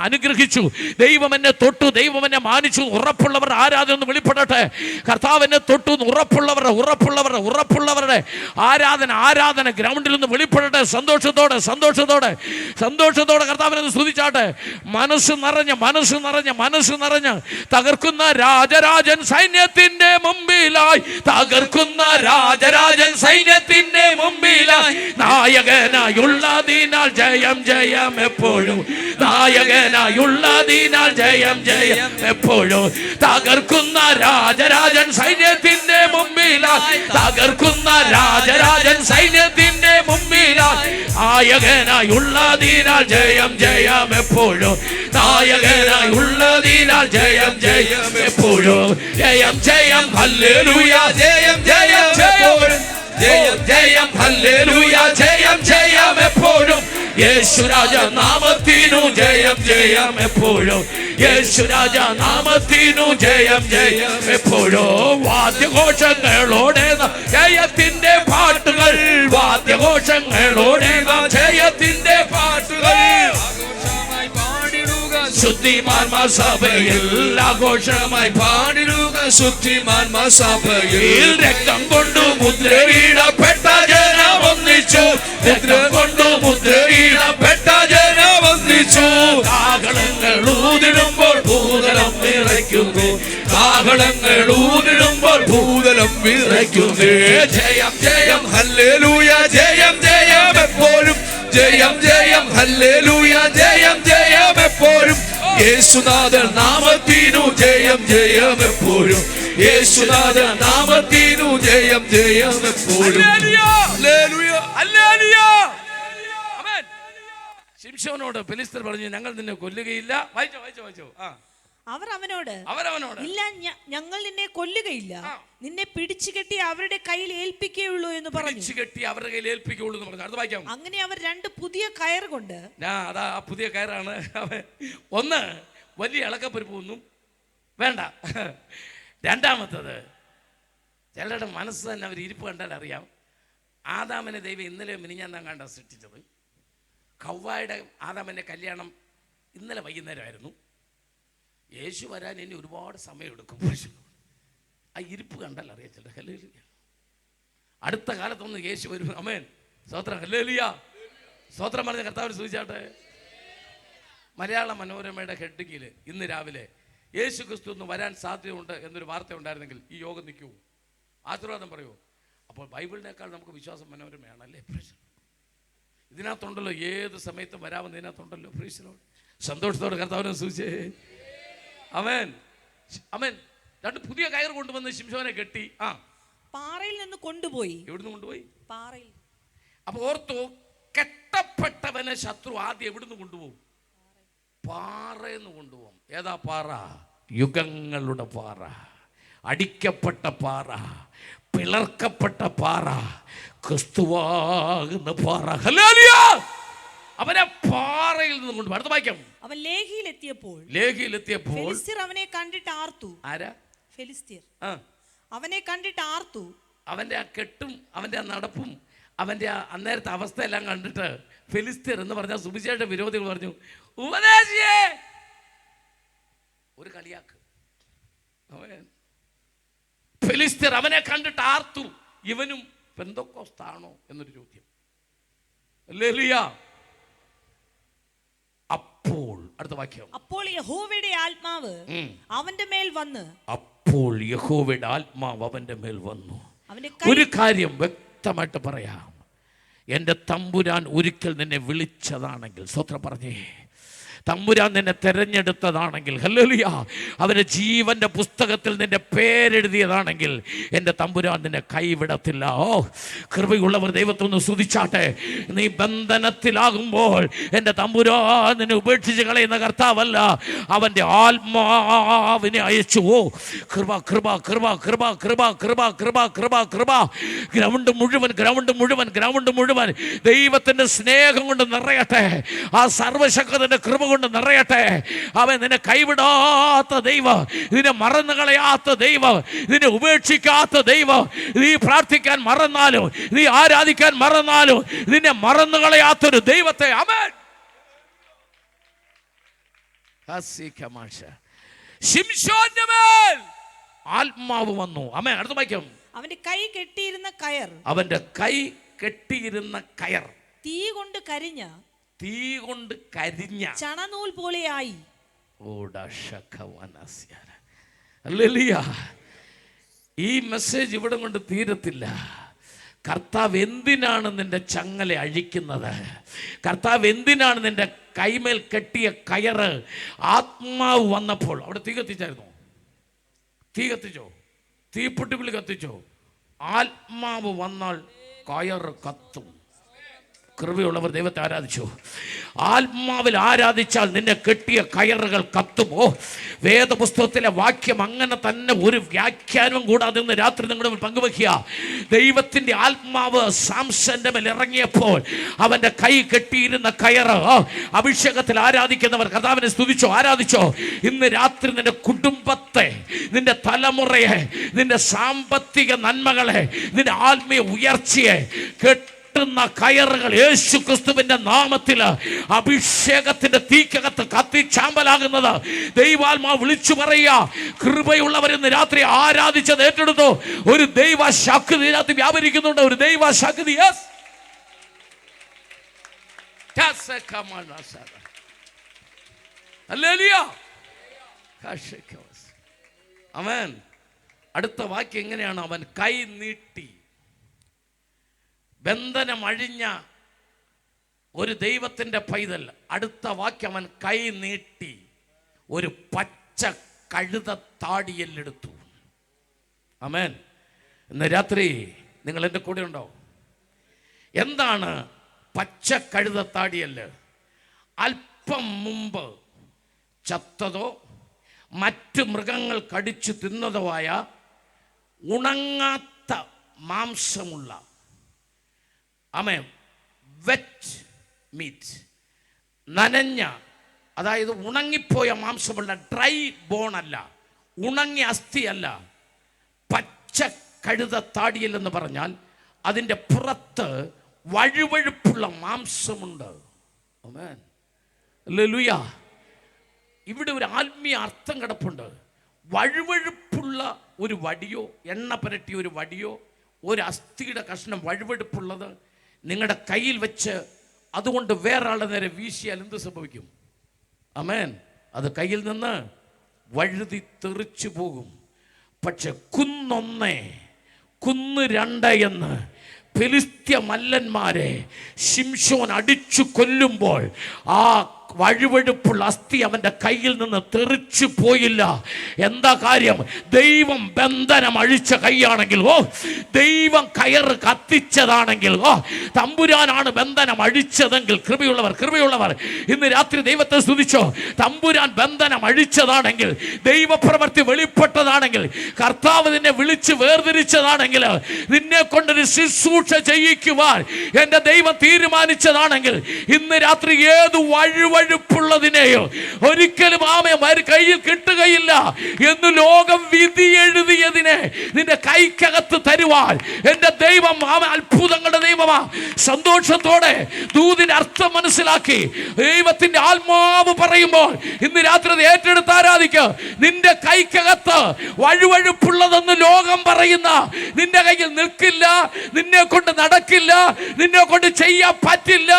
Speaker 1: അനുഗ്രഹിച്ചു, ദൈവം എന്നെ തൊട്ടു, ദൈവം എന്നെ മാനിച്ചു. ഉറപ്പുള്ളവർ ആരാധന ഒന്ന് വെളിപ്പെടട്ടെ. കർത്താവ് എന്നെ തൊട്ടു, ഉറപ്പുള്ളവരുടെ ആരാധന ഗ്രൗണ്ടിൽ നിന്ന് വെളിപ്പെടട്ടെ. സന്തോഷത്തോടെ കർത്താവിനെ സ്തുതിച്ചാട്ടെ. മനസ്സ് നിറഞ്ഞ് തകർക്കുന്ന രാജരാജൻ സൈന്യത്തിന്റെ മുമ്പിലായി, നായകനായുള്ളതിനാൽ ജയം എപ്പോഴും, തകർക്കുന്ന രാജരാജൻ സൈന്യത്തിന്റെ മുമ്പിലായി, നായകനായുള്ളതിനാൽ ജയം എപ്പോഴും, നായകനായുള്ളതിനാൽ ജയം എപ്പോഴും, ജയം ഹല്ലേലൂയ, ജയം ഹല്ലേലൂയ, ജയം എപ്പോഴും, യേശുരാജ നാമത്തിനു ജയം എപ്പോഴും, യേശുരാജ നാമത്തിനു ജയം എപ്പോഴും. വാദ്യഘോഷങ്ങളോടെ ജയത്തിന്റെ പാട്ടുകൾ, ജയത്തിന്റെ പാട്ടുകൾ ശുദ്ധിമാന്മാർ സഭയിൽ ആഘോഷമായി പാടിടുക. ശുദ്ധിമാന്മാർ സഭയിൽ രക്തം കൊണ്ടു മുദ്രയിടപ്പെട്ട ജനം ഒന്നിച്ചു, രക്തം കൊണ്ടു മുദ്രയിടപ്പെട്ട ജനം ഒന്നിച്ചു. കാഹളങ്ങൾ ഊതിടുമ്പോൾ ഭൂതലം വിറയ്ക്കുന്നു, കാഹളങ്ങൾ ഊതിടുമ്പോൾ ഭൂതലം വിറയ്ക്കുന്നു. ജയം ഹല്ലേലൂയ, ജയം എപ്പോഴും, ജയം ഹല്ലേലൂയ, ജയം എപ്പോഴും, യേശുനാഥൻ നാമത്തിനു ജയം എപ്പോഴും, യേശുനാഥൻ നാമത്തിനു ജയം എപ്പോഴും. ശിംശോനോട് ഫെലിസ്ത്യർ പറഞ്ഞു, ഞങ്ങൾ നിന്നെ കൊല്ലുകയില്ല. വായിച്ചോ.
Speaker 2: അവർ അവനോട് ഇല്ല, ഞങ്ങൾ നിന്നെ കൊല്ലുകയില്ല, നിന്നെ പിടിച്ചുകെട്ടി അവരുടെ കയ്യിൽ ഏൽപ്പിക്കുകയുള്ളൂ എന്ന് പറഞ്ഞു.
Speaker 1: അത് വായിക്കാം.
Speaker 2: അങ്ങനെ അവർ 2 പുതിയ കയർ കൊണ്ട്,
Speaker 1: അതാ ആ പുതിയ കയറാണ്. ഒന്ന്, വലിയ ഇളക്കപ്പെരുപ്പൊന്നും വേണ്ട. രണ്ടാമത്തത്, ചിലരുടെ മനസ്സ് തന്നെ അവർ ഇരിപ്പ് കണ്ടാൽ അറിയാം. ആദാമിനെ ദൈവം ഇന്നലെ മിനിഞ്ഞാന്നാ കണ്ട സൃഷ്ടിച്ചത്. ഹവ്വായുടെ ആദാമിൻ്റെ കല്യാണം ഇന്നലെ വൈകുന്നേരമായിരുന്നു. യേശു വരാൻ ഇനി ഒരുപാട് സമയമെടുക്കും. ആ ഇരിപ്പ് കണ്ടാൽ അറിയാം ചില. ഹല്ലേലൂയ. അടുത്ത കാലത്തൊന്നും യേശു വരും. ആമേൻ. സ്തോത്രം. ഹല്ലേലൂയ. സ്തോത്രം പറഞ്ഞ കർത്താവിനെ സ്തുതിച്ചാട്ടെ. മലയാള മനോരമയുടെ ഹെഡിങ്ങിൽ ഇന്ന് രാവിലെ യേശു ക്രിസ്തു ഒന്ന് വരാൻ സാധ്യതയുണ്ട് എന്നൊരു വാർത്ത ഉണ്ടായിരുന്നെങ്കിൽ ഈ യോഗം നിൽക്കുമോ? ആശീർവാദം പറയുമോ? അപ്പോൾ ബൈബിളിനേക്കാൾ നമുക്ക് വിശ്വാസം മനോരമയാണല്ലേ. ഇതിനകത്തുണ്ടല്ലോ, ഏത് സമയത്തും വരാമെന്ന് ഇതിനകത്തുണ്ടല്ലോ. സന്തോഷത്തോടെ കർത്താവിനെ സൂചിച്ചേ. ആമേൻ. 2 പുതിയ കയർ കൊണ്ടുവന്ന് ശിംശോനെ കെട്ടി
Speaker 2: പാറയിൽ നിന്ന് കൊണ്ടുപോയി.
Speaker 1: എവിടുന്ന് കൊണ്ടുപോയി?
Speaker 2: പാറയിൽ.
Speaker 1: അപ്പൊ ഓർത്തു, കെട്ടപ്പെട്ടവനെ ശത്രു ആദ്യം എവിടുന്ന് കൊണ്ടുപോകും? പാറയെന്ന് കൊണ്ടുപോകും. ഏതാ പാറ? യുഗങ്ങളുടെ പാറ, അടിക്കപ്പെട്ട പാറ, പിളർക്കപ്പെട്ട പാറ, ക്രിസ്തുവാകുന്ന പാറ. ഹല്ലേലൂയ. അവനെ പാറയിൽ നിന്ന് കൊണ്ട് അടുത്ത വായിക്കാം.
Speaker 2: അവൻ ലേഹിയിലെത്തിയപ്പോൾ
Speaker 1: ഫെലിസ്ത്യർ
Speaker 2: അവനെ കണ്ടിട്ട് ആർത്തു.
Speaker 1: ആരാ?
Speaker 2: ഫെലിസ്ത്യർ അവനെ കണ്ടിട്ട് ആർത്തു.
Speaker 1: അവൻ്റെ ആ കെട്ടും അവൻ്റെ ആ നടപ്പും അവൻ്റെ ആ അന്നേരത്തെ അവസ്ഥയെല്ലാം കണ്ടിട്ട് ഫെലിസ്ത്യർ എന്ന് പറഞ്ഞ സുവിശേഷ വിരോധികൾ പറഞ്ഞു, ഉപദേശിയേ, ഒരു കളിയാക്ക്. അവൻ ഫെലിസ്ത്യർ അവനെ കണ്ടിട്ട് ആർത്തു, ഇവനും പെന്തക്കോസ്താണോ എന്നൊരു ചോദ്യം. ഹല്ലേലൂയ. അപ്പോൾ അടുത്ത വാക്യം,
Speaker 2: അപ്പോൾ യഹോവയുടെ ആത്മാവ് അവന്റെ മേൽ വന്ന്,
Speaker 1: അപ്പോൾ യഹോവയുടെ ആത്മാവ് അവന്റെ മേൽ വന്നു.
Speaker 2: അവന്റെ
Speaker 1: ഒരു കാര്യം വ്യക്തമായിട്ട് പറയാം, എൻ്റെ തമ്പുരാൻ ഒരിക്കൽ നിന്നെ വിളിച്ചതാണെങ്കിൽ, സ്തോത്രം പറഞ്ഞേ, തമ്പുരാൻ നിന്നെ തെരഞ്ഞെടുത്തതാണെങ്കിൽ, ഹല്ലേലൂയ, അവൻ്റെ ജീവന്റെ പുസ്തകത്തിൽ നിന്റെ പേരെഴുതിയതാണെങ്കിൽ എൻ്റെ തമ്പുരാൻ നിന്നെ കൈവിടത്തില്ല. ഓ, കൃപയുള്ളവർ ദൈവത്തെ ഒന്ന് സ്തുതിച്ചാട്ടെ. നീ ബന്ധനത്തിലാകുമ്പോൾ എൻ്റെ തമ്പുരാൻ നിന്നെ ഉപേക്ഷിച്ച് കളയുന്ന കർത്താവല്ല, അവൻ്റെ ആത്മാവിനെ അയച്ചു. ഓ, കൃപ കൃപ കൃപ കൃപ കൃപ കൃപ കൃപ കൃപ കൃപ. ഗ്രൗണ്ട് മുഴുവൻ ദൈവത്തിൻ്റെ സ്നേഹം കൊണ്ട് നിറയട്ടെ, ആ സർവശക്തന്റെ കൃപ കൊണ്ട് നിറയട്ടെ. അവൻ നിന്നെ കൈവിടാത്ത ദൈവം, നിന്നെ മറന്നു കളയാത്ത ദൈവം, നിന്നെ ഉപേക്ഷിക്കാത്ത ദൈവം. നീ പ്രാർത്ഥിക്കാൻ മറന്നാലും, നീ ആരാധിക്കാൻ മറന്നാലും, നിന്നെ മറന്നു കളയാത്തൊരു ദൈവത്തെ. ആമേൻ. ശിംശോന്റെ മേൽ ആത്മാവ് വന്നു. ആമേൻ. അടുത്ത വാക്യം,
Speaker 2: അവന്റെ കൈ കെട്ടിയിരുന്ന കയർ,
Speaker 1: അവന്റെ കൈ കെട്ടിയിരുന്ന കയർ
Speaker 2: തീ കൊണ്ട് കരിഞ്ഞ ചണനൂൽ പോലെയായി.
Speaker 1: ഈ മെസ്സേജ് ഇവിടെ കൊണ്ട് തീരത്തില്ല. കർത്താവ് എന്തിനാണ് നിന്റെ ചങ്ങല അഴിക്കുന്നത്? കർത്താവ് എന്തിനാണ് നിന്റെ കൈമേൽ കെട്ടിയ കയറ്? ആത്മാവ് വന്നപ്പോൾ അവിടെ തീ കത്തിച്ചായിരുന്നു. തീ കത്തിച്ചോ? തീപ്പെട്ടിക്കുള്ളി കത്തിച്ചോ? ആത്മാവ് വന്നാൽ കയറ് കത്തും. കൃപയുള്ളവർ ദൈവത്തെ ആരാധിച്ചു. ആത്മാവിൽ ആരാധിച്ചാൽ നിന്നെ കെട്ടിയ കയറുകൾ കത്തുമോ? വേദപുസ്തകത്തിലെ വാക്യം അങ്ങനെ തന്നെ, ഒരു വ്യാഖ്യാനവും കൂടാതെ ഇന്ന് രാത്രി നിങ്ങളുടെ പങ്കുവെക്കുക. ദൈവത്തിൻ്റെ ആത്മാവ് സാംസന്റെ മേൽ ഇറങ്ങിയപ്പോൾ അവൻ്റെ കൈ കെട്ടിയിരുന്ന കയറ്, അഭിഷേകത്തിൽ ആരാധിക്കുന്നവർ കർത്താവിനെ സ്തുതിച്ചോ, ആരാധിച്ചോ. ഇന്ന് രാത്രി നിന്റെ കുടുംബത്തെ, നിന്റെ തലമുറയെ, നിന്റെ സാമ്പത്തിക നന്മകളെ, നിന്റെ ആത്മീയ ഉയർച്ചയെ കെട്ടുന്ന കയറുകൾ യേശു ക്രിസ്തുവിന്റെ നാമത്തിൽ അഭിഷേകത്തിന്റെ തീക്കകത്ത് കത്തിച്ചാമ്പലാകുന്നത് ദൈവാത്മാവ് വിളിച്ചു പറയുക. കൃപയുള്ളവരെന്ന് രാത്രി ആരാധിച്ചത് ഏറ്റെടുത്തു. ഒരു ദൈവ ശക്തി ഇതിനകത്ത് വ്യാപരിക്കുന്നുണ്ട്. ഒരു ദൈവ ശക്തി. അവൻ അടുത്ത വാക്യം എങ്ങനെയാണ്? അവൻ കൈ നീട്ടി. ബന്ധനം അഴിഞ്ഞ ഒരു ദൈവത്തിൻ്റെ പൈതൽ, അടുത്ത വാക്യം, അവൻ കൈ നീട്ടി ഒരു പച്ച കഴുതത്താടിയെല്ലെടുത്തു. ആമേൻ. ഇന്ന് രാത്രി നിങ്ങൾ എൻ്റെ കൂടെ ഉണ്ടോ? എന്താണ് പച്ച കഴുതത്താടിയല്ല്? അല്പം മുമ്പ് ചത്തതോ മറ്റ് മൃഗങ്ങൾ കടിച്ചു തിന്നതോ ആയ ഉണങ്ങാത്ത മാംസമുള്ള, ആമേൻ, വെറ്റ് മീറ്റ്, നനഞ്ഞ, അതായത് ഉണങ്ങിപ്പോയ മാംസമുള്ള, ഡ്രൈ ബോൺ അല്ല, ഉണങ്ങിയ അസ്ഥിയല്ല, പച്ച കഴുതത്താടിയൽ എന്ന് പറഞ്ഞാൽ അതിൻ്റെ പുറത്ത് വഴുവഴുപ്പുള്ള മാംസമുണ്ട്. ആമേൻ. ഹല്ലേലൂയ. ഇവിടെ ഒരു ആത്മീയ അർത്ഥം കിടപ്പുണ്ട്. വഴുവഴുപ്പുള്ള ഒരു വടിയോ, എണ്ണ പുരട്ടിയ ഒരു വടിയോ, ഒരു അസ്ഥിയുടെ കഷ്ണം വഴുവഴുപ്പുള്ളത് നിങ്ങളുടെ കയ്യിൽ വെച്ച് അതുകൊണ്ട് വേറൊരാളുടെ നേരെ വീശിയാൽ എന്ത് സംഭവിക്കും? ആമേൻ. അത് കയ്യിൽ നിന്ന് വഴുതി തെറിച്ചു പോകും. പക്ഷെ കുന്നൊന്നേ കുന്ന് രണ്ട് എന്ന് ഫെലിസ്ത്യ മല്ലന്മാരെ ശിംശോൻ അടിച്ചു കൊല്ലുമ്പോൾ ആ വഴുവഴുപ്പുള്ള അസ്ഥി അവൻ്റെ കയ്യിൽ നിന്ന് തെറിച്ചു പോയില്ല. എന്താ കാര്യം? ദൈവം ബന്ധനം അഴിച്ച കൈയാണെങ്കിൽ, ദൈവം കയറ് കത്തിച്ചതാണെങ്കിൽ, തമ്പുരാനാണ് ബന്ധനം അഴിച്ചതെങ്കിൽ, കൃപയുള്ളവർ ഇന്ന് രാത്രി ദൈവത്തെ സ്തുതിച്ചോ. തമ്പുരാൻ ബന്ധനം അഴിച്ചതാണെങ്കിൽ, ദൈവപ്രവൃത്തി വെളിപ്പെട്ടതാണെങ്കിൽ, കർത്താവ് നിന്നെ വിളിച്ച് വേർതിരിച്ചതാണെങ്കിൽ, നിന്നെ കൊണ്ടൊരു ശുശ്രൂഷ ചെയ്യിക്കുവാൻ എൻ്റെ ദൈവം തീരുമാനിച്ചതാണെങ്കിൽ, ഇന്ന് രാത്രി ഏത് വഴുവ വഴുവഴുപ്പുള്ളതിനെയോ ഒരിക്കലും കയ്യിൽ കിട്ടുകയില്ല എന്ന് ലോകം വിധി എഴുതിയതിനെ നിന്റെ കൈക്കകത്ത് തരുവാൻ എന്റെ ദൈവം അത്ഭുതങ്ങളുടെ ദൈവമാ. സന്തോഷത്തോടെ ദൂതിന്റെ അർത്ഥം മനസ്സിലാക്കി ദൈവത്തിന്റെ ആത്മാവ് പറയുമ്പോൾ ഇന്ന് രാത്രി ഏറ്റെടുത്ത് ആരാധിക്കുക. നിന്റെ കൈക്കകത്ത് വഴുവഴുപ്പുള്ളതെന്ന് ലോകം പറയുന്ന നിന്റെ കയ്യിൽ നിൽക്കില്ല, നിന്നെ കൊണ്ട് നടക്കില്ല, നിന്നെ കൊണ്ട് ചെയ്യാൻ പറ്റില്ല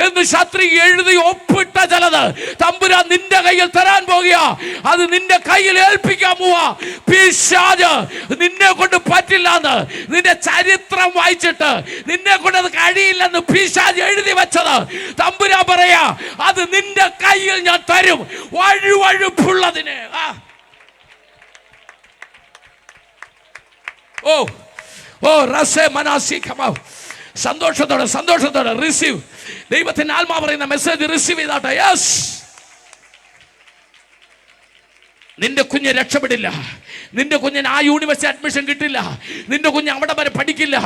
Speaker 1: എന്ന് ശത്രു എഴുതി ഒപ്പിട്ട ചിലത് തമ്പുരാൻ നിന്റെ കയ്യിൽ തരാൻ പോകുക. അത് നിന്റെ കയ്യിൽ ഏൽപ്പിക്കാൻ പോവാ. പിശാച് നിന്നെ കൊണ്ട് പറ്റില്ലെന്ന് നിന്റെ ചരിത്രം വായിച്ചിട്ട് നിന്നെ കൊണ്ട് അത് കഴിയില്ലെന്ന് പിശാച് എഴുതി വെച്ചത് തമ്പുരാൻ പറയാ, അത് നിന്റെ കയ്യിൽ ഞാൻ തരും. വഴുവഴുപ്പുള്ളതിന് സന്തോഷത്തോടെ റിസീവ്. ദൈവത്തിന്റെ ആത്മാവ് പറയുന്ന മെസ്സേജ് റിസീവ് ചെയ്താട്ടെ. യെസ്, നിന്റെ കുഞ്ഞ് രക്ഷപ്പെടില്ല, നിന്റെ കുഞ്ഞിന് ആ യൂണിവേഴ്സിറ്റി അഡ്മിഷൻ കിട്ടില്ല, നിന്റെ കുഞ്ഞ് അവിടെ വരെ പഠിക്കില്ല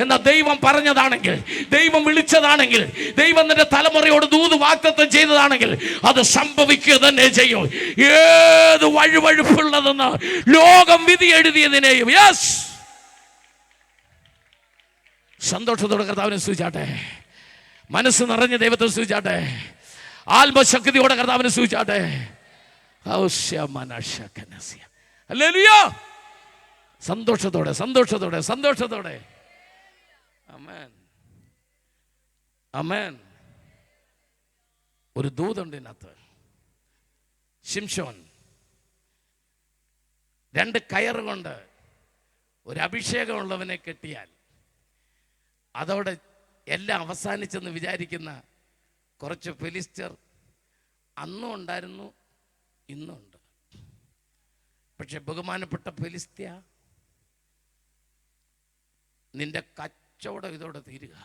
Speaker 1: എന്ന ദൈവം പറഞ്ഞതാണെങ്കിൽ, ദൈവം വിളിച്ചതാണെങ്കിൽ, ദൈവം നിന്റെ തലമുറയോട് ദൂത് വാഗ്ദത്തം ചെയ്തതാണെങ്കിൽ അത് സംഭവിക്കുക തന്നെ ചെയ്യും. ഏത് വഴുവഴുപ്പുള്ളതെന്ന് ലോകം വിധി എഴുതിയതിനെയും യെസ് സന്തോഷത്തോടെ കർത്താവിനെ സ്തുതിച്ചാട്ടെ. മനസ്സ് നിറഞ്ഞ് ദൈവത്തെ സ്തുതിച്ചാട്ടെ. ആത്മശക്തിയോടെ കർത്താവിനെ സ്തുതിച്ചാട്ടെ. സന്തോഷത്തോടെ സന്തോഷത്തോടെ സന്തോഷത്തോടെ ആമേൻ ആമേൻ. ഒരു ദൂതുണ്ട് ഇതിനകത്ത്. ശിംശോൻ 2 കയറ് കൊണ്ട് ഒരു അഭിഷേകമുള്ളവനെ കെട്ടിയാൽ അതോടെ എല്ലാം അവസാനിച്ചെന്ന് വിചാരിക്കുന്ന കുറച്ച് ഫിലിസ്ത്യർ അന്നും ഉണ്ടായിരുന്നു, ഇന്നുണ്ട്. പക്ഷെ ബഹുമാനപ്പെട്ട ഫിലിസ്ത്യ, നിന്റെ കച്ചവടം ഇതോടെ തീരുക.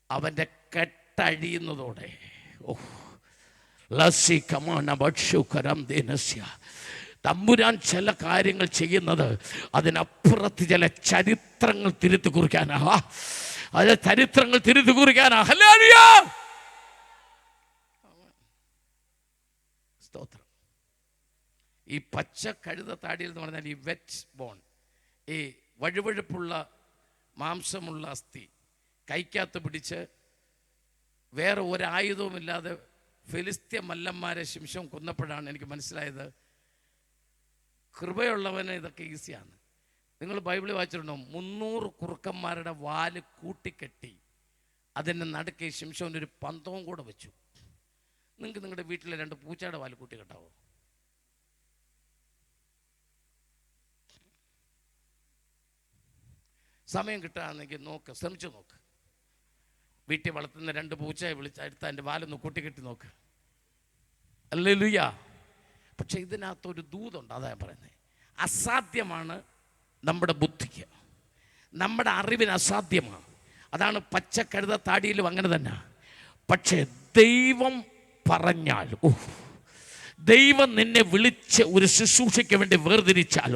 Speaker 1: അവന്റെ കെട്ടഴിയുന്നതോടെ തമ്പുരാൻ ചില കാര്യങ്ങൾ ചെയ്യുന്നത് അതിനപ്പുറത്ത് ചില ചരിത്രങ്ങൾ തിരുത്തി കുറിക്കാനാ. അത് ചരിത്രങ്ങൾ തിരുത്തി കുറിക്കാനാ. ഹല്ലേലൂയ, സ്തോത്രം. ഈ പച്ച കഴുത താടിയിൽ എന്ന് പറഞ്ഞാൽ ഈ വെറ്റ് ബോൺ, ഈ വഴുവഴുപ്പുള്ള മാംസമുള്ള അസ്ഥി കൈക്കകത്ത് പിടിച്ച് വേറെ ഒരായുധവുമില്ലാതെ ഫിലിസ്ത്യ മല്ലന്മാരെ ശിംശോൻ കൊന്നപ്പോഴാണ് എനിക്ക് മനസ്സിലായത് കൃപയുള്ളവന് ഇതൊക്കെ ഈസിയാണ്. നിങ്ങൾ ബൈബിളിൽ വായിച്ചിട്ടുണ്ടോ? 300 കുറുക്കന്മാരുടെ വാല് കൂട്ടിക്കെട്ടി അതിൻ്റെ നടുക്ക് ശിംശോൻ ഒരു പന്തവും കൂടെ വെച്ചു. നിങ്ങൾക്ക് നിങ്ങളുടെ വീട്ടിലെ 2 പൂച്ചയുടെ വാല് കൂട്ടിക്കെട്ടാവോ? സമയം കിട്ടുകയാണെങ്കിൽ നോക്ക്, ശ്രമിച്ചു നോക്ക്. വീട്ടിൽ വളർത്തുന്ന 2 പൂച്ചയെ വിളിച്ചെടുത്ത് അതിൻ്റെ വാലൊന്ന് കൂട്ടിക്കെട്ടി നോക്ക്. ഹല്ലേലൂയ. പക്ഷെ ഇതിനകത്തൊരു ദൂതുണ്ട്. അതാ പറയുന്നത്, അസാധ്യമാണ് നമ്മുടെ ബുദ്ധിക്ക്, നമ്മുടെ അറിവിന് അസാധ്യമാണ്. അതാണ് പച്ചക്കഴുത താടിയിലും അങ്ങനെ തന്നെ. പക്ഷേ ദൈവം പറഞ്ഞാൽ, ദൈവം നിന്നെ വിളിച്ച് ഒരു ശുശ്രൂഷയ്ക്ക് വേണ്ടി വേർതിരിച്ചാൽ,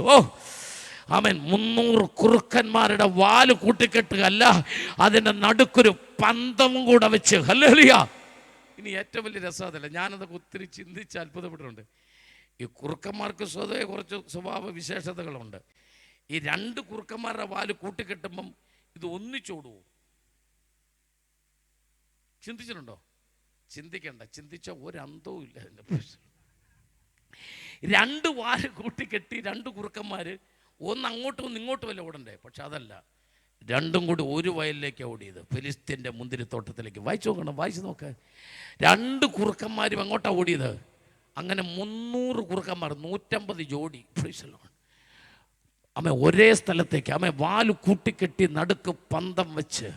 Speaker 1: ആമേൻ, 300 കുറുക്കന്മാരുടെ വാല് കൂട്ടിക്കെട്ടുകയല്ല, അതിൻ്റെ നടുക്കൊരു പന്തവും കൂടെ വെച്ച്. ഹല്ലേലൂയ. ഇനി ഏറ്റവും വലിയ രസമതല്ല, ഞാനതൊക്കെ ഒത്തിരി ചിന്തിച്ച് അത്ഭുതപ്പെട്ടിട്ടുണ്ട്. ഈ കുറുക്കന്മാർക്ക് സ്വതവേ കുറച്ച് സ്വഭാവ വിശേഷതകളുണ്ട്. ഈ 2 കുറുക്കന്മാരുടെ വാല് കൂട്ടിക്കെട്ടുമ്പം ഇത് ഒന്നിച്ചോടുവോ? ചിന്തിച്ചിട്ടുണ്ടോ? ചിന്തിക്കണ്ട, ചിന്തിച്ച ഒരന്തവും ഇല്ല. 2 വാല് കൂട്ടിക്കെട്ടി 2 കുറുക്കന്മാർ ഒന്ന് അങ്ങോട്ടും ഒന്ന് ഇങ്ങോട്ടും അല്ല ഓടണ്ടേ. പക്ഷെ അതല്ല, 2ഉം കൂടി ഒരു വയലിലേക്കാണ് ഓടിയത്, ഫിലിസ്ത്യൻ്റെ മുന്തിരിത്തോട്ടത്തിലേക്ക്. വായിച്ചു നോക്ക്. 2 കുറുക്കന്മാരും അങ്ങോട്ടാണ് ഓടിയത്. അങ്ങനെ 300 കുറുക്കന്മാർ, 150 ജോഡി അമ്മ ഒരേ സ്ഥലത്തേക്ക് അമ്മ വാല് കൂട്ടിക്കെട്ടി നടുക്ക് പന്തം വെച്ച്.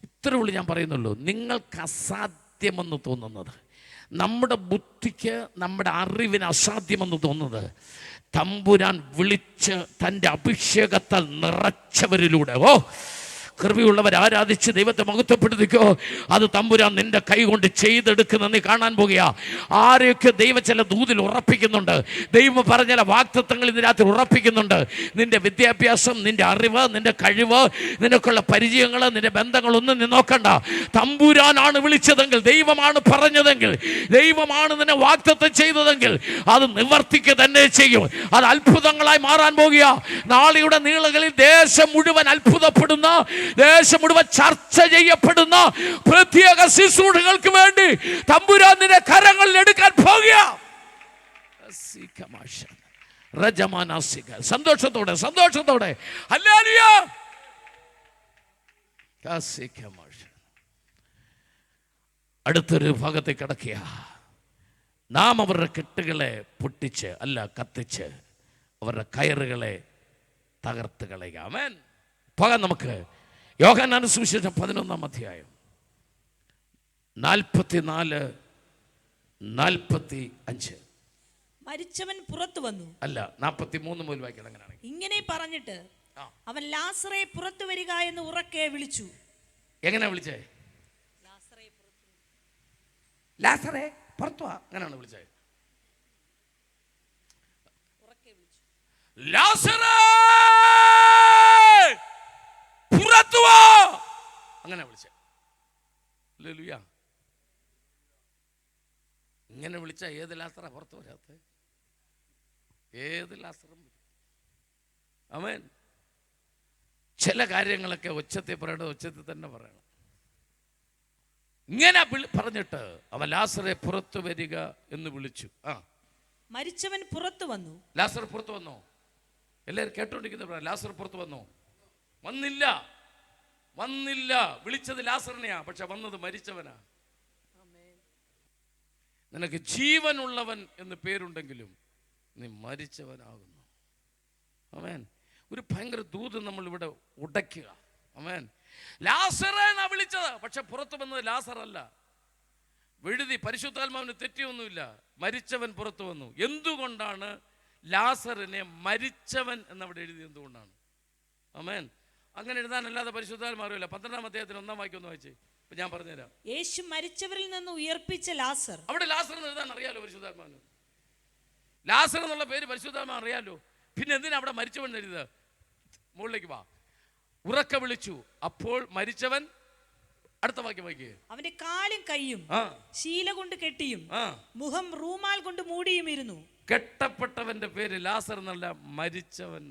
Speaker 1: ഇത്ര ഉള്ളു ഞാൻ പറയുന്നുള്ളൂ. നിങ്ങൾക്ക് അസാധ്യമെന്ന് തോന്നുന്നത്, നമ്മുടെ ബുദ്ധിക്ക് നമ്മുടെ അറിവിന് അസാധ്യമെന്ന് തോന്നുന്നത്, തമ്പുരാൻ വിളിച്ച് തൻ്റെ അഭിഷേകത്താൽ നിറച്ചവരിലൂടെ കൃപയുള്ളവർ ആരാധിച്ച് ദൈവത്തെ മഹത്വപ്പെടുത്തിക്കോ. അത് തമ്പുരാൻ നിന്റെ കൈ കൊണ്ട് ചെയ്തെടുക്കുന്ന നീ കാണാൻ പോകുക. ആരെയൊക്കെ ദൈവം ചില ദൂതിൽ ഉറപ്പിക്കുന്നുണ്ട്, ദൈവം പറഞ്ഞ ചില വാഗ്ദത്തങ്ങൾ ഇന്ന് രാത്രി ഉറപ്പിക്കുന്നുണ്ട്. നിന്റെ വിദ്യാഭ്യാസം, നിന്റെ അറിവ്, നിന്റെ കഴിവ്, നിനക്കുള്ള പരിചയങ്ങൾ, നിന്റെ ബന്ധങ്ങളൊന്നും നീ നോക്കണ്ട. തമ്പുരാനാണ് വിളിച്ചതെങ്കിൽ, ദൈവമാണ് പറഞ്ഞതെങ്കിൽ, ദൈവമാണ് നിന്നെ വാഗ്ദത്തം ചെയ്തതെങ്കിൽ അത് നിവർത്തിക്കുക തന്നെ ചെയ്യും. അത് അത്ഭുതങ്ങളായി മാറാൻ പോകുക. നാളെയുടെ നീളകളിൽ ദേശം മുഴുവൻ അത്ഭുതപ്പെടുന്ന, ദേശം മുഴുവൻ ചർച്ച ചെയ്യപ്പെടുന്ന പ്രത്യേക ശുശ്രൂഷകൾക്ക് വേണ്ടി തമ്പുരാൻ നിന്റെ കരങ്ങളിൽ എടുക്കാൻ പോകുക. സന്തോഷത്തോടെ സന്തോഷത്തോടെ ഹല്ലേലൂയ. അടുത്തൊരു ഭാഗത്തേക്ക് കടക്കുക. നാം അവരുടെ കെട്ടുകളെ പൊട്ടിച്ച് അല്ല കത്തിച്ച് അവരുടെ കയറുകളെ തകർത്ത് കളയുക. ആമേൻ. പോകാം നമുക്ക്. യോഹന്നാന്റെ സുവിശേഷം 11-ാം അധ്യായം 44-45.
Speaker 2: മരിച്ചവൻ പുറത്തു വന്നു.
Speaker 1: അല്ല, 43 മുതൽ വായിക്കണം. അങ്ങനെയാണ്.
Speaker 2: ഇങ്ങനെ പറഞ്ഞിട്ട് അവൻ ലാസറെ പുറത്തു വരിക എന്ന് ഉറക്കെ വിളിച്ചു.
Speaker 1: എങ്ങനെ വിളിച്ചേ? ലാസറെ പുറത്തു വാ, അങ്ങനെയാണ് വിളിച്ചത്. ലാസറേ പുറത്തു വാ, അങ്ങനെ വിളിച്ചേ. ഹല്ലേലൂയ. ഇങ്ങനെ വിളിച്ച ഏത് ലാസറ പുറത്തു വരാത്ത? ഏത് ലാസറും. ആമേൻ. ചില കാര്യങ്ങളൊക്കെ ഒച്ചത്തിൽ പറയണം, ഒച്ചത്തിൽ തന്നെ പറയണം. ഇങ്ങനെ പറഞ്ഞിട്ട് അവൻ ലാസറെ പുറത്തു വരിക എന്ന് വിളിച്ചു.
Speaker 2: മരിച്ചവൻ പുറത്തു വന്നു.
Speaker 1: ലാസർ പുറത്തു വന്നോ? എല്ലാവരും കേട്ടോണ്ടിരിക്കുന്ന ലാസർ പുറത്തു വന്നോ? വന്നില്ല, വന്നില്ല. വിളിച്ചത് ലാസറിനെയാ, പക്ഷെ വന്നത് മരിച്ചവനാ. നിനക്ക് ജീവനുള്ളവൻ എന്ന് പേരുണ്ടെങ്കിലും നീ മരിച്ചവനാകുന്നു. ആമേൻ. ഒരു ഭയങ്കര ദൂത് നമ്മൾ ഇവിടെ ഉടയ്ക്കുക. ആമേൻ. ലാസറേനാ വിളിച്ചത്, പക്ഷെ പുറത്തു വന്നത് ലാസർ അല്ല. വെഴുതി പരിശുദ്ധാത്മാവിന് തെറ്റിയൊന്നുമില്ല. മരിച്ചവൻ പുറത്തു വന്നു. എന്തുകൊണ്ടാണ് ലാസറിനെ മരിച്ചവൻ എന്നവിടെ എഴുതി? എന്തുകൊണ്ടാണ്? ആമേൻ. അങ്ങനെ എഴുതാനല്ലാതെ പരിശുദ്ധാത്മാവ് അറിയില്ല. 12-ാം അധ്യായത്തിന് 1-ാം വാക്യം ഒന്ന് വായിച്ചേ. ഇപ്പൊ ഞാൻ പറഞ്ഞുതരാം.
Speaker 2: യേശു മരിച്ചവരിൽ നിന്ന് ഉയർപ്പിച്ച ലാസർ.
Speaker 1: അവിടെ ലാസർ എന്ന് എഴുതാൻ അറിയാലോ പരിശുദ്ധാത്മാവിന്. ലാസർ എന്നുള്ള പേര് പരിശുദ്ധാത്മാവ് അറിയാലോ. പിന്നെ എന്തിനാ അവിടെ മരിച്ചവൻ എഴുതുക? മുകളിലേക്ക് വാ. ഉറക്ക വിളിച്ചു, അപ്പോൾ മരിച്ചവൻ. അടുത്ത വാക്യം വായിക്കുക. അവന്റെ കാലും കൈയും ശീല കൊണ്ട് കെട്ടിയും മുഖം റൂമാൽ കൊണ്ട് മൂടിയും ഇരുന്നു. കെട്ടപ്പെട്ടവന്റെ പേര് ലാസർ എന്നല്ല, മരിച്ചവൻ.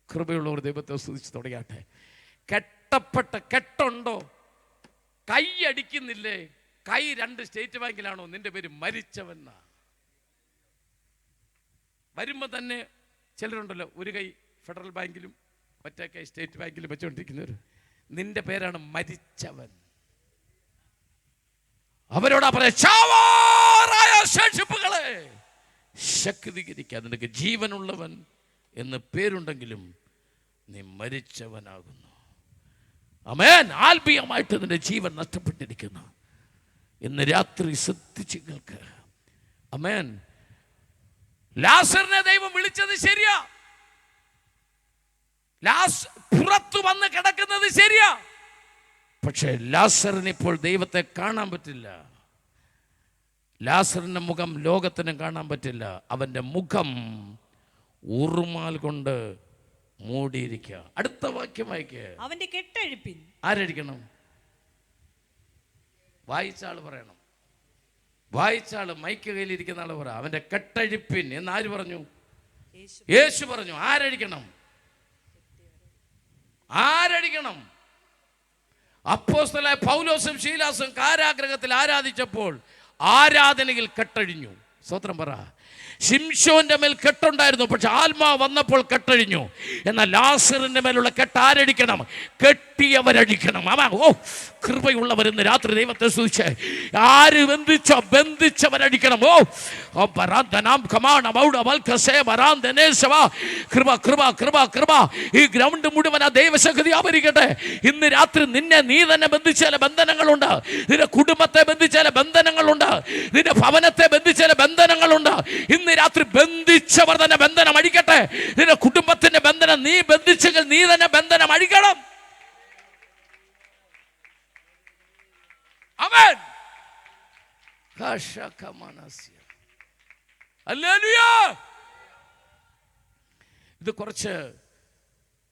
Speaker 1: കൃപയുള്ളവർ ദൈവത്തെ സ്തുതിച്ച് തുടങ്ങട്ടെ. കെട്ടപ്പെട്ട കെട്ടുണ്ടോ? കൈ അടിക്കുന്നില്ലേ? കൈ 2 സ്റ്റേറ്റ് ബാങ്കിലാണോ? നിന്റെ പേര് മരിച്ചവൻ. വരുമ്പോ തന്നെ ചിലരുണ്ടല്ലോ, ഒരു കൈ ഫെഡറൽ ബാങ്കിലും മറ്റേ കൈ സ്റ്റേറ്റ് ബാങ്കിലും വെച്ചുകൊണ്ടിരിക്കുന്നവർ. നിന്റെ പേരാണ് മരിച്ചവൻ. അവരോടാ പറയാ, ചാവാറായ ശേഷിപ്പുകളെ ശക്തീകരിക്കാൻ നിനക്ക് ജീവനുള്ളവൻ എന്ന് പേരുണ്ടെങ്കിലും നീ മരിച്ചവനാകുന്നു. ആമേൻ. ആത്മീയമായിട്ട് നിന്റെ ജീവൻ നഷ്ടപ്പെട്ടിരിക്കുന്നു. ഇന്ന് രാത്രി ശ്രദ്ധിച്ച് കേൾക്ക്. ആമേൻ. ലാസറിനെ ദൈവം വിളിച്ചത് ശരിയാ. പുറത്തു വന്ന് കിടക്കുന്നത് ശരിയാ. പക്ഷെ ലാസറിന് ഇപ്പോൾ ദൈവത്തെ കാണാൻ പറ്റില്ല. ലാസറിന്റെ മുഖം ലോകത്തിന് കാണാൻ പറ്റില്ല. അവന്റെ മുഖം ഉറുമാൽ കൊണ്ട് മൂടിയിരിക്കുക. അടുത്ത വാക്യം വായിക്കുക. അവന്റെ കെട്ടഴിപ്പിൻ. ആരഴിക്കണം? വായിച്ച ആള് പറയണം. വായിച്ച ആള്, മൈക്ക് കയ്യിലിരിക്കുന്ന ആള് പറ. അവന്റെ കെട്ടഴിപ്പിൻ എന്ന് ആര് പറഞ്ഞു? യേശു പറഞ്ഞു. ആരഴിക്കണം? ആരഴിക്കണം? അപ്പോസ്തലനായ പൗലോസും ശീലാസും കാരാഗൃഹത്തിൽ ആരാധിച്ചപ്പോൾ ആരാധനയിൽ കെട്ടഴിഞ്ഞു. സ്തോത്രം പറ. ശിംശോന്റെ മേൽ കെട്ടുണ്ടായിരുന്നു, പക്ഷെ ആത്മാവ് വന്നപ്പോൾ കെട്ടഴിഞ്ഞു. എന്നാൽ ലാസറിന്റെ മേലുള്ള കെട്ട് ആരഴിക്കണം? കെട്ടിയവരഴിക്കണം. ഓ, കൃപയുള്ളവരെന്ന് രാത്രി ദൈവത്തെ സ്തുതിച്ച്. ആര് ബന്ധിച്ചോ ബന്ധിച്ചവരഴിക്കണം. കൃപ കൃപ കൃപ കൃപ. ഈ ഗ്രൗണ്ട് മുഴുവൻ ആ ദൈവശക്തി ആവരിക്കട്ടെ. ഇന്ന് രാത്രി നിന്നെ നീ തന്നെ ബന്ധിച്ച ചില ബന്ധനങ്ങളുണ്ട്. നിന്റെ കുടുംബത്തെ ബന്ധിച്ച ചില ബന്ധനങ്ങളുണ്ട്. നിന്റെ ഭവനത്തെ ബന്ധിച്ച ചില ബന്ധനങ്ങളുണ്ട്. ഇന്ന് രാത്രി ബന്ധിച്ചവർ തന്നെ ബന്ധനം അഴിക്കട്ടെ. നിന്റെ കുടുംബത്തിന്റെ ബന്ധനം നീ ബന്ധിച്ചെങ്കിൽ നീ തന്നെ ബന്ധനം അഴിക്കണം. ആമേൻ. ഇത് കുറച്ച്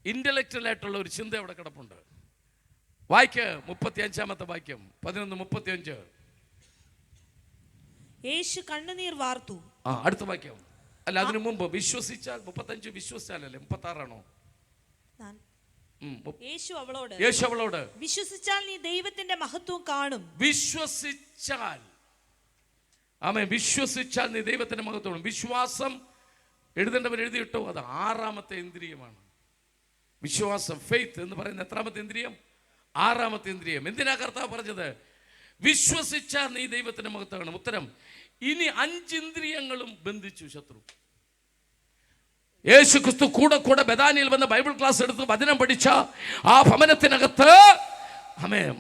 Speaker 1: ഇന്റലക്ച്വൽ ആയിട്ടുള്ള ഒരു ചിന്ത അവിടെ കിടപ്പുണ്ട്. വായിക്ക് 35-ാമത്തെ വാക്യം 11:35.
Speaker 2: യേശു കണ്ണുനീർ വാർത്തു.
Speaker 1: അടുത്ത വാക്യം അല്ല, അതിനു മുമ്പ് വിശ്വസിച്ചാൽ 35 വിശ്വസിച്ചാലല്ലേ 36
Speaker 2: യേശു അവളോട്
Speaker 1: വിശ്വസിച്ചാൽ
Speaker 2: നീ ദൈവത്തിന്റെ മഹത്വം കാണും.
Speaker 1: വിശ്വസിച്ചാൽ, ആമേൻ, വിശ്വസിച്ചാൽ നീ ദൈവത്തിന്റെ മഹത്വം. വിശ്വാസം എഴുതേണ്ടവർ എഴുതിയിട്ടോ, അത് 6ാമത്തെ ഇന്ദ്രിയമാണ്. വിശ്വാസം, ഫെയ്ത്ത് എന്ന് പറയുന്ന എത്രാമത്തെ ഇന്ദ്രിയം? 6ാമത്തെ ഇന്ദ്രിയം. എന്തിനാ കർത്താവ് പറഞ്ഞത്? വിശ്വസിച്ചാൽ നീ ദൈവത്തിന്റെ മഹത്വം കാണും. ഉത്തരം, ഇനി 5 ഇന്ദ്രിയങ്ങളും ബന്ധിച്ചു ശത്രു. യേശു ക്രിസ്തു കൂടെ ബഥാനിയിൽ വന്ന് ബൈബിൾ ക്ലാസ് എടുത്ത് വചനം പഠിച്ച ആ ഭവനത്തിനകത്ത്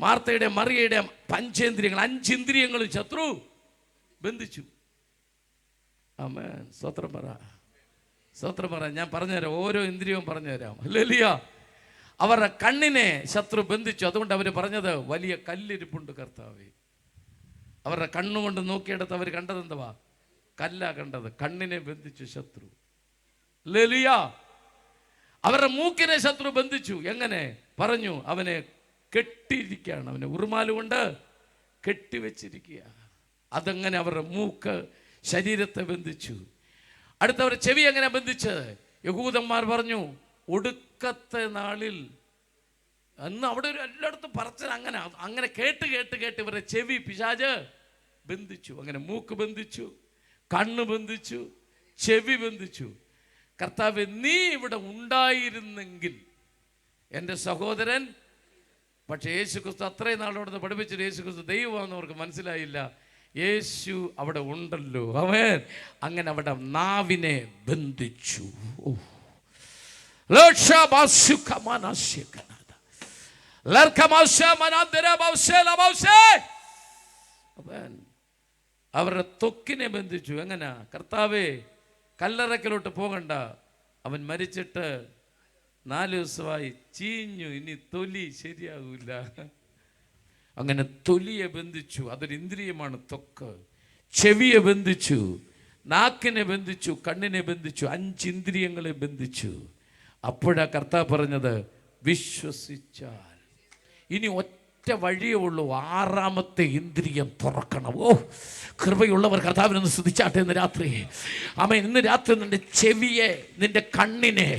Speaker 1: മാർത്തയുടെ മറിയയുടെ പഞ്ചേന്ദ്രിയങ്ങൾ, 5 ഇന്ദ്രിയങ്ങളും ശത്രു ബന്ധിച്ചു. ആമേൻ. സ്തോത്രം പറ. ഞാൻ പറഞ്ഞുതരാം, ഓരോ ഇന്ദ്രിയവും പറഞ്ഞുതരാം. ഹല്ലേലൂയ. അവരുടെ കണ്ണിനെ ശത്രു ബന്ധിച്ചു. അതുകൊണ്ട് അവർ പറഞ്ഞത്, വലിയ കല്ലിരിപ്പുണ്ട് കർത്താവേ. അവരുടെ കണ്ണുകൊണ്ട് നോക്കിയെടുത്ത് അവർ കണ്ടത് എന്തുവാ? കല്ല കണ്ടത്. കണ്ണിനെ ബന്ധിച്ചു ശത്രു. ഹല്ലേലൂയ. അവരുടെ മൂക്കിനെ ശത്രു ബന്ധിച്ചു. എങ്ങനെ? പറഞ്ഞു, അവനെ കെട്ടിയിരിക്കുകയാണ്, അവനെ ഉറുമാലുകൊണ്ട് കെട്ടിവെച്ചിരിക്കുക. അതങ്ങനെ അവരുടെ മൂക്ക് ശരീരത്തെ ബന്ധിച്ചു. അടുത്തവർ ചെവി എങ്ങനെ ബന്ധിച്ചത്? യഹൂദന്മാർ പറഞ്ഞു, ഒടുക്കത്തെ നാളിൽ അന്ന് അവിടെ ഒരു എല്ലായിടത്തും പറച്ചത് അങ്ങനെ കേട്ട് ഇവരുടെ ചെവി പിശാച് ബന്ധിച്ചു. അങ്ങനെ മൂക്ക് ബന്ധിച്ചു, കണ്ണ് ബന്ധിച്ചു, ചെവി ബന്ധിച്ചു. കർത്താവേ, നീ ഇവിടെ ഉണ്ടായിരുന്നെങ്കിൽ എൻ്റെ സഹോദരൻ. പക്ഷെ യേശു ക്രിസ്തു അത്രയും നാളോട് പഠിപ്പിച്ചിട്ട് യേശു ക്രിസ്തു ദൈവമാണെന്ന് അവർക്ക് മനസ്സിലായില്ല. യേശു അവിടെ ഉണ്ടല്ലോ. ആമേൻ. അങ്ങനെ അവിടെ നാവിനെ ബന്ധിച്ചു. അവരുടെ ത്വക്കിനെ ബന്ധിച്ചു. എങ്ങനെ? കർത്താവേ, കല്ലറക്കലോട്ട് പോകണ്ട, അവൻ മരിച്ചിട്ട് 4 ദിവസമായി, ചീഞ്ഞു, ഇനി തൊലി ശരിയാകൂല. അങ്ങനെ തൊലിയെ ബന്ധിച്ചു. അതൊരു ഇന്ദ്രിയമാണ് ത്വക്ക്. ചെവിയെ ബന്ധിച്ചു, നാക്കിനെ ബന്ധിച്ചു, കണ്ണിനെ ബന്ധിച്ചു, 5 ഇന്ദ്രിയങ്ങളെ ബന്ധിച്ചു. അപ്പോഴാ കർത്താവ് പറഞ്ഞത്, വിശ്വസിച്ചാൽ. ഇനി ഒറ്റ വഴിയേ ഉള്ളൂ, 6ാമത്തെ ഇന്ദ്രിയം തുറക്കണം. കൃപയുള്ളവർ കർത്താവിനൊന്ന് സ്തുതിച്ചാട്ടെ ഇന്ന് രാത്രി. ആമേൻ. ഇന്ന് രാത്രി നിന്റെ ചെവിയെ, നിന്റെ കണ്ണിനെ,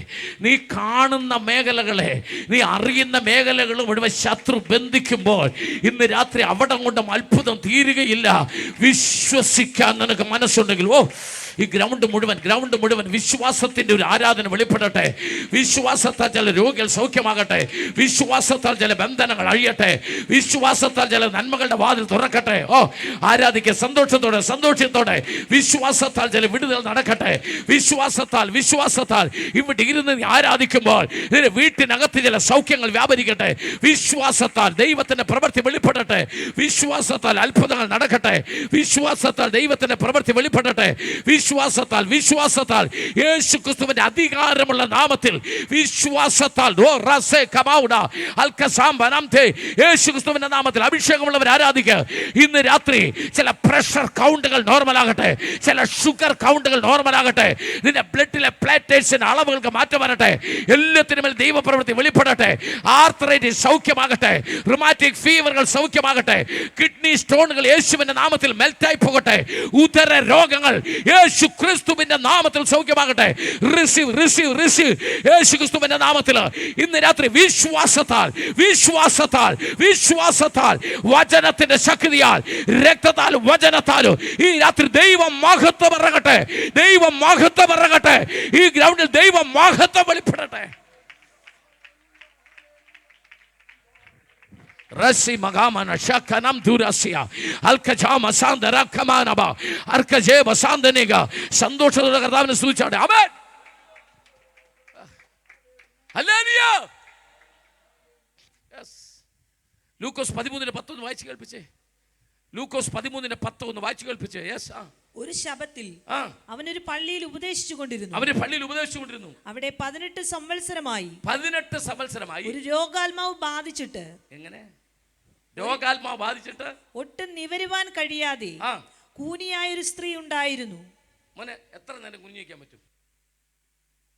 Speaker 1: നീ കാണുന്ന മേഖലകളെ, നീ അറിയുന്ന മേഖലകൾ മുഴുവൻ ശത്രു ബന്ധിക്കുമ്പോൾ ഇന്ന് രാത്രി അവിടെ കൊണ്ടും അത്ഭുതം തീരുകയില്ല. വിശ്വസിക്കാൻ നിനക്ക് മനസ്സുണ്ടെങ്കിൽ ഈ ഗ്രൗണ്ട് മുഴുവൻ വിശ്വാസത്തിന്റെ ഒരു ആരാധന വെളിപ്പെടട്ടെ. വിശ്വാസത്താൽ ചില രോഗികൾ സൗഖ്യമാകട്ടെ. വിശ്വാസത്താൽ ചില ബന്ധനങ്ങൾ അഴിയട്ടെ. വിശ്വാസത്താൽ ചില നന്മകളുടെ വാതിൽ തുറക്കട്ടെ. ആരാധിക്കുക സന്തോഷത്തോടെ. വിശ്വാസത്താൽ ചില വിടുതൽ നടക്കട്ടെ. വിശ്വാസത്താൽ ഇവിടെ ഇരുന്ന് ആരാധിക്കുമ്പോൾ ഇതിന്റെ വീട്ടിനകത്ത് ചില സൗഖ്യങ്ങൾ വ്യാപരിക്കട്ടെ. വിശ്വാസത്താൽ ദൈവത്തിന്റെ പ്രവൃത്തി വെളിപ്പെടട്ടെ. വിശ്വാസത്താൽ അത്ഭുതങ്ങൾ നടക്കട്ടെ. വിശ്വാസത്താൽ ദൈവത്തിന്റെ പ്രവൃത്തി വെളിപ്പെടട്ടെ. വിശ്വാസത്താൽ യേശു ക്രിസ്തുവിന്റെ അധികാരമുള്ള നാമത്തിൽ വിശ്വാസത്താൽ യേശു ക്രിസ്തുവിന്റെ നാമത്തിൽ അഭിഷേകമുള്ളവർ ആരാധിക്കുക. ഇന്ന് രാത്രി ചില പ്രഷർ കൗണ്ടുകൾ നോർമലാകട്ടെ, ചില ഷുഗർ കൗണ്ടുകൾ നോർമലാകട്ടെ. നിന്റെ ബ്ലഡിലെ പ്ലേറ്റ്ലേറ്റ്സിന്റെ അളവുകൾക്ക് മാറ്റം വരട്ടെ. എല്ലാത്തിനും ദൈവപ്രവൃത്തി വെളിപ്പെടട്ടെ. ആർത്രൈറ്റിസ് സൗഖ്യമാകട്ടെ. റുമാറ്റിക് ഫീവറുകൾ സൗഖ്യമാകട്ടെ. കിഡ്നി സ്റ്റോണുകൾ യേശുവിന്റെ നാമത്തിൽ മെൽറ്റായി പോകട്ടെ. ഉദര രോഗങ്ങൾ യേശു ക്രിസ്തുവിന്റെ നാമത്തിൽ സൗഖ്യമാകട്ടെ. റിസീവ് യേശു ക്രിസ്തുവിന്റെ നാമത്തിൽ ഇന്ന് രാത്രി വിശ്വാസത്താൽ വചനത്തിന്റെ ശക്തിയാൽ, രക്തത്താൽ, വചനത്താലും ഈ രാത്രി ദൈവം മഹത്വം ഇറങ്ങട്ടെ. ഈ ഗ്രൗണ്ടിൽ ദൈവം മഹത്വം വെളിപ്പെടട്ടെ. Rasi magamana shakanam durasiya alkajama sandara kamanaba arkaje basandaniga സന്തോഷത്തോടെ കർത്താവിനെ സ്തുതിച്ചാട്ടെ. ആമേൻ. ഹല്ലേലൂയ. ലൂക്കോസ് 13:10 വായിച്ചു കേൾപ്പിച്ചേ. ലൂക്കോസ് 13:10 വായിച്ചു കേൾപ്പിച്ചേ.
Speaker 2: ഒരു ശബത്തിൽ അവനൊരു പള്ളിയിൽ ഉപദേശിച്ചു കൊണ്ടിരുന്നു. അവിടെ 18 സംവത്സരമായി ഒരു രോഗാത്മാവ് ബാധിച്ചിട്ട്.
Speaker 1: എങ്ങനെ? രോഗാത്മാവ് ബാധിച്ചിട്ട്
Speaker 2: ഒട്ടും നിവരുവാൻ കഴിയാതെ
Speaker 1: ആ
Speaker 2: കൂനിയായൊരു സ്ത്രീ ഉണ്ടായിരുന്നു.
Speaker 1: മോനെ എത്ര നേരം കുനിഞ്ഞു നിൽക്കാൻ പറ്റും?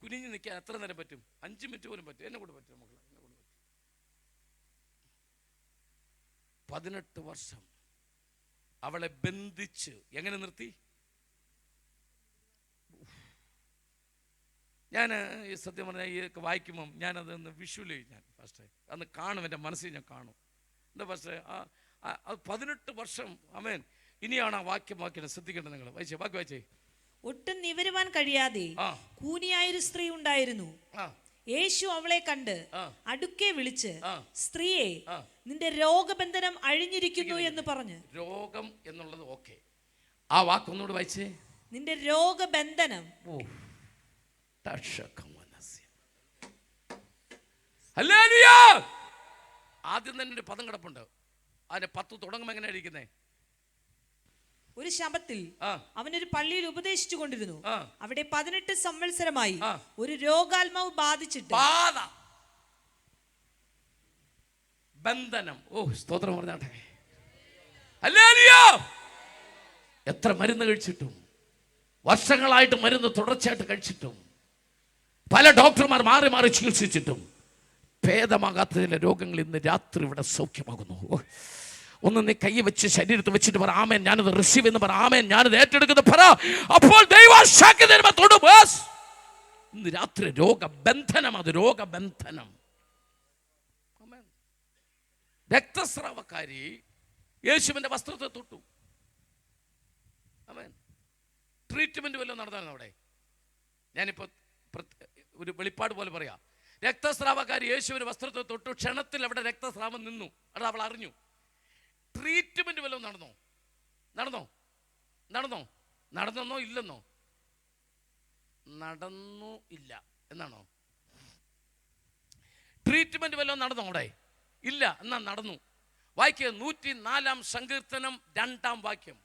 Speaker 1: കുനിഞ്ഞു നിൽക്കാൻ എത്ര നേരം പറ്റും? 5 മിനിറ്റ് പോലും പറ്റും. എന്നെ കൂടെ പറ്റും മക്കളെ, എന്നെ കൂടെ പറ്റും. 18 വർഷം അവളെ ബന്ധിച്ച് എങ്ങനെ നിർത്തി? ഞാൻ ഈ സത്യം പറഞ്ഞാൽ ഈ വായിക്കുമ്പം ഞാനതൊന്ന് വിഷ്വലി ഞാൻ ഫസ്റ്റ് അന്ന് കാണും, എൻ്റെ മനസ്സിൽ ഞാൻ കാണും. എന്താ ഫസ്റ്റ് അത് 18 വർഷം. ആമേൻ. ഇനിയാണ് ആ വാക്യം ശ്രദ്ധിക്കേണ്ടത്. നിങ്ങൾ വായിച്ചേ, വാക്യം വായിച്ചേ.
Speaker 2: ഒട്ടും നിവരുവാൻ കഴിയാതെ കൂനിയായൊരു സ്ത്രീ ഉണ്ടായിരുന്നു. യേശു അവളെ കണ്ട് അടുക്കെ വിളിച്ച്, സ്ത്രീയെ, നിന്റെ രോഗബന്ധനം അഴിഞ്ഞിരിക്കുന്നു എന്ന് പറഞ്ഞു.
Speaker 1: രോഗം എന്നുള്ളത് ഓക്കെ, ആ വാക്കൊന്നുകൂടെ വായിച്ചേ.
Speaker 2: നിന്റെ രോഗബന്ധനം.
Speaker 1: ആദ്യം തന്നെ ഒരു പദം കിടപ്പുണ്ട്. അതിന്റെ 10 തുടങ്ങുമ്പോൾ എങ്ങനെ ഇരിക്കുന്നേ?
Speaker 2: ഒരു ശബത്തിൽ അവനൊരു പള്ളിയിൽ ഉപദേശിച്ചു കൊണ്ടിരുന്നു. അവിടെ 18 സംവത്സരമായി ഒരു രോഗാത്മാവ് ബാധിച്ചിട്ട്.
Speaker 1: ബന്ധനം. ഓ സ്തോത്രം പറഞ്ഞാട്ടെ. ഹല്ലേലൂയ. എത്ര മരുന്ന് കഴിച്ചിട്ടും, വർഷങ്ങളായിട്ട് മരുന്ന് തുടർച്ചയായിട്ട് കഴിച്ചിട്ടും, പല ഡോക്ടർമാർ മാറി മാറി ചികിത്സിച്ചിട്ടും ഭേദമാകാത്ത ചില രോഗങ്ങൾ ഇന്ന് രാത്രി ഇവിടെ സൗഖ്യമാകുന്നു. ഒന്ന് നീ കൈ വെച്ച് ശരീരത്തിൽ വെച്ചിട്ട് പറ, ആമേൻ ഞാനത് റിസീവ് എന്ന് പറ, ആമേൻ ഞാനത് ഏറ്റെടുക്കുന്നത് പറ. അപ്പോൾ ഇന്ന് രാത്രി രോഗബന്ധനം, അത് രോഗബന്ധനം. രക്തസ്രാവക്കാരി യേശുവിന്റെ വസ്ത്രത്തെ തൊട്ടു. ആമേൻ. ട്രീറ്റ്മെന്റ് വല്ലതും നടന്നായിരുന്നു അവിടെ? ഞാനിപ്പോ ഒരു വെളിപ്പാട് പോലെ പറയാം. രക്തസ്രാവക്കാരി യേശുവിന്റെ വസ്ത്രത്തെ തൊട്ടു. ക്ഷണത്തിൽ അവിടെ രക്തസ്രാവം നിന്നു. അത് അവൾ അറിഞ്ഞു. ട്രീറ്റ്മെന്റ് വല്ലതും നടന്നോ ഇല്ലെന്നോ? നടന്നു ഇല്ല എന്നാണോ? ട്രീറ്റ്മെന്റ് വല്ലതും നടന്നോ അവിടെ? ഇല്ല എന്നാ നടന്നു. വായിക്കുക 104 സങ്കീർത്തനം 2 വാക്യം.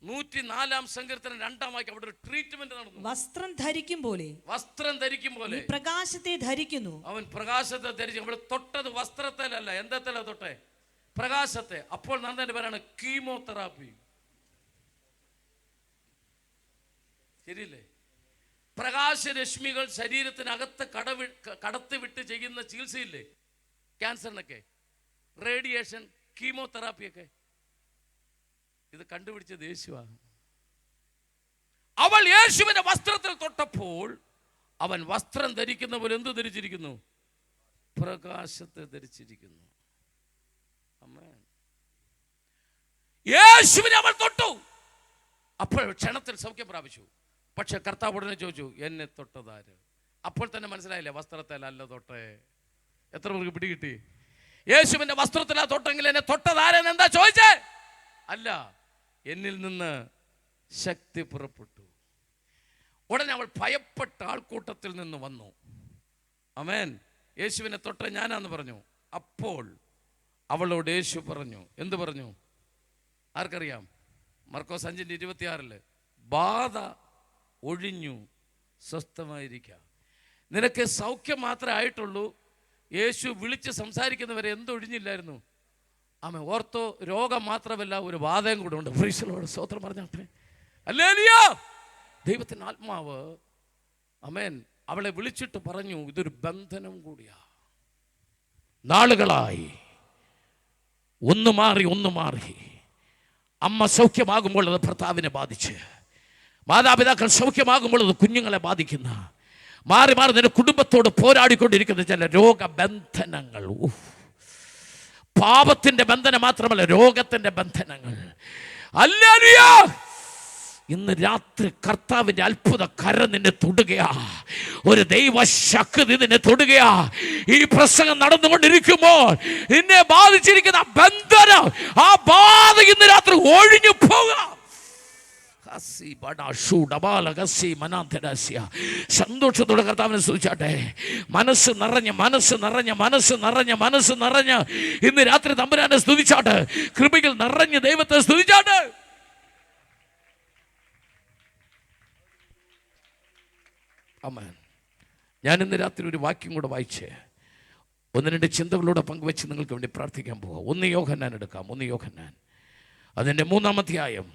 Speaker 1: 104 സങ്കീർത്തനം 2 വാക്യം. അവിടെ ഒരു ട്രീറ്റ്മെന്റ് നടന്നു.
Speaker 2: വസ്ത്രം ധരിക്കും പോലെ പ്രകാശത്തെ ധരിക്കുന്നു.
Speaker 1: അവൻ പ്രകാശത്തെ ധരിച്ചു. അവിടെ തൊട്ടത് വസ്ത്രത്തിലല്ല, എന്തത്തില തൊട്ടേ? പ്രകാശത്തെ. അപ്പോൾ നടന്നതിന്റെ പേരാണ് കീമോതെറാപ്പി. ശരിയല്ലേ? പ്രകാശരശ്മികൾ ശരീരത്തിനകത്ത് കടത്തി വിട്ട് ചെയ്യുന്ന ചികിത്സയില്ലേ? ക്യാൻസറിനൊക്കെ റേഡിയേഷൻ, കീമോതെറാപ്പിയൊക്കെ. ഇത് കണ്ടുപിടിച്ചത് യേശുവാണ്. അവൾ യേശുവിന്റെ വസ്ത്രത്തിൽ തൊട്ടപ്പോൾ അവൻ വസ്ത്രം ധരിക്കുന്ന പോലെ എന്ത് ധരിച്ചിരിക്കുന്നു? പ്രകാശത്തെ ധരിച്ചിരിക്കുന്നു. യേശുവിനെ അവൾ തൊട്ടു. അപ്പോൾ ക്ഷണത്തിൽ സൗഖ്യം പ്രാപിച്ചു. പക്ഷെ കർത്താവ് ഉടനെ ചോദിച്ചു, എന്നെ തൊട്ടതാര്? അപ്പോൾ തന്നെ മനസ്സിലായില്ലേ, വസ്ത്രത്തിലല്ല തൊട്ടേ. എത്ര പേർക്ക് പിടികിട്ടി? യേശുവിന്റെ വസ്ത്രത്തിലാ തൊട്ടെങ്കിൽ എന്നെ തൊട്ടതാരെന്ന് എന്താ ചോദിച്ചേ? അല്ല, എന്നിൽ നിന്ന് ശക്തി പുറപ്പെട്ടു. ഉടനെ അവൾ ഭയപ്പെട്ട ആൾക്കൂട്ടത്തിൽ നിന്ന് വന്നു. ആമേൻ. യേശുവിനെ തൊട്ട ഞാനാന്ന് പറഞ്ഞു. അപ്പോൾ അവളോട് യേശു പറഞ്ഞു. എന്ത് പറഞ്ഞു? ആർക്കറിയാം? മർക്കോസ് 5:26 ബാധ ഒഴിഞ്ഞു, സ്വസ്ഥമായിരിക്കാം. നിനക്ക് സൗഖ്യം മാത്രമേ ആയിട്ടുള്ളൂ. യേശു വിളിച്ച് സംസാരിക്കുന്നവരെ എന്തൊഴിഞ്ഞില്ലായിരുന്നു? ആമേൻ. ഓർത്തോ, രോഗം മാത്രമല്ല, ഒരു ബാധയും കൂടെ ഉണ്ട്. Praise the Lord. സ്തോത്രം പറഞ്ഞാട്ടെ. ഹല്ലേലൂയ. ദൈവത്തിൻ്റെ ആത്മാവ് ആമേൻ അവളെ വിളിച്ചിട്ട് പറഞ്ഞു, ഇതൊരു ബന്ധനം കൂടിയാ. നാളുകളായി ഒന്ന് മാറി അമ്മ സൗഖ്യമാകുമ്പോൾ അത് ഭർത്താവിനെ ബാധിച്ച്, മാതാപിതാക്കൾ സൗഖ്യമാകുമ്പോൾ അത് കുഞ്ഞുങ്ങളെ ബാധിക്കുന്ന, മാറി നിന്റെ കുടുംബത്തോട് പോരാടിക്കൊണ്ടിരിക്കുന്ന ചില രോഗബന്ധനങ്ങൾ. പാപത്തിന്റെ ബന്ധനം മാത്രമല്ല, രോഗത്തിന്റെ ബന്ധനങ്ങൾ. ഹല്ലേലൂയ. ഇന്ന് രാത്രി കർത്താവിന്റെ അത്ഭുത കരം നിന്നെ തൊടുകയാ. ഒരു ദൈവശക്തി നിന്നെ തൊടുകയാ. ഈ പ്രസംഗം നടന്നുകൊണ്ടിരിക്കുമ്പോൾ നിന്നെ ബാധിച്ചിരിക്കുന്ന ബന്ധനം, ആ ബാധ ഇന്ന് രാത്രി ഒഴിഞ്ഞു പോകാം. സന്തോഷത്തോടെ കർത്താവിനെ സ്തുതിച്ചാട്ടെ. മനസ്സ് നിറഞ്ഞ് ഇന്ന് രാത്രി തമ്പുരാനെ സ്തുതിച്ചാട്ടെ. കൃപയിൽ നിറഞ്ഞ് ദൈവത്തെ സ്തുതിച്ചാട്ടെ. ആമേൻ. ഞാൻ ഇന്ന് രാത്രി ഒരു വാക്യം കൂടെ വായിച്ച് ഒന്ന് രണ്ട് ചിന്തകളോടെ പങ്കുവെച്ച് നിങ്ങൾക്ക് വേണ്ടി പ്രാർത്ഥിക്കാൻ പോകാം. 1 യോഹന്നാൻ എടുക്കാം. 1 യോഹന്നാൻ അതിൻ്റെ 3-ാം അധ്യായം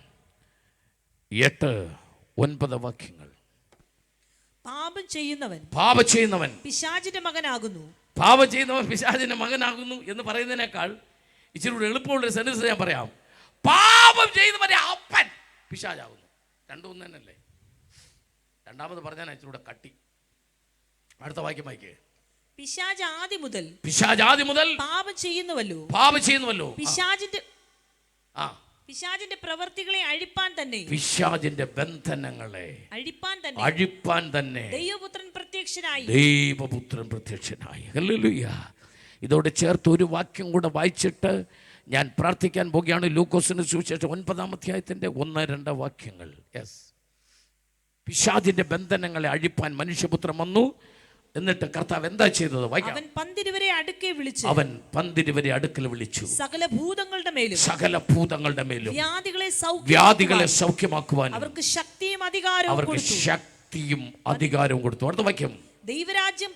Speaker 1: 8-9 വാക്യങ്ങൾ.
Speaker 2: പാപം ചെയ്യുന്നവൻ പിശാചിന്റെ മകനാകുന്നു.
Speaker 1: പാപം ചെയ്യുന്നവൻ പിശാചിന്റെ മകനാകുന്നു എന്ന് പറയുന്നതിനേക്കാൾ ഇച്ചിരി കൂടെ എളുപ്പമുള്ളൊരു സെൻറ്റൻസ് ഞാൻ പറയാം. പാപം ചെയ്യുന്നവന്റെ അപ്പൻ പിശാചാകുന്നു. രണ്ടും ഒന്ന് തന്നെയല്ലേ? രണ്ടാമത് പറഞ്ഞാൽ ഇച്ചിരി കൂടെ കട്ടി. അടുത്ത വാക്യം വായിക്കേ.
Speaker 2: പിശാച് ആദി മുതൽ പാപം ചെയ്യുന്നുവല്ലോ. പിശാചിന്റെ പ്രവർത്തികളെ അഴിപ്പാൻ തന്നെ,
Speaker 1: പിശാചിന്റെ ബന്ധനങ്ങളെ അഴിപ്പാൻ തന്നെ
Speaker 2: ദൈവപുത്രൻ പ്രത്യക്ഷനായി. ഹല്ലേലൂയ.
Speaker 1: ഇതോടെ ചേർത്ത് ഒരു വാക്യം കൂടെ വായിച്ചിട്ട് ഞാൻ പ്രാർത്ഥിക്കാൻ പോകുകയാണ്. ലൂക്കോസിന്റെ സുവിശേഷം 9-ാം അധ്യായത്തിന്റെ 1-2 വാക്യങ്ങൾ. യെസ്, പിശാചിന്റെ ബന്ധനങ്ങളെ അഴിപ്പാൻ മനുഷ്യപുത്രൻ വന്നു. എന്നിട്ട് കർത്താവ് എന്താ ചെയ്തത്?
Speaker 2: അവൻ പന്തിരുവരെ അടുക്കൽ വിളിച്ചു സകല ഭൂതങ്ങളുടെ മേലും വ്യാധികളെ സൗഖ്യമാക്കുവാൻ അവർക്ക് ശക്തിയും അധികാരവും കൊടുത്തു. അടുത്ത വാക്യം. ദൈവരാജ്യം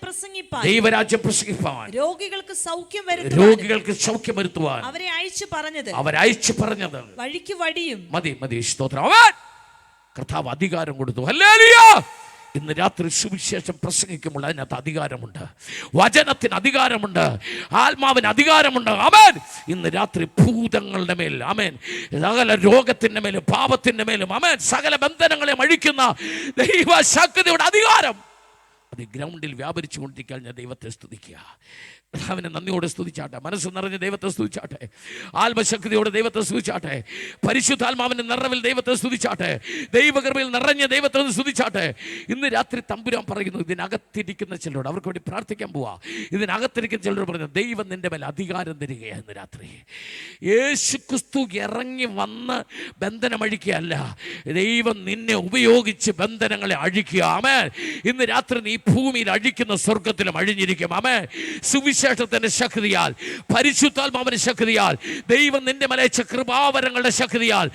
Speaker 2: പ്രസംഗിപ്പാൻ രോഗികൾക്ക് സൗഖ്യം വരുത്തുവാൻ അവരെ അയച്ചു പറഞ്ഞത് വഴിക്ക് വടിയും.
Speaker 1: മതി. സ്തോത്രം. കർത്താവ് അധികാരം കൊടുത്തു. ഹല്ലേലൂയ. ഇന്ന് രാത്രി സുവിശേഷം പ്രസംഗിക്കുമ്പോൾ അതിനകത്ത് അധികാരമുണ്ട്, വചനത്തിന് അധികാരമുണ്ട്, ആത്മാവിന് അധികാരമുണ്ട്. ആമേൻ. ഇന്ന് രാത്രി ഭൂതങ്ങളുടെ മേൽ, ആമേൻ, സകല രോഗത്തിൻ്റെ മേലും പാപത്തിൻ്റെ മേലും, ആമേൻ, സകല ബന്ധനങ്ങളെ അഴിക്കുന്ന ദൈവശക്തിയുടെ അധികാരം അത് ഗ്രൗണ്ടിൽ വ്യാപരിച്ചു കൊണ്ടിരിക്കാൻ ഞാൻ ദൈവത്തെ സ്തുതിക്കുക. അവനെ നന്ദിയോടെ സ്തുതിച്ചാട്ടെ, മനസ്സ് നിറഞ്ഞ് ദൈവത്തെ സ്തുതിച്ചാട്ടെ, ആത്മശക്തിയോടെ ദൈവത്തെ സ്തുതിച്ചാട്ടെ, പരിശുദ്ധാത്മാവിന്റെ നിറവിൽ ദൈവത്തെ സ്തുതിച്ചാട്ടെ, ദൈവകൃപയിൽ നിറഞ്ഞ ദൈവത്തെ സ്തുതിച്ചാട്ടെ. ഇന്ന് രാത്രി തമ്പുരാൻ പറയുന്നു, ഇതിനകത്തിരിക്കുന്ന ചിലരോട്, അവർക്ക് വേണ്ടി പ്രാർത്ഥിക്കാൻ പോവാ. ഇതിനകത്തിരിക്കുന്ന ചിലരോട് പറഞ്ഞു, ദൈവം നിന്റെ മേൽ അധികാരം തരികയാണ്. ഇന്ന് രാത്രി യേശു ക്രിസ്തു ഇറങ്ങി വന്ന് ബന്ധനം അഴിക്കുകയല്ല, ദൈവം നിന്നെ ഉപയോഗിച്ച് ബന്ധനങ്ങളെ അഴിക്കുക. ആമേൻ. ഇന്ന് രാത്രി നീ ഭൂമിയിൽ അഴിക്കുന്ന സ്വർഗത്തിലും അഴിഞ്ഞിരിക്കും. ആമേൻ. സുവിശേഷത്തിന്റെ ശക്തിയാൽ, പരിശുദ്ധാത്മാവിന്റെ ശക്തിയാൽ, ദൈവം നിന്റെ മലയച്ച കൃപാവരങ്ങളുടെ ശക്തിയാൽ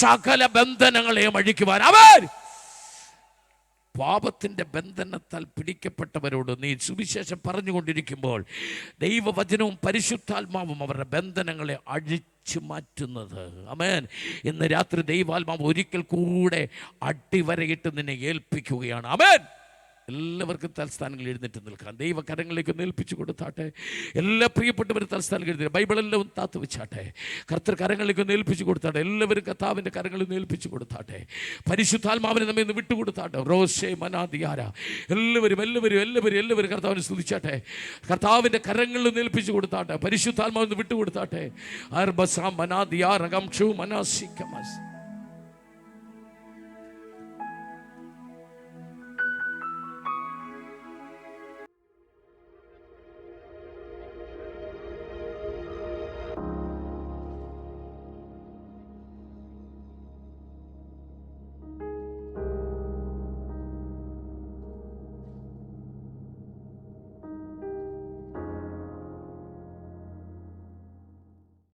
Speaker 1: സകല ബന്ധനങ്ങളെയും അഴിക്കുവാൻ. അവൻ പാപത്തിന്റെ ബന്ധനത്താൽ പിടിക്കപ്പെട്ടവരോട് നീ സുവിശേഷം പറഞ്ഞുകൊണ്ടിരിക്കുമ്പോൾ ദൈവവചനവും പരിശുദ്ധാത്മാവും അവരുടെ ബന്ധനങ്ങളെ അഴിച്ചു മാറ്റുന്നത്. ആമേൻ. ഇന്ന് രാത്രി ദൈവാത്മാവ് ഒരിക്കൽ കൂടെ അടിവരയിട്ട് നിന്നെ ഏൽപ്പിക്കുകയാണ്. ആമേൻ. എല്ലാവർക്കും തൽസ്ഥാനങ്ങളിൽ എഴുന്നേറ്റ് നിൽക്കാം. ദൈവകരങ്ങളിലേക്ക് ഏൽപ്പിച്ചു കൊടുത്താട്ടെ. എല്ലാ പ്രിയപ്പെട്ടവരും തൽസ്ഥാനങ്ങൾ എഴുതി ബൈബിളെല്ലാം താത്തു വെച്ചാട്ടെ. കർത്തൃ കരങ്ങളിലേക്ക് ഏൽപ്പിച്ചു കൊടുത്താട്ടെ. എല്ലാവരും കർത്താവിൻ്റെ കരങ്ങളിൽ ഏൽപ്പിച്ചു കൊടുത്താട്ടെ. പരിശുദ്ധാത്മാവിനെ നമ്മെ ഒന്ന് വിട്ടുകൊടുത്താട്ടെ. റോഷേ മനാദിയാര എല്ലാവരും കർത്താവിനെ സ്തുതിച്ചാട്ടെ. കർത്താവിൻ്റെ കരങ്ങളിൽ ഏൽപ്പിച്ചു കൊടുത്താട്ടെ. പരിശുദ്ധാത്മാവിനെ വിട്ടുകൊടുത്താട്ടെ. അർബസാം മനാദിയാ റഗം ഷൂ മനാസിക്കമസ്.